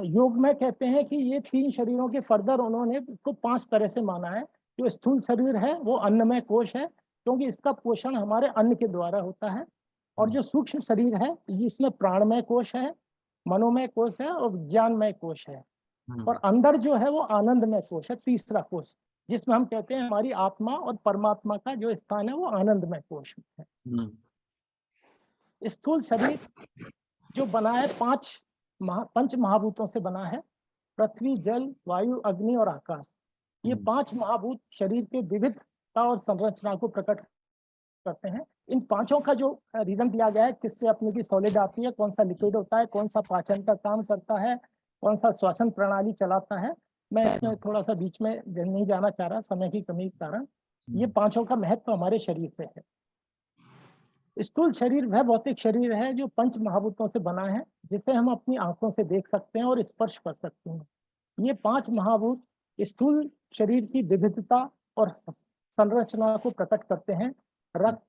योग में कहते हैं कि ये 3 शरीरों के फर्दर उन्होंने इसको 5 तरह से माना है। जो स्थूल शरीर है वो अन्नमय कोश है, क्योंकि इसका पोषण हमारे अन्न के द्वारा होता है। और जो सूक्ष्म शरीर है इसमें प्राणमय कोश है, मनोमय कोश है और ज्ञानमय कोश है। और अंदर जो है वो आनंदमय कोश है, तीसरा कोश। जिसमें हम कहते हैं हमारी आत्मा और परमात्मा का जो स्थान है वो आनंदमय कोश में है। स्थूल शरीर जो बना है पंच महाभूतों से बना है, पृथ्वी, जल, वायु, अग्नि और आकाश। ये 5 महाभूत शरीर के विविधता और संरचना को प्रकट करते हैं। इन पांचों का जो रीजन दिया गया है, किससे अपने की सॉलिड आती है, कौन सा लिक्विड होता है, कौन सा पाचन का काम करता है, कौन सा श्वसन प्रणाली चलाता है, मैं इसमें थोड़ा सा बीच में नहीं जाना चाह रहा समय की कमी के कारण। ये पांचों का महत्व हमारे शरीर से है। स्थूल शरीर वह भौतिक शरीर है जो पंच महाभूतों से बना है, जिसे हम अपनी आंखों से देख सकते हैं और स्पर्श कर सकते हैं। ये 5 महाभूत स्थूल शरीर की विविधता और संरचना को प्रकट करते हैं। रक्त,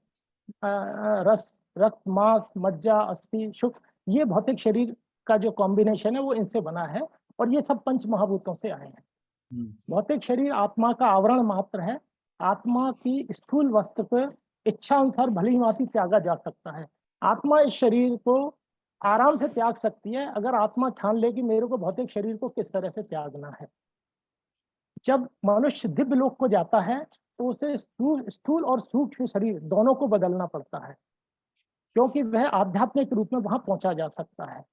रस, रक्त, मांस, मज्जा, अस्थि, शुक्र, ये भौतिक शरीर का जो कॉम्बिनेशन है वो इनसे बना है और ये सब पंच महाभूतों से आए हैं। भौतिक शरीर आत्मा का आवरण मात्र है। आत्मा की स्थूल वस्तु को इच्छा अनुसार भली भांति त्यागा जा सकता है। आत्मा इस शरीर को आराम से त्याग सकती है अगर आत्मा ठान ले कि मेरे को भौतिक शरीर को किस तरह से त्यागना है। जब मनुष्य दिव्य लोक को जाता है तो उसे स्थूल और सूक्ष्म शरीर दोनों को बदलना पड़ता है, क्योंकि वह आध्यात्मिक रूप में वहां पहुंचा जा सकता है।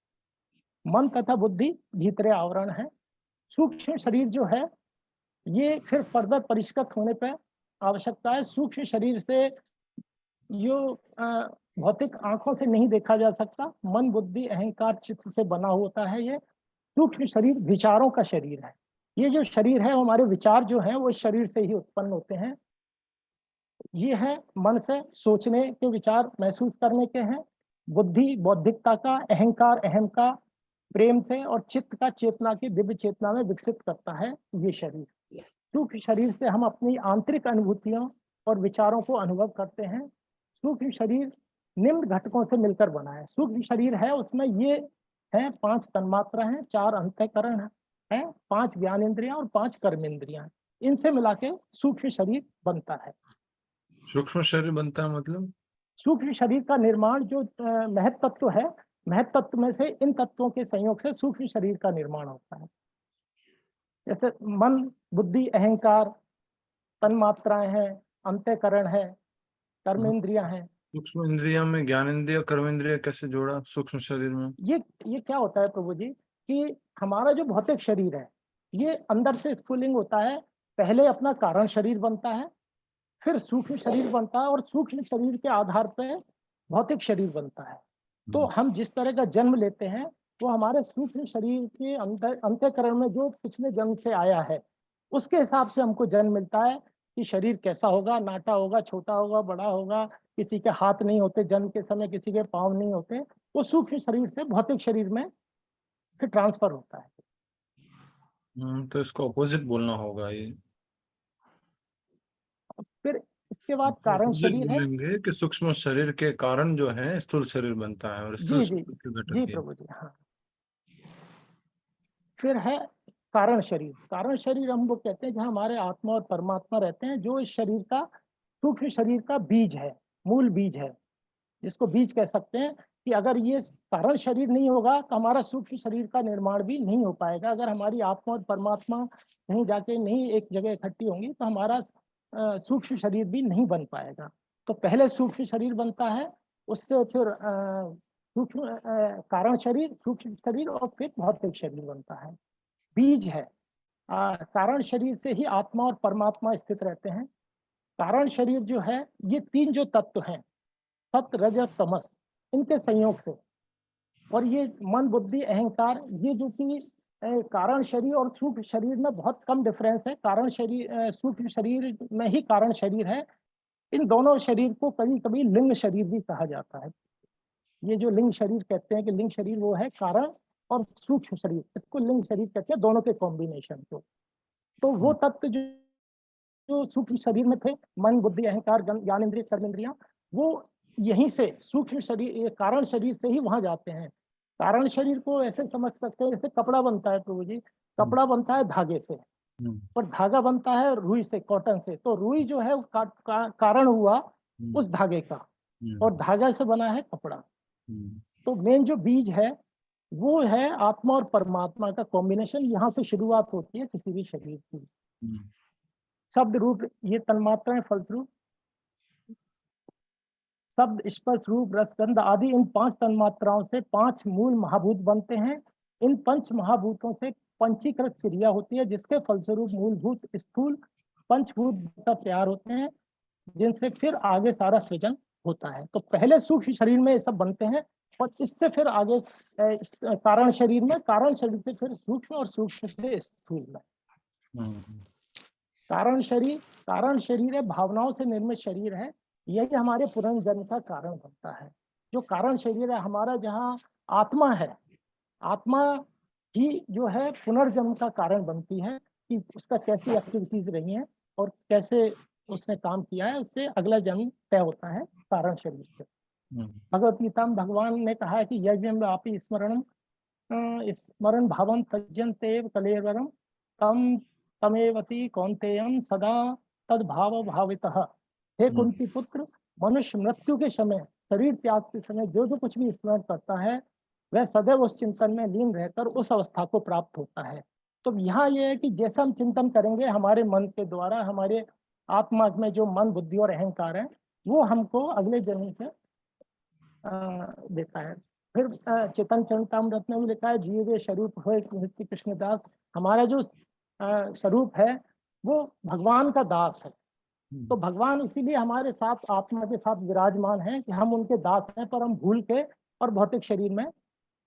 मन तथा बुद्धि भीतरे आवरण है। सूक्ष्म शरीर जो है ये फिर फर्दर परिष्कृत होने पर आवश्यकता है। सूक्ष्म शरीर से जो भौतिक आंखों से नहीं देखा जा सकता, मन, बुद्धि, अहंकार, चित्त से बना होता है। ये सूक्ष्म शरीर विचारों का शरीर है। ये जो शरीर है हमारे विचार जो हैं वो इस शरीर से ही उत्पन्न होते हैं। ये है मन से सोचने के, विचार महसूस करने के हैं। बुद्धि बौद्धिकता का, अहंकार अहम का, प्रेम से, और चित्त का चेतना की दिव्य चेतना में विकसित करता है ये शरीर। सूक्ष्म शरीर से हम अपनी आंतरिक अनुभूतियों और विचारों को अनुभव करते हैं। सूक्ष्म शरीर निम्न घटकों से मिलकर बना है। सूक्ष्म शरीर है उसमें ये है 5 तन्मात्रा हैं, 4 अंतःकरण है, 5 ज्ञानेंद्रियां और 5 कर्मेंद्रियां। इनसे मिला के सूक्ष्म शरीर बनता है। सूक्ष्म शरीर बनता है मतलब सूक्ष्म शरीर का निर्माण जो महत तत्व है, महत तत्व में से इन तत्वों के संयोग से सूक्ष्म शरीर का निर्माण होता है। जैसे मन, बुद्धि, अहंकार, तन्मात्राएं हैं, अंतःकरण है, कर्मेंद्रियां हैं। सूक्ष्म इंद्रिया में ज्ञानेंद्रिय कर्मेंद्रिय कैसे जोड़ा सूक्ष्म शरीर में? ये क्या होता है प्रभु जी कि हमारा जो भौतिक शरीर है ये अंदर से स्फुलिंग होता है। पहले अपना कारण शरीर बनता है, फिर सूक्ष्म शरीर बनता है और सूक्ष्म शरीर के आधार पर भौतिक शरीर बनता है। तो हम जिस तरह का जन्म लेते हैं वो हमारे सूक्ष्म शरीर के अंतःकरण में जो पिछले जन्म से आया है उसके हिसाब से हमको जन्म मिलता है कि शरीर कैसा होगा, नाटा होगा, छोटा होगा, बड़ा होगा, किसी के हाथ नहीं होते जन्म के समय, किसी के पाँव नहीं होते। वो सूक्ष्म शरीर से भौतिक शरीर में फिर ट्रांसफर होता है। तो इसको ऑपोजिट बोलना होगा ये। फिर इसके बाद कारण शरीर है कि सूक्ष्म शरीर के कारण जो है स्थूल शरीर बनता है और स्थूल जी प्रभु जी। हाँ, फिर है कारण शरीर। कारण शरीर हम वो कहते हैं जहाँ हमारे आत्मा और परमात्मा रहते हैं, जो इस शरीर का, सूक्ष्म शरीर का बीज है, मूल बीज है, जिसको बीज कह सकते हैं। कि अगर ये कारण शरीर नहीं होगा तो हमारा सूक्ष्म शरीर का निर्माण भी नहीं हो पाएगा। अगर हमारी आत्मा और परमात्मा कहीं जाके नहीं एक जगह इकट्ठी होंगी तो हमारा सूक्ष्म शरीर भी नहीं बन पाएगा। तो पहले सूक्ष्म शरीर बनता है, उससे फिर सूक्ष्म कारण शरीर, सूक्ष्म शरीर और फिर भौतिक शरीर बनता है। बीज है। कारण शरीर से ही आत्मा और परमात्मा स्थित रहते हैं। कारण शरीर जो है ये 3 जो तत्व हैं, सत्य, रज और तमस, इनके संयोग से, और ये मन, बुद्धि, अहंकार, ये जो कि कारण शरीर और सूक्ष्म शरीर में बहुत कम डिफरेंस है। कारण शरीर, सूक्ष्म शरीर में ही कारण शरीर है। इन दोनों शरीर को कभी कभी लिंग शरीर भी कहा जाता है। ये जो लिंग शरीर कहते हैं कि लिंग शरीर वो है कारण और सूक्ष्म शरीर, इसको लिंग शरीर कहते हैं, दोनों के कॉम्बिनेशन को। तो वो तत्व जो सूक्ष्म शरीर में थे, मन, बुद्धि, अहंकार, ज्ञानेंद्रिय, कर्मेंद्रियां, वो यहीं से सूक्ष्म शरीर, कारण शरीर से ही वहां जाते हैं। कारण शरीर को ऐसे समझ सकते हैं जैसे कपड़ा बनता है प्रभु जी, कपड़ा बनता है धागे से, और धागा बनता है रुई से, कॉटन से। तो रुई जो है कारण हुआ उस धागे का, और धागा से बना है कपड़ा। तो मेन जो बीज है वो है आत्मा और परमात्मा का कॉम्बिनेशन। यहाँ से शुरुआत होती है किसी भी शरीर की। शब्द रूप ये तन्मात्राएं फलस्वरूप शब्द स्पर्श रूप रसगंध आदि इन 5 तन्मात्राओं से 5 मूल महाभूत बनते हैं। इन 5 महाभूतों से पंचीकृत क्रिया होती है जिसके फलस्वरूप मूलभूत स्थूल पंचभूत तैयार होते हैं जिनसे फिर आगे सारा सृजन होता है। तो पहले सूक्ष्म शरीर में ये सब बनते हैं और इससे फिर आगे कारण शरीर में, कारण शरीर से फिर सूक्ष्म और सूक्ष्म से स्थूल में। कारण शरीर है, भावनाओं से निर्मित शरीर है, यही हमारे पुनर्जन्म का कारण बनता है। जो कारण शरीर है हमारा, जहाँ आत्मा है, आत्मा ही जो है पुनर्जन्म का कारण बनती है कि उसका कैसी एक्टिविटीज रही हैं और कैसे उसने काम किया है, उससे अगला जन्म तय होता है कारण शरीर से। भगवत गीता में भगवान ने कहा है कि यज्ञ आपी स्मरण भावम तज्जन्ते कलेवरम तम तमेवती कौन्तेयम सदा तद भाव भावितः। हे कुंती पुत्र, मनुष्य मृत्यु के समय, शरीर त्याग के समय जो जो कुछ भी स्मरण करता है वह सदैव उस चिंतन में लीन रहकर उस अवस्था को प्राप्त होता है। तो यहाँ ये है कि जैसा हम चिंतन करेंगे हमारे मन के द्वारा, हमारे आत्मा में जो मन बुद्धि और अहंकार है वो हमको अगले जन्म से देता है। फिर चेतन चरितामृत में भी लिखा है, जीवे स्वरूप हो नित्य कृष्णदास। हमारा जो स्वरूप है वो भगवान का दास है। तो भगवान इसीलिए हमारे साथ आत्मा के साथ विराजमान है कि हम उनके दास हैं, पर हम भूल के और भौतिक शरीर में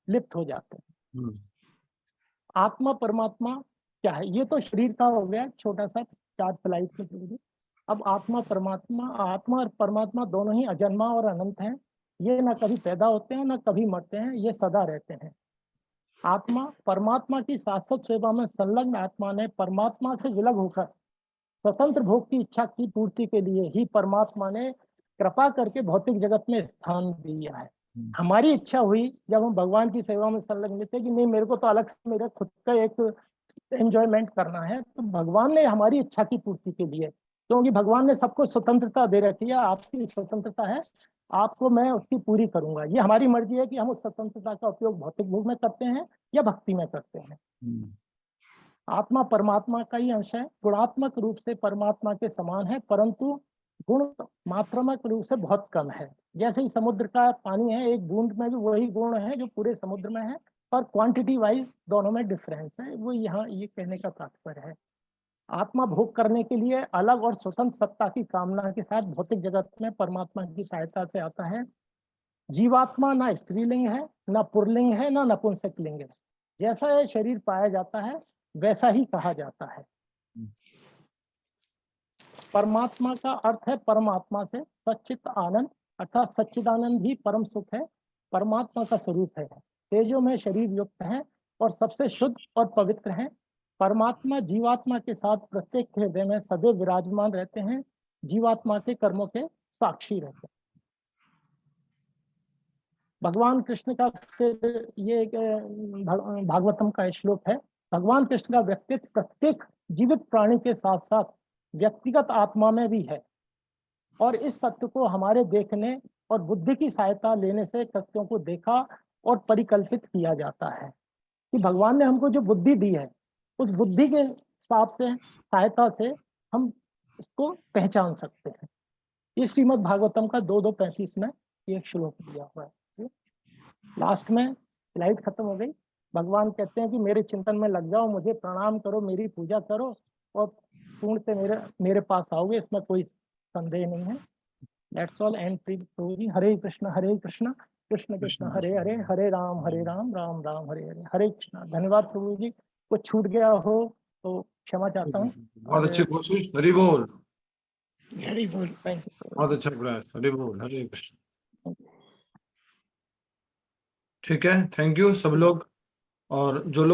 लिप्त हो जाते हैं। आत्मा परमात्मा क्या है, ये तो शरीर का हो गया छोटा सा 4 स्लाइड के। अब आत्मा और परमात्मा दोनों ही अजन्मा और अनंत हैं। ये ना कभी पैदा होते हैं ना कभी मरते हैं, ये सदा रहते हैं। आत्मा परमात्मा की शाश्वत सेवा में संलग्न आत्मा ने परमात्मा से विलग होकर स्वतंत्र भोग की इच्छा की पूर्ति के लिए ही परमात्मा ने कृपा करके भौतिक जगत में स्थान दिया है। हमारी इच्छा हुई जब हम भगवान की सेवा में संलग्न थे कि नहीं, मेरे को तो अलग से मेरा खुद का एक एंजॉयमेंट करना है, तो भगवान ने हमारी इच्छा की पूर्ति के लिए, क्योंकि भगवान ने सबको स्वतंत्रता दे रखी है, आपकी स्वतंत्रता है, आपको मैं उसकी पूरी करूंगा। ये हमारी मर्जी है कि हम उस स्वतंत्रता का उपयोग भौतिक भोग में करते हैं या भक्ति में करते हैं। आत्मा परमात्मा का ही अंश है, गुणात्मक रूप से परमात्मा के समान है, परंतु गुण मात्रात्मक रूप से बहुत कम है। जैसे ही समुद्र का पानी है, एक बूंद में भी वही गुण है जो पूरे समुद्र में है, पर क्वांटिटी वाइज दोनों में डिफरेंस है। वो यहाँ ये कहने का तात्पर्य है। आत्मा भोग करने के लिए अलग और स्वतंत्र सत्ता की कामना के साथ भौतिक जगत में परमात्मा की सहायता से आता है। जीवात्मा ना स्त्रीलिंग है, ना पुरलिंग है, ना नपुंसकलिंग है। जैसा ये शरीर पाया जाता है वैसा ही कहा जाता है। परमात्मा का अर्थ है परमात्मा से सच्चित आनंद, अर्थात सच्चिदानंद ही परम सुख है, परमात्मा का स्वरूप है। तेजो में शरीर युक्त है और सबसे शुद्ध और पवित्र है। परमात्मा जीवात्मा के साथ प्रत्येक हृदय में सदैव विराजमान रहते हैं, जीवात्मा के कर्मों के साक्षी रहते हैं। भगवान कृष्ण का फिर ये भागवतम का श्लोक है। भगवान कृष्ण का व्यक्तित्व प्रत्येक जीवित प्राणी के साथ साथ व्यक्तिगत आत्मा में भी है, और इस तत्व को हमारे देखने और बुद्धि की सहायता लेने से तत्वों को देखा और परिकल्पित किया जाता है कि भगवान ने हमको जो बुद्धि दी है उस बुद्धि के हिसाब से सहायता से हम इसको पहचान सकते हैं। ये श्रीमद् भागवतम का 2:35 में एक श्लोक दिया हुआ है। लास्ट में स्लाइड खत्म हो गई। भगवान कहते हैं कि मेरे चिंतन में लग जाओ, मुझे प्रणाम करो, मेरी पूजा करो और पूर्ण से मेरे पास आओगे, इसमें कोई संदेह नहीं है। That's all and प्रभु जी। हरे कृष्ण कृष्ण कृष्ण हरे हरे, हरे राम राम राम हरे हरे, हरे कृष्ण। धन्यवाद प्रभु जी, कुछ छूट गया हो तो क्षमा चाहता हूँ। बहुत अच्छी कोशिश, हरि बोल। हरि बोल, थैंक यू। बहुत अच्छा प्रयास, हरि बोल, हरे कृष्ण। ठीक है, थैंक यू सब लोग। और जो लोग